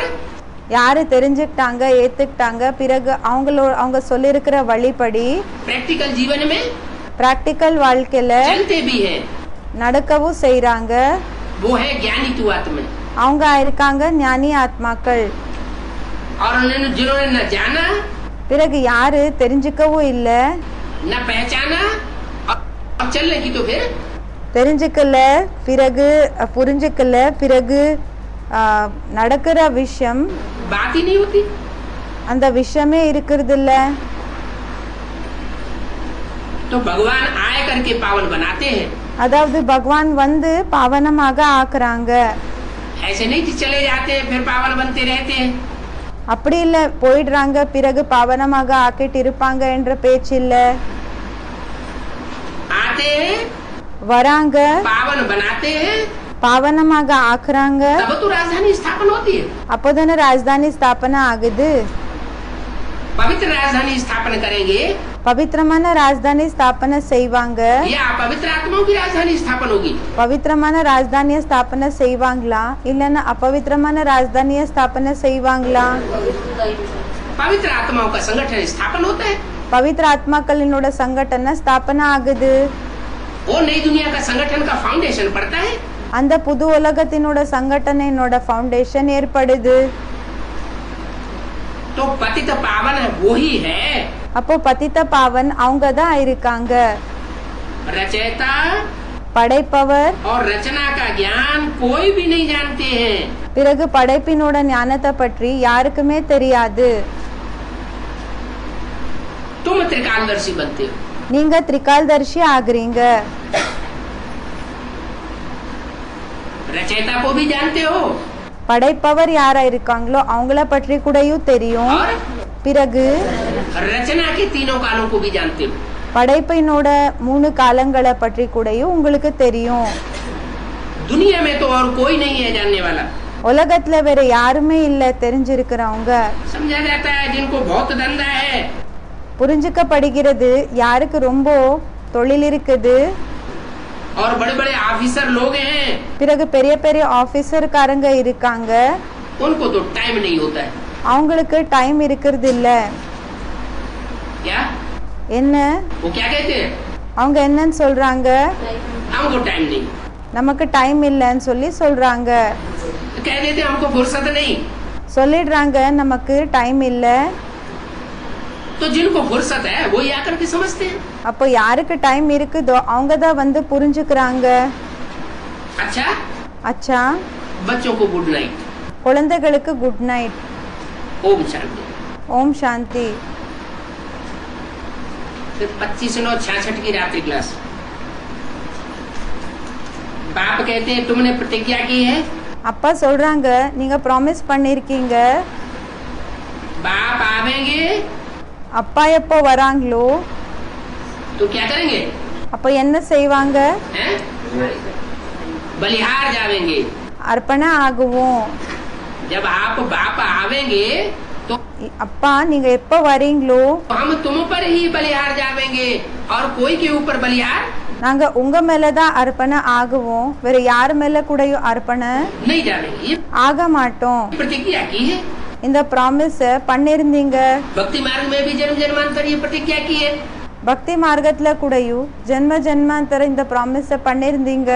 யாரு தெரிஞ்சுக்கிட்டாங்க, ஏத்துக்கிட்டாங்க, பிறகு அவங்க சொல்லியிருக்கிற வழிபடி प्रैक्टिकल जीवन में பிராக்டிக்கல் வாழ்க்கையில चलते भी हैं, நடக்கவும் செய்றாங்க, वो है ज्ञानी तू आत्मा। அவங்க இருக்காங்க ஞானி ஆத்மாக்கள். और जिन्होंने न जाना பிறகு யாரு தெரிஞ்சுக்கவும் இல்லை, न पहचाना और चलने की, तो फिर தெரிஞ்சுக்கல, பிறகு புரிஞ்சுக்கல, பிறகு நடக்கிற விஷயம் बात ही नहीं होती। அந்த விஷயமே இருக்கிறது இல்ல. तो भगवान आए करके पावन बनाते हैं, அதாவது பகவான் வந்து பாவனமாக ஆக்குறாங்க. ऐसे नहीं कि चले जाते हैं फिर पावन बनते रहते हैं। அப்படி இல்ல போயிடுறாங்க பிறகு பாவனமாக ஆக்கிட்டு இருப்பாங்க என்ற பேச்சு இல்ல. आते हैं, வராங்க, पावन बनाते हैं, பாவனமாக ஆக்குறாங்க, तब तो राजधानी स्थापन होती है। அப்போதானே ராஜதானி ஸ்தாபனை ஆகுது. पवित्र राजधानी स्थापन करेंगे பவித்திரமான ராஜதானி ஸ்தாபனை செய்வாங்க, या पवित्र आत्माओं की राजधानी स्थापन होगी। பவித்திரமான ராஜதானிய ஸ்தாபனை செய்வாங்களா இல்லைன்னா अपवित्रமான ராஜதானிய ஸ்தாபனை செய்வாங்களா? पवित्र आत्माओं का संगठन स्थापन होता है, பவித்திர ஆத்மாக்களினோட சங்கடன ஸ்தாபனை ஆகுது. वो नई दुनिया का संगठन का फाउंडेशन पड़ता है। அந்த புது உலகத்தினோட சங்கடனையோட ஃபவுண்டேஷன் ஏற்படுது. तो पतित पावन वो ही है, அப்போ பதித்த பாவன் அவங்க தான் இருக்காங்க. रचयिता படைப்பவர் और रचना का ज्ञान कोई भी नहीं जानते हैं। பிறகு படைப்பினோட ஞானத்தை பற்றி யாருக்குமே தெரியாது. तुम त्रिकालदर्शी बनते हो, நீங்க திரிகால்தர்ஷி ஆகுறீங்க. रचयिता को भी जानते हो படைப்பவர் யாரா இருக்காங்களோ அவங்கள பற்றி கூடயும் தெரியும். और பிறகு रचना के तीनों कालों को भी जानते हो। படைப்பினோட 3 காலங்களை பற்றி கூடயும் உங்களுக்கு தெரியும். दुनिया में तो और कोई नहीं है जानने वाला। உலகத்துல வேற யாருமே இல்ல தெரிஞ்சிருக்கிறவங்க. समझा जाता है जिनको बहुत धंधा है, புரிஞ்சுக்கப்படுகிறது யாருக்கு ரொம்ப தொழில் இருக்குது, और बड़े बड़े ऑफिसर लोग हैं, பிறகு பெரிய பெரிய ஆபீசர்காரங்க இருக்காங்க, उनको तो टाइम नहीं होता है। அவங்களுக்கு டைம் இருக்கிறது இல்ல. क्या என்ன वो क्या कहते हैं? அவங்க என்னன்னு சொல்றாங்க? हमको टाइम नहीं, நமக்கு டைம் இல்லைன்னு சொல்றாங்க. कह देते हमको फुर्सत नहीं। சொல்லிடுறாங்க நமக்கு டைம் இல்ல. तो जिनको फुर्सत है वो ही आकर के समझते हैं। அப்போ யாருக்கு டைம் இருக்குதோ அவங்க தான் வந்து புரிஞ்சுக்கிறாங்க. अच्छा, அச்சா, बच्चों को गुड नाइट, குழந்தைகளுக்கு குட் நைட், ओम शांति। ஓம் சாந்தி. फिर 25/9/66 की रात्रि क्लास। बाप कहते हैं तुमने प्रतिज्ञा की है, அப்பா சொல்றாங்க நீங்க ப்ராமிஸ் பண்ணிருக்கீங்க. बाप आवेंगे அப்பா எப்போ வராங்களோ तो क्या करेंगे? அப்போ என்ன செய்வாங்க? हैं? बलिहार जावेंगे। அர்ப்பண ஆகுவோம். जब आप बाप आवेंगे तो அப்பா நீங்க எப்போ வரீங்களோ हम तुम पर ही बलिहार जावेंगे और कोई के ऊपर बलिहार நாங்க உங்க மேலதான் அர்ப்பண ஆகுவோம், வேற யார் மேல கூடயும் அர்ப்பண नहीं जावेंगे। ये ஆக மாட்டோம். प्रतिज्ञा की है। இந்த ப்ராமிஸ் பண்ணிருந்தீங்க. भक्ति मार्ग में भी जन्म जन्मांतर ये प्रतिज्ञा की है। பக்தி மார்க்கத்துல கூடயும் ஜென்ம ஜென்மாந்தர இந்த ப்ராமிஸ் பண்ணிருந்தீங்க.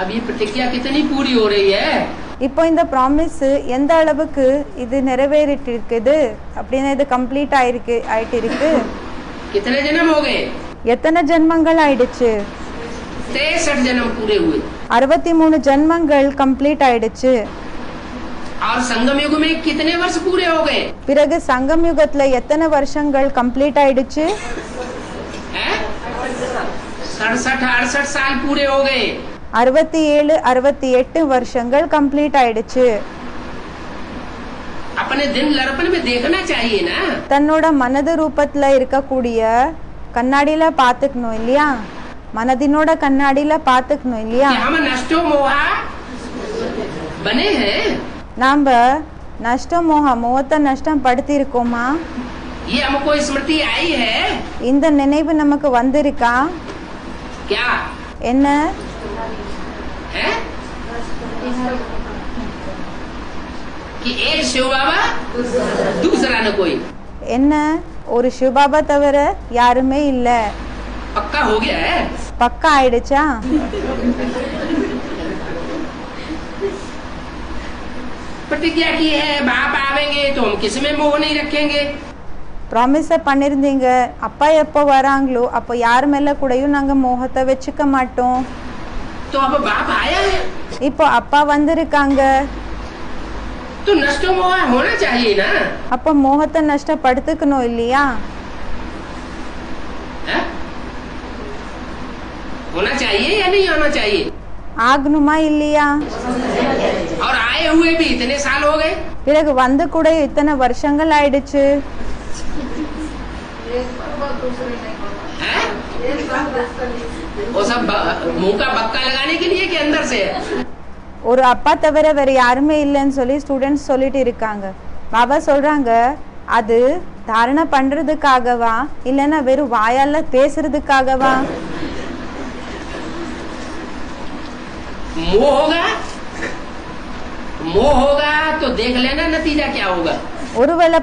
अब ये प्रतिज्ञा कितनी पूरी हो रही है? இப்போ இந்த ப்ராமிஸ் எந்த அளவுக்கு இது நிறைவேறிட்டு இருக்குது அப்படின்னு இது கம்ப்ளீட் ஆயிட்டு இருக்கு. कितने जन्म हो गए? எத்தனை ஜென்மங்கள் ஆயிடுச்சு? 63 जन्म पूरे हुए। 63 ஜென்மங்கள் கம்ப்ளீட் ஆயிடுச்சு. और संगम युग में कितने वर्ष पूरे हो गए? பிறகு சங்கம் யுகத்துல எத்தனை வருஷங்கள் கம்ப்ளீட் ஆயிடுச்சு? 67-68 साल पूरे हो गए। 67-68 வருஷங்கள் கம்ப்ளீட் ஆயிடுச்சு. अपने दिन दर्पण में देखना चाहिए ना। தன்னோட மனது ரூபத்துல இருக்கக்கூடிய கண்ணாடியில பாத்துக்கணும் இல்லையா? மனதினோட கண்ணாடியில பாத்துக்கணும் இல்லையா? कि हम नष्टो मोहा बने हैं। நாம நஷ்டம் முகத்தை நஷ்டம் படுத்திருக்கோமா? ये हमको स्मृति आई है இந்த நினைவு நமக்கு வந்திருக்கா? क्या என்ன? है कि एक शिव बाबा दूसरा न कोई, என்ன? ஒரு சிவபாபா தவிர யாருமே இல்ல. पक्का हो गया है। பக்கா ஆயிடுச்சா? प्रतिज्ञा की है बाप आवेंगे तो हम किसमें मोह नहीं रखेंगे। ப்ராமிஸ பண்ணிருந்தீங்க, அப்பா எப்போ வராங்களோ அப்போ யார் மேல கூடயும் நாங்க மோகத்தை வச்சுக்க மாட்டோம். तो अब बाप आया है இப்போ அப்பா வந்திருக்காங்க, तो नष्ट मोह होना चाहिए ना। அப்போ மோகத்தை நஷ்டப்படுத்திக்கணும் இல்லையா? है? होना चाहिए या नहीं होना चाहिए? ஆகணுமா இல்லையா? और आए हुए भी इतने साल हो गए, பிறகு வந்து கூட இத்தனை வருஷங்கள் ஆயிடுச்சு. हैं? वो सब मुंह का बक्का लगाने के लिए कि अंदर से? ஒரு அப்பா தவிர வேற யாருமே இல்லைன்னு சொல்லி ஸ்டூடெண்ட்ஸ் சொல்லிட்டு இருக்காங்க. பாபா சொல்றாங்க, அது தாரணை பண்றதுக்காகவா இல்லைன்னா வெறும் வாயால பேசுறதுக்காகவா? मोह होगा, मोह होगा तो देख लेना नतीजा क्या होगा। ஒருவேளை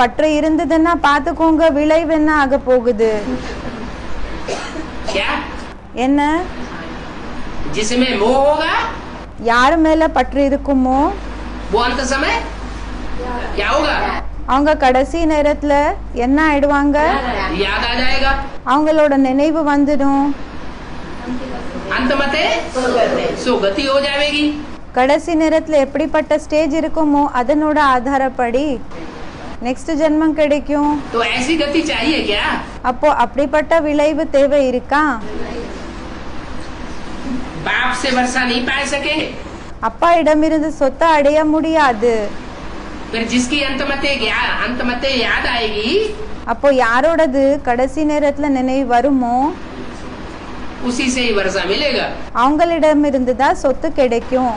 பற்று இருந்ததுன்னா பாத்துக்கோங்க, விளைவு என்ன ஆக போகுது. क्या? என்ன? जिसमें मोह होगा யார் மேல பற்று இருக்குமோ वो अंत समय क्या होगा? அவங்க கடைசி நேரத்துல என்ன ஆயிடுவாங்க? याद आ जाएगा, அவங்களோட நினைவு வந்துடும். अंत मते सो गति हो जाएगी। கடைசி நேரத்துல எப்படிப்பட்ட ஸ்டேஜ் இருக்குமோ அதனோட ஆதாரப்படி நெக்ஸ்ட் ஜென்மம் கிடைக்கும். तो ऐसी गति चाहिए क्या? அப்போ அப்படிப்பட்ட விளைவு தேவை இருக்கா? बाप से वर्षा नहीं पा सके, அப்பா இடமிருந்து சொத்தை அடைய முடியாது. फिर जिसकी अंतमते याद आएगी அப்போ யாரோடது கடைசி நேரத்துல நினைவு வருமோ उसी से ही वर्षा मिलेगा। அவங்களிடமிருந்து தான் சொத்து கிடைக்கும்.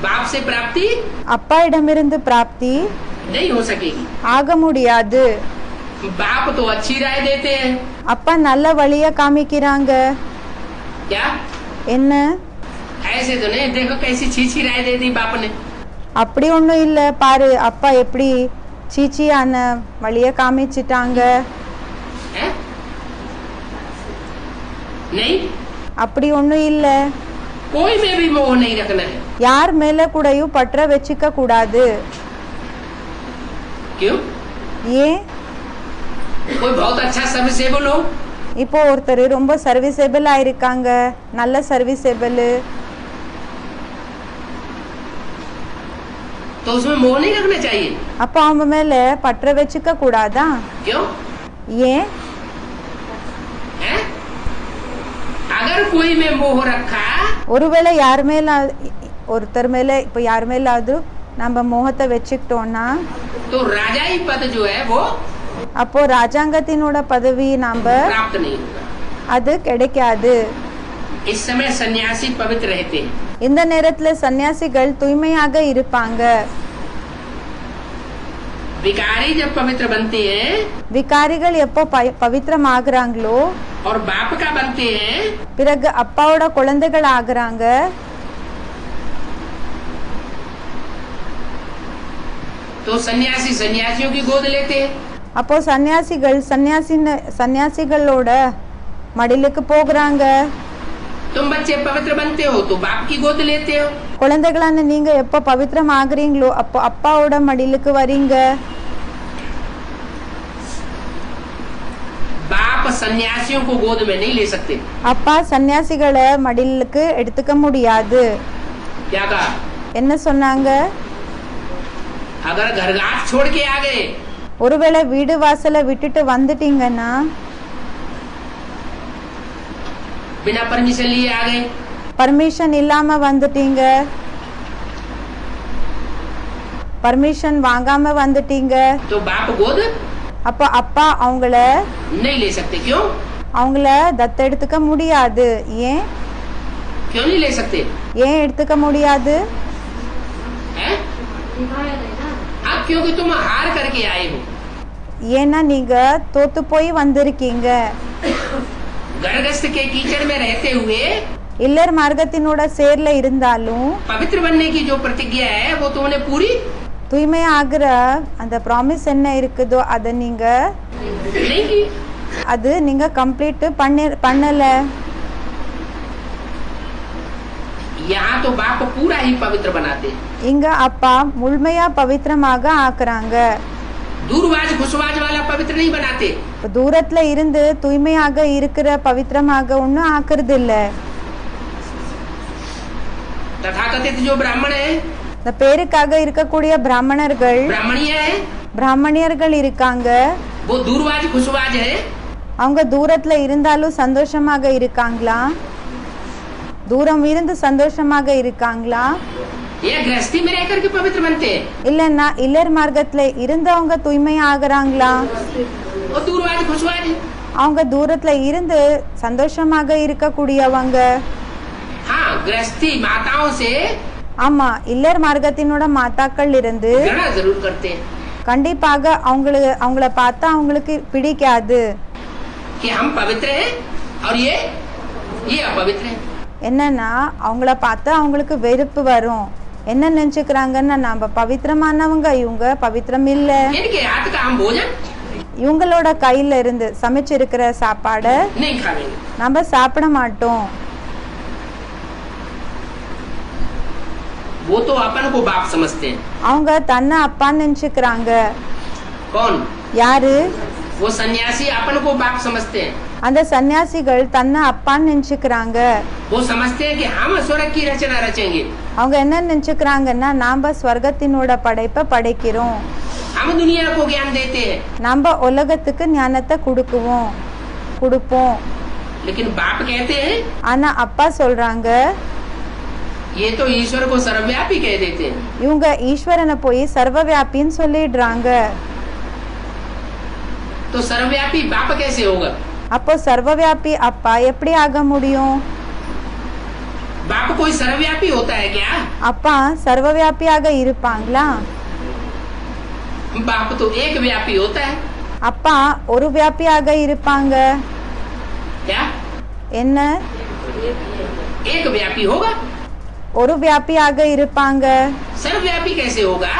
बाप से प्राप्ति அப்பா இடமிருந்து பிராப்தி नहीं हो सकेगी। ஆக முடியாது. बाप तो अच्छी राय देते हैं, அப்பா நல்ல வழிய காமிக்கிறாங்க. क्या? என்ன? ऐसे तो नहीं, देखो कैसी छीछी राय दे दी बाप ने। அப்படி ஒண்ணும் இல்ல, பாரு அப்பா எப்படி சீச்சியான வழிய காமிச்சிட்டாங்க. है? नहीं, அப்படி ஒண்ணும் இல்ல. कोई में भी मोह नहीं रखना है। யார் மேல கூடயும் பற்ற வச்சுக்க கூடாது. क्यों? ஏன்? कोई बहुत अच्छा सर्विसेबल हो, இப்போ ஒருத்தர் ரொம்ப சர்வீசபிளா இருக்காங்க, நல்ல சர்வீசபிள், तो उसमें मोह नहीं रखना चाहिए। அப்போ அவங்க மேல பற்ற வச்சுக்க கூடாதா? क्यों? ஏன்? है? अगर कोई में मोह रखा ஒருவேளை யார் மேல ஒருத்தர் மேல இப்போ யார் மேலாவது நம்ம மோகத்தை வச்சுக்கிட்டோம்னா तो राजाई पद जो है वो அப்போ ராஜாங்கத்தினோட பதவி நாம प्राप्त नहीं होगा। அது கிடைக்காது. इस समय सन्यासी पवित्र रहते हैं, இந்த நேரத்துல சன்னியாசிகள் தூய்மையாக இருப்பாங்க. विकारी जब पवित्र बनते हैं விகாரிகள் எப்போ பவித்திரமாகறாங்களோ और बाप का बनते हैं பிறகு அப்பாவோட குழந்தைகள் ஆகுறாங்க. तो सन्यासी सन्यासियों की गोद लेते हैं। அப்போ சன்னியாசிகள் சன்னியாசிகளோட மடிலுக்கு போகிறாங்க. तुम बच्चे पवित्र बनते हो तो बाप की गोद लेते हो। குழந்தைகளான நீங்க எப்போ பவித்திரம் ஆகுறீங்களோ அப்போ அப்பாவோட மடிலுக்கு வரீங்க. बाप सन्यासियों को गोद में नहीं ले सकते। அப்பா சன்னியாசிகளை மடிலுக்கு எடுத்துக்க முடியாது. क्या कहा? என்ன சொன்னாங்க? अगर घर घाट छोड़ के आ गए ஒருவேளை வீடு வாசலை விட்டுட்டு வந்துட்டீங்கன்னா बिना परमिशन लिए आ गए, பர்மிஷன் இல்லாம வந்துட்டீங்க, பர்மிஷன் வாங்காம வந்துட்டீங்க, तो बाप गोद அப்போ அப்பா அவங்கள नहीं ले सकते। क्यों? அவங்கள தத்தெடுத்துக்க முடியாது. ஏன்? क्यों नहीं ले सकते? ஏன் எடுத்துக்க முடியாது? हैं? अब क्योंकि तुम हार करके आए हो, ஏன்னா நீங்க தோத்து போய் வந்திருக்கீங்க. गर्भस्थ के कीचड़ में रहते हुए இல்லர் மார்க்கத்தினோட சேர்ல இருந்தாலும் पवित्र बनने की जो प्रतिज्ञा है वो तुमने पूरी தூய்மை ஆகிற அந்த ப்ராமிஸ் என்ன இருக்குதோ அதை நீங்க नहीं की। அது நீங்க கம்ப்ளீட் பண்ணல. यहाँ तो बाप पूरा ही पवित्र बनाते, இங்க அப்பா முழுமையா பவித்திரமாக ஆக்குறாங்க. दूरवाज खुशवाज वाला पवित्र नहीं बनाते। இப்ப தூரத்துல இருந்து தூய்மையாக இருக்கிற பவித்திரமாக ஒன்னும் ஆக்குறது இல்ல. तथाकथित जो ब्राह्मण है, இந்த பேருக்காக இருக்கக்கூடிய பிராமணர்கள் ब्राह्मणीय है, பிராமணியர்கள் இருக்காங்க. वो दूरवाज खुशवाज है। அவங்க தூரத்துல இருந்தாலும் சந்தோஷமாக இருக்காங்களா? தூரம் இருந்து சந்தோஷமாக இருக்காங்களா? ये गृहस्थी में रहकर के पवित्र बनते हैं, இல்லன்னா இல்லர் மார்க்கத்துல இருந்தவங்க தூய்மையா ஆகுறாங்களா? और दूरवाज खुशवाज है। அவங்க தூரத்துல இருந்து சந்தோஷமாக இருக்கக்கூடியவங்க. हाँ, गृहस्थी माताओं से ஆமா, இல்லர் மார்க்கத்தினோட மாதாக்கள் இருந்து घृणा जरूर करते हैं கண்டிப்பாக அவங்கள பார்த்தா அவங்களுக்கு பிடிக்காது. कि हम पवित्र हैं और ये अपवित्र है। என்னன்னா அவங்கள பார்த்தா அவங்களுக்கு வெறுப்பு வரும். என்ன நினைச்சுக்கிறாங்கன்னா நம்ம பவித்திரமானவங்க, இவங்க பவித்திரம் இல்ல. इनके हाथ का हम भोजन இவங்களோட கையில இருந்து சமைச்சிருக்கிற சாப்பாடு नहीं खाएंगे। நம்ம சாப்பிட மாட்டோம். वो तो अपन को बाप समझते हैं। அவங்க தன்னை அப்பான்னு நினைச்சுக்கிறாங்க. कौन? யாரு? वो सन्यासी अपन को बाप समझते हैं। அந்த சன்னியாசிகள் தன்னை அப்பான்னு நினைச்சுக்கிறாங்க. वो समझते हैं कि हम स्वर्ग की रचना रचेंगे, அவங்க என்ன நினைச்சுக்கிறாங்கன்னா நாம ஸ்வர்கத்தினோட படைப்பை படைக்கிறோம், हम दुनिया को ज्ञान देते हैं। நம்ம உலகத்துக்கு ஞானத்தை கொடுப்போம். लेकिन बाप कहते हैं, ஆனா அப்பா சொல்றாங்க ये तो ईश्वर को सर्वव्यापी कह देते हैं। இவங்க ஈஸ்வரனை போய் சர்வவியாபின்னு சொல்லிடுறாங்க. तो सर्वव्यापी बाप कैसे होगा? அப்போ சர்வவியாபி அப்பா எப்படி ஆக முடியும்? बाप कोई सर्वव्यापी होता है क्या? அப்பா சர்வவியாபியாக இருப்பாங்களா? बाप तो एक व्यापी होता है। அப்பா ஒரு வியாபியாக இருப்பாங்க. क्या? என்ன? एक व्यापी होगा, ஒரு வியாபியாக இருப்பாங்க. सर्वव्यापी कैसे होगा?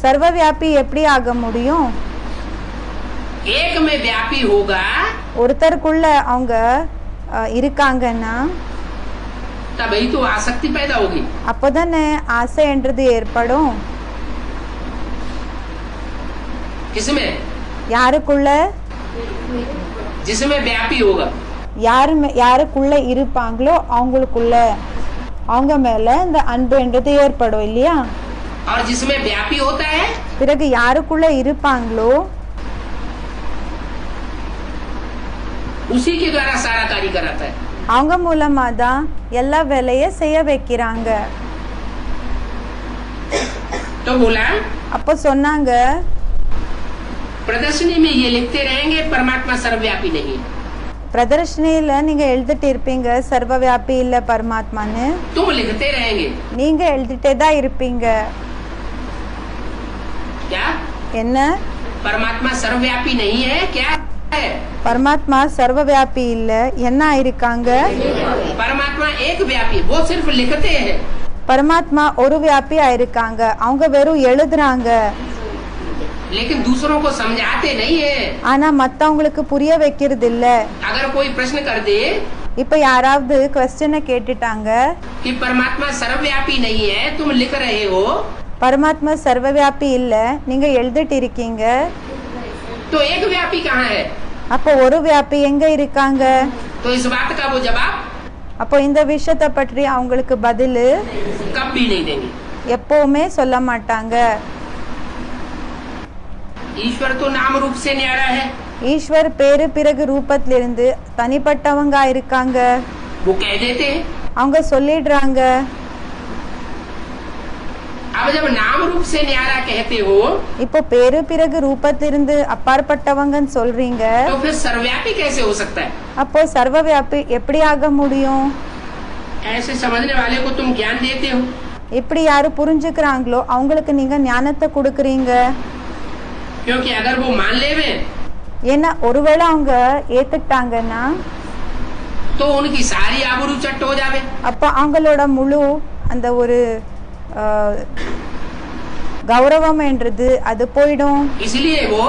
சர்வவியாபி எப்படி ஆக முடியும்? एक में व्यापी होगा, ஒருத்தருக்குள்ள அவங்க இருக்காங்கன்னா तभी तो आसक्ति पैदा होगी। அப்போதானே ஆசை என்றது ஏற்படும். किसमें? யாருக்குள்ள? जिसमें व्यापी होगा। யாருக்குள்ள இருப்பாங்களோ அவங்களுக்குள்ள அவங்க மேல இந்த அன்பு என்றது ஏற்படும் இல்லையா? और जिसमें व्यापी होता है, பிறகு யாருக்குள்ள இருப்பாங்களோ उसी के द्वारा सारा कार्य कराता है। அவங்க மூலமா தான் எல்லா வேலையை செய்ய வைக்கிறாங்க. तो बोला, அப்போ சொன்னாங்க प्रदर्शनी में ये लिखते रहेंगे परमात्मा सर्वव्यापी नहीं। பிரதர்ஷனில நீங்க எழுதிட்டு இருப்பீங்க சர்வவியாபி இல்ல பரமாத்மான்னு. तुम लिखते रहेंगे நீங்க எழுதிட்டே தான் இருப்பீங்க. क्या? என்ன? परमात्मा सर्वव्यापी नहीं है क्या है? பரமாத்மா சர்வவியாபி இல்ல, என்ன இருக்காங்க? परमात्मा एक व्यापी, वो सिर्फ लिखते हैं। பரமாத்மா ஒரு வியாபியா இருக்காங்க, அவங்க வெறும் எழுதுறாங்க. लेकिन दूसरों को समझाते नहीं है। ஆனா மத்தவங்களுக்கு புரிய வைக்கிறது இல்ல. अगर कोई प्रश्न कर दे இப்ப யாராவது क्वेश्चन கேட்டுட்டாங்க कि परमात्मा सर्वव्यापी नहीं है, तुम लिख रहे हो, பரமாத்மா சர்வவியாபி இல்ல நீங்க எழுதிட்டு இருக்கீங்க, तो एक व्यापी कहाँ है? அப்போ ஒரு வியாபி எங்க இருக்காங்க? तो इस बात का वो जवाब அப்போ இந்த விஷயத்தை பற்றி அவங்களுக்கு பதில் कभी नहीं देंगे। எப்பவுமே சொல்ல மாட்டாங்க. ईश्वर तो नाम रूप से न्यारा है। ஈஸ்வர் பேரு பிறகு ரூபத்திலிருந்து தனிப்பட்டவங்க இருக்காங்க, वो कह देते हैं। அவங்க சொல்லிடுறாங்க. अब जब नाम रूप से न्यारा कहते हो, இப்போ பேரு பிறகு ரூபத்திலிருந்து அப்பாற்பட்டவங்கன்னு சொல்றீங்க, तो फिर सर्वव्यापी कैसे हो सकता है? அப்போ சர்வவியாபி எப்படி ஆக முடியும்? ऐसे समझने वाले को तुम ज्ञान देते हो। எப்படி யாரு புரிஞ்சுக்கிறாங்களோ அவங்களுக்கு நீங்க ஞானத்தை கொடுக்குறீங்க. क्योंकि अगर वो मान लेवे, ஏன்னா ஒருவேளை அவங்க ஏத்துக்கிட்டாங்கன்னா तो उनकी सारी आबरू चट हो जावे. அப்ப அவங்களோட முழு அந்த ஒரு கௌரவம் என்றது அது போயிடும். इसलिए वो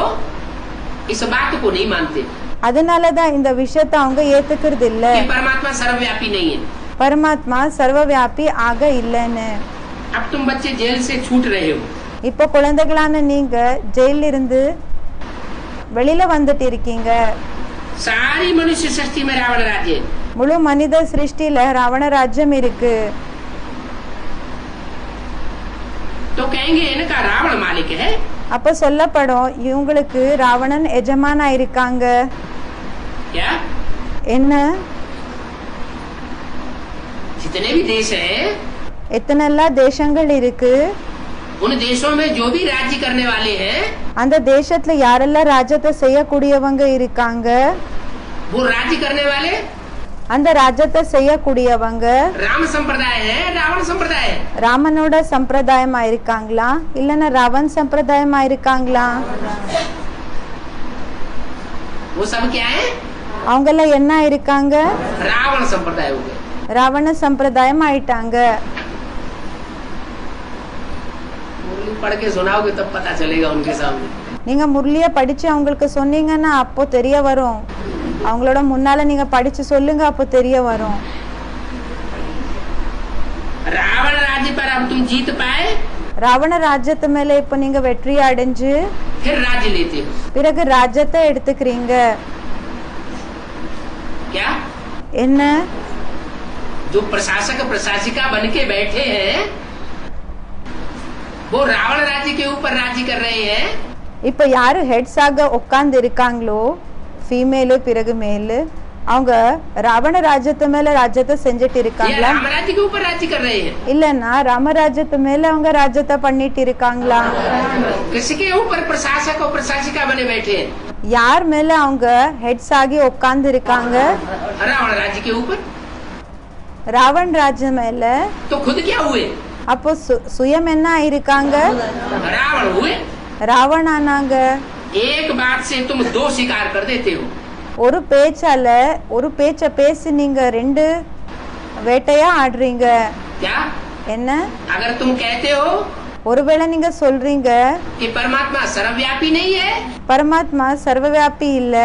इस बात को नहीं मानते அதனாலதான் இந்த விஷயத்தை அவங்க ஏத்துக்கிறது இல்ல, कि परमात्मा सर्वव्यापी नहीं है. பரமாத்மா சர்வவியாபி ஆக இல்லைன்னு. अब तुम बच्चे जेल से छूट रहे हो. இப்போ குழந்தைகளான நீங்க ஜெயில இருந்து வெளியில வந்துட்டு இருக்கீங்க. सारी मनुष्य सृष्टि में रावण राज्य, முழு மனித சிருஷ்டில ராவண ராஜ்யம் இருக்கு. तो कहेंगे इनका रावण मालिक है. அப்ப சொல்லப்படும் இவங்களுக்கு ராவணன் எஜமானா இருக்காங்க. क्या? என்ன? जितने भी देश हैं, எத்தனெல்லாம் தேசங்கள் இருக்கு, उन देशों में जो भी राज्य करने वाले हैं, அந்த தேசத்துல யாரெல்லாம் ராஜ்யத்தை செய்யக்கூடியவங்க இருக்காங்க, वो राज्य करने वाले அந்த ராஜ்யத்தை செய்யக்கூடியவங்க राम संप्रदाय है, रावण संप्रदाय है. ராமனோட சம்பிரதாயமா இருக்காங்களா இல்லன்னா ராவன் சம்பிரதாயமா இருக்காங்களா? वो सब क्या है? அவங்க எல்லாம் என்ன இருக்காங்க? रावण संप्रदाय हो गए. ராவண சம்பிரதாயம் ஆயிட்டாங்க. मुरली पढ़ के सुनाओगे तब पता चलेगा उनके सामने. நீங்க முரளிய படிச்சு அவங்களுக்கு சொன்னீங்கன்னா அப்போ தெரிய வரும். அவங்களோட முன்னால நீங்க படிச்சு சொல்லுங்க, அப்போ தெரிய வரும். रावण राज्य पर अब तुम जीत पाए, ராவண ராஜ்யத்து மேல இப்ப நீங்க வெற்றி அடைஞ்சு फिर राज्य लेते हो. பிறகு ராஜ்யத்தை எடுத்துக்கிறீங்க. क्या? என்ன? जो प्रशासक प्रशासिका बन के बैठे हैं, वो रावण राज्य के ऊपर राज्य कर रहे हैं. இப்ப யாரு ஹெட்ஸ் ஆக உட்கார்ந்து இருக்காங்களோ, ஃபீமேலு பிறகு மேலு, அவங்க ராவண ராஜ்யத்து மேல ராஜ்யத்தை செஞ்சுட்டு ये இருக்காங்களா राम राज्य के ऊपर राज्य कर रहे हैं. இல்லன்னா ராமராஜ்யத்து மேல அவங்க ராஜ்யத்தை பண்ணிட்டு இருக்காங்களா? किसके ऊपर प्रशासक और प्रशासिका बने बैठे हैं? யார் மேல அவங்க ஹெட்ஸ் ஆகி உட்கார்ந்து இருக்காங்க? रावण राज्य के ऊपर. ராவண் ராஜ்யம் மேல. तो खुद क्या हुए? அப்போ சுயம் என்ன இருக்காங்க? रावण हुए. ராவண் ஆனாங்க. एक बात से तुम दो शिकार कर देते हो. ஒரு பேச்சால ஒரு பேச்ச பேசி நீங்க ரெண்டு வேட்டையா ஆடுறீங்க. क्या? என்ன? अगर तुम कहते हो ஒருவேளை நீங்க சொல்றீங்க कि परमात्मा सर्वव्यापी नहीं है, பரமாத்மா சர்வவியாபி இல்ல,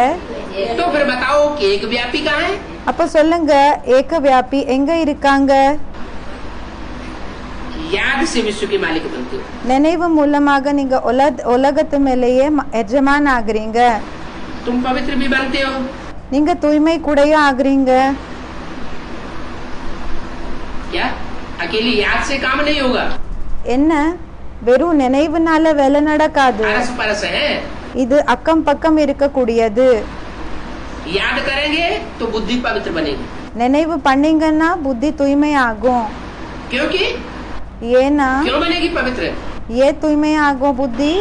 तो फिर बताओ कि एक व्यापी कहाँ है? அப்ப சொல்லுங்க ஏக வியாபி எங்க இருக்காங்க? याद से विश्व के मालिक बनते हो. நினைவு மூலமாக நீங்க உலகத்து மேலேயே எஜமான் ஆகுறீங்க. तुम पवित्र भी बनते हो. நீங்க தூய்மை கூடயும் ஆகுறீங்க. क्या? अकेली याद से काम नहीं होगा. என்ன? வெறும் நினைவுனால வேலை நடக்காது. अरस परस है. இது அக்கம் பக்கம் இருக்கக்கூடியது. याद करेंगे तो बुद्धि पवित्र बनेगी. நினைவு பண்ணீங்கன்னா புத்தி தூய்மை ஆகும். क्योंकि ஏன்னா क्यों बनेगी पवित्र? ஏ தூய்மை ஆகும் புத்தி?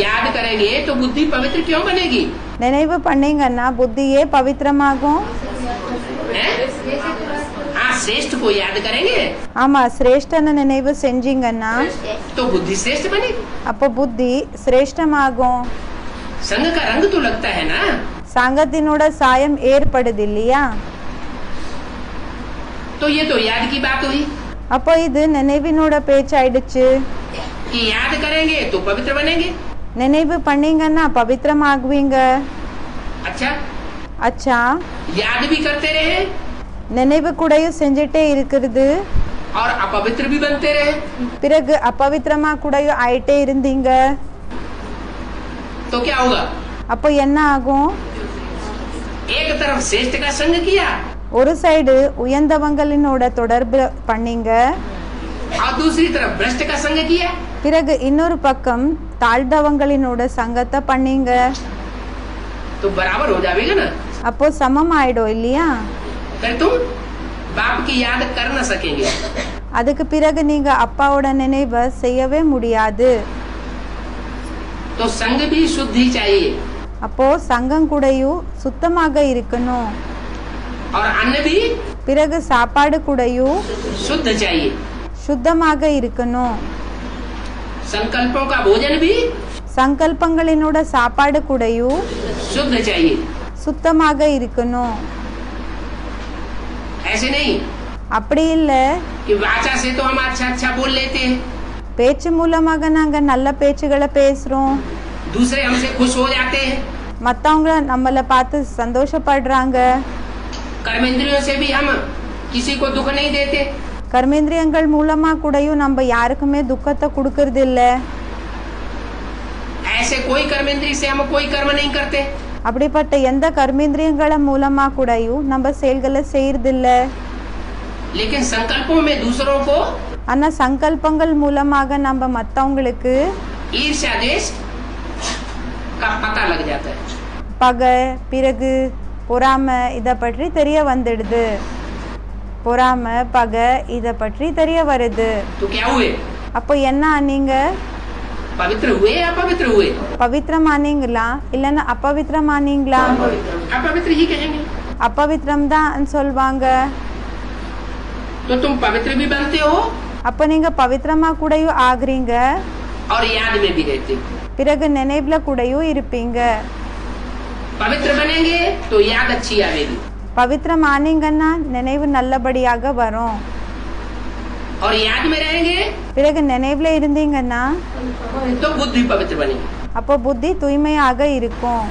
याद करेंगे तो बुद्धि पवित्र क्यों बनेगी? நினைவு பண்ணீங்கன்னா புத்தி ஏ பவித்திரமாகும். हैं? हाँ, श्रेष्ठ को याद करेंगे ஆமா, சிரேஷ்டன நினைவு செஞ்சீங்கன்னா तो बुद्धि श्रेष्ठ बनेगी. அப்போ புத்தி சிரேஷ்டமாகும். संग का रंग तो लगता है ना. சங்கத்தினோட சாயம் ஏற்படுது இல்லையா? तो ये तो याद की बात हुई அப்போ இது நினைவினோட பேச்சாயிடுச்சு. कि याद करेंगे तो पवित्र बनेंगे. நினைவு பண்ணீங்கன்னா பவித்திரமாகுவீங்க. अच्छा, அச்சா, याद भी करते रहे நினைவு கூடயும் செஞ்சுட்டே இருக்கிறது, और अपवित्र भी बनते रहे, பிறகு அப்பவித்திரமா கூடயும் ஆயிட்டே இருந்தீங்க. तो क्या होगा? அப்போ என்ன ஆகும்? एक तरफ श्रेष्ठ का संग किया ஒரு சைடு உயர்ந்தவங்களினோட தொடர்பு பண்ணீங்க, और दूसरी तरफ भ्रष्ट का संग किया, பிறகு இன்னொரு பக்கம் தாழ்ந்தவங்களினோட சங்கத்தை பண்ணீங்க. तो बराबर हो जाएगा ना. அப்போ சமம் ஆயிடும் இல்லையா? फिर तुम बाप की याद कर न सकेंगे. அதுக்கு பிறகு நீங்க அப்பாவோட நினைவை செய்யவே முடியாது. तो संग भी शुद्ध ही चाहिए, அப்போ சங்கம் கூடயும் சுத்தமாக இருக்கணும். और अन्न भी பிறகு சாப்பாடு கூடயும் शुद्ध चाहिए. சுத்தமாக இருக்கணும். संकल्पों का भोजन भी சங்கல்பங்களினோட சாப்பாடு கூடயும் शुद्ध चाहिए. சுத்தமாக இருக்கணும். ऐसे नहीं அப்படி இல்ல कि वाचा से तो हम अच्छा अच्छा बोल लेते हैं, பேச்சு மூலமாக நாங்க நல்ல பேச்சுகளை பேசுறோம், दूसरे हमसे खुश हो जाते हैं. மத்தவங்க நம்மள பார்த்து சந்தோஷப்படுறாங்க. कर्मेंद्रियों से भी हम किसी को दुख नहीं देते. கர்மேந்திரியங்கள் மூலமா கூடயும் நம்ம யாருக்குமே துக்கத்தை கொடுக்கறது இல்ல. ऐसे कोई कर्मेंद्रिय से हम कोई कर्म नहीं करते. அப்படிப்பட்ட எந்த கர்மேந்திரியங்கள மூலமா கூடயும் நம்ம செயல்களை செய்யறது இல்ல. लेकिन संकल्पों में दूसरों को ஆனா சங்கல்பங்கள் மூலமாக நம்ம மத்தவங்களுக்கு ईर्ष्या द्वेष का पता लग जाता है. பகை, பிறகு பொறாமை இத பற்றி தெரிய வந்துடுது. பொறாமை, பகை இத பற்றி தெரிய வருது. तो क्या हुए? அப்போ என்ன ஆனீங்க? पवित्र हुए या अपवित्र हुए? பவித்ரம் ஆனீங்களா இல்லைன்னா அப்பவித்ரம் ஆனீங்களா? अपवित्र ही कहेंगे. அப்பவித்ரம் தான் சொல்வாங்க. तो तुम पवित्र भी बनते हो அப்ப நீங்க பவித்ரமா கூடயும் ஆகுறீங்க, और याद में भी रहते हो. பிறகு நினைவுல கூடயும் இருப்பீங்க. पवित्र बनेंगे तो याद अच्छी आवेगी, பவித்ரம் ஆனீங்கன்னா நினைவு நல்லபடியாக வரும். और याद में रहेंगे பிறகு நினைவுல இருந்தீங்கன்னா तो बुद्धि पवित्र बनेगी. அப்போ புத்தி தூய்மையாக இருக்கும்.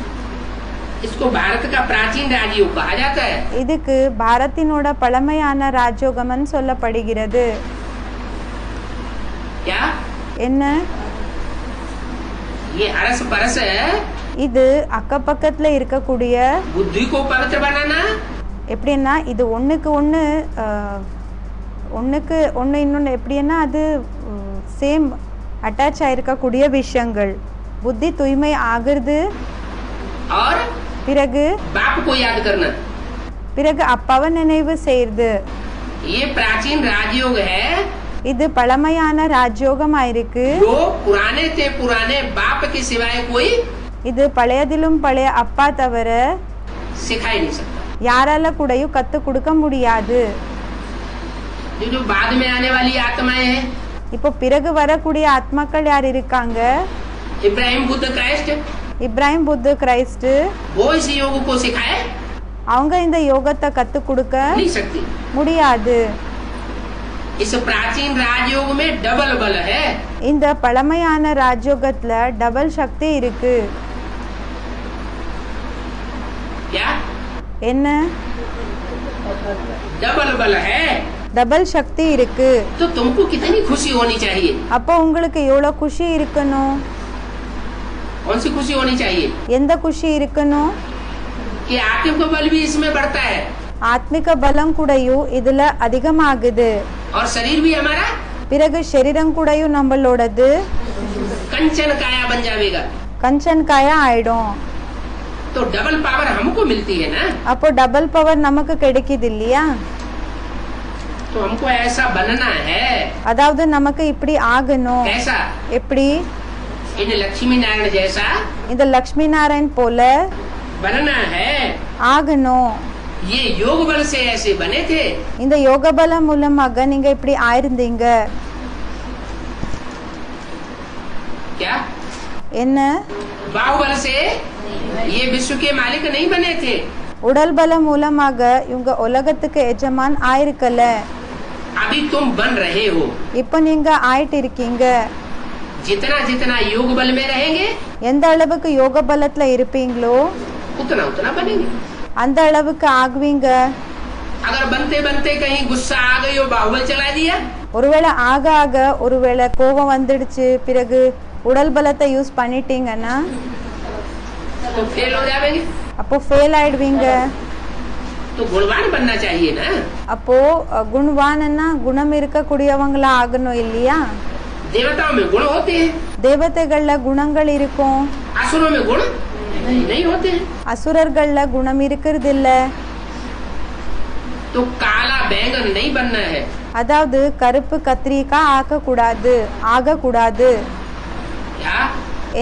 इसको भारत का प्राचीन राजयोग कहा जाता है. இதுக்கு பாரத்தினோட பழமையான ராஜயோகம்னு சொல்லப்படுகிறது. क्या என்ன? ये अरस परस இது அக்கப்பக்கத்துல இருக்கக்கூடிய बुद्धि को पवित्र बनाना, எப்படின்னா இது ஒண்ணுக்கு ஒண்ணு ஒண்ணுக்கு ஒண்ணு இன்னொன்று எப்படின்னா அது சேம் அட்டாச் ஆயிருக்கக்கூடிய விஷயங்கள். புத்தி தூய்மை ஆகிறது, और பிறகு बाप को याद करना. பிறகு அப்பாவை நினைவு செய்யுது. ये प्राचीन राजयोग है இது பழமையான ராஜயோகமா இருக்கு. जो पुराने थे पुराने बाप के सिवाय कोई இது பழையதிலும் பழைய அப்பா தவிர सिखा ही नहीं सकता. யாரால கூடயும் கத்து கொடுக்க முடியாது. जो बाद में आने वाली आत्माएं हैं, இப்போ பிறகு வரக்கூடிய ஆத்மாக்கள் யார் இருக்காங்க? इब्राहिम बुद्ध क्राइस्ट, இப்ராஹிம் புத்த கிரைஸ்ட், वो इस योग को सिखाए அவங்க இந்த யோகத்தை கத்து கொடுக்க नहीं सकती. முடியாது. इस प्राचीन राजयोग में डबल बल है. இந்த பழமையான ராஜயோகத்துல டபுள் சக்தி இருக்கு. क्या? என்ன? डबल बल है. டபுள் சக்தி இருக்கு. तो तुमको कितनी खुशी होनी चाहिए? அப்போ உங்களுக்கு எவ்வளவு குஷி இருக்கணும்? कौन सी खुशी होनी चाहिए? எந்த குஷி இருக்கணும்? कि आत्मिक बल भी इसमें बढ़ता है ஆத்மிக பலம் கூடயும் இதுல அதிகமாகுது. और शरीर भी हमारा பிறகு சரீரம் கூடயும் நம்மளோடது कंचन काया बन जाएगा. கஞ்சன் காயா ஆயிடும். तो डबल पावर हमको मिलती है ना. அப்போ டபுள் பவர் நமக்கு கிடைக்குது இல்லையா? तो हमको ऐसा बनना है. அதாவது நமக்கு இப்படி ஆகணும். कैसा? எப்படி? इन लक्ष्मी नारायण जैसा இந்த லக்ஷ்மி நாராயண் போல बनना है. ஆகணும். ये योग बल से ऐसे बने थे. இந்த யோக பலம் மூலமாக நீங்க இப்படி ஆயிருந்தீங்க. क्या? என்ன? बाहुबल से ये विश्व के मालिक नहीं बने थे. உடல் பலம் மூலமாக இவங்க உலகத்துக்கு எஜமான் ஆயிருக்கல. अभी तुम बन रहे हो. இப்போ நீங்க ஆயிட்டு இருக்கீங்க. जितना जितना योग बल में रहेंगे எந்த அளவுக்கு யோக பலத்துல இருப்பீங்களோ उतना उतना बनेंगे. அந்த அளவுக்கு ஆகுவீங்க. अगर बनते बनते कहीं गुस्सा आ गई और बाहुबल चला दिया ஒருவேளை ஆக ஆக ஒருவேளை கோபம் வந்துடுச்சு, பிறகு உடல் பலத்தை யூஸ் பண்ணிட்டீங்கன்னா तो फेल हो जाएंगे. அப்போ ஃபெயில் ஆயிடுவீங்க. तो गुणवान बनना चाहिए ना. அப்போ குணவான்னா குணம் இருக்கக்கூடியவங்களா ஆகணும் இல்லையா? देवताओं में गुण होते हैं, தேவதைகள்ல குணங்கள் இருக்கும், असुरों में गुण नहीं होते हैं. அசுரர்கள்ல குணம் இருக்கிறது இல்ல. तो काला बैंगन नहीं बनना है. அதாவது கருப்பு கத்திரிக்காய் ஆகக்கூடாது, ஆகக்கூடாது. क्या?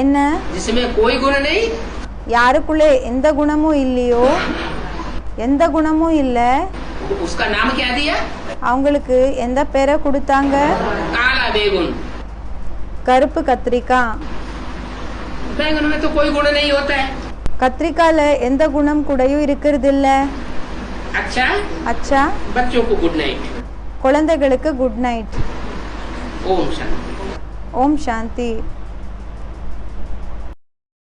என்ன? जिसमें कोई गुण नहीं, யாருக்குள்ளே எந்த குணமும் இல்லையோ, எந்த குணமும் இல்ல, उसका नाम क्या दिया? அவங்களுக்கு எந்த பேரை கொடுத்தாங்க? काला बैगन। கருப்பு கத்திரிக்காய். बैगन में तो कोई गुण नहीं होता है। கத்திரிக்காயில எந்த குணம் கூடயும் இருக்கிறது இல்ல. अच्छा அச்சா, बच्चों को गुड नाइट। குழந்தைகளுக்கு குட் நைட். ओम शांति। ஓம் சாந்தி.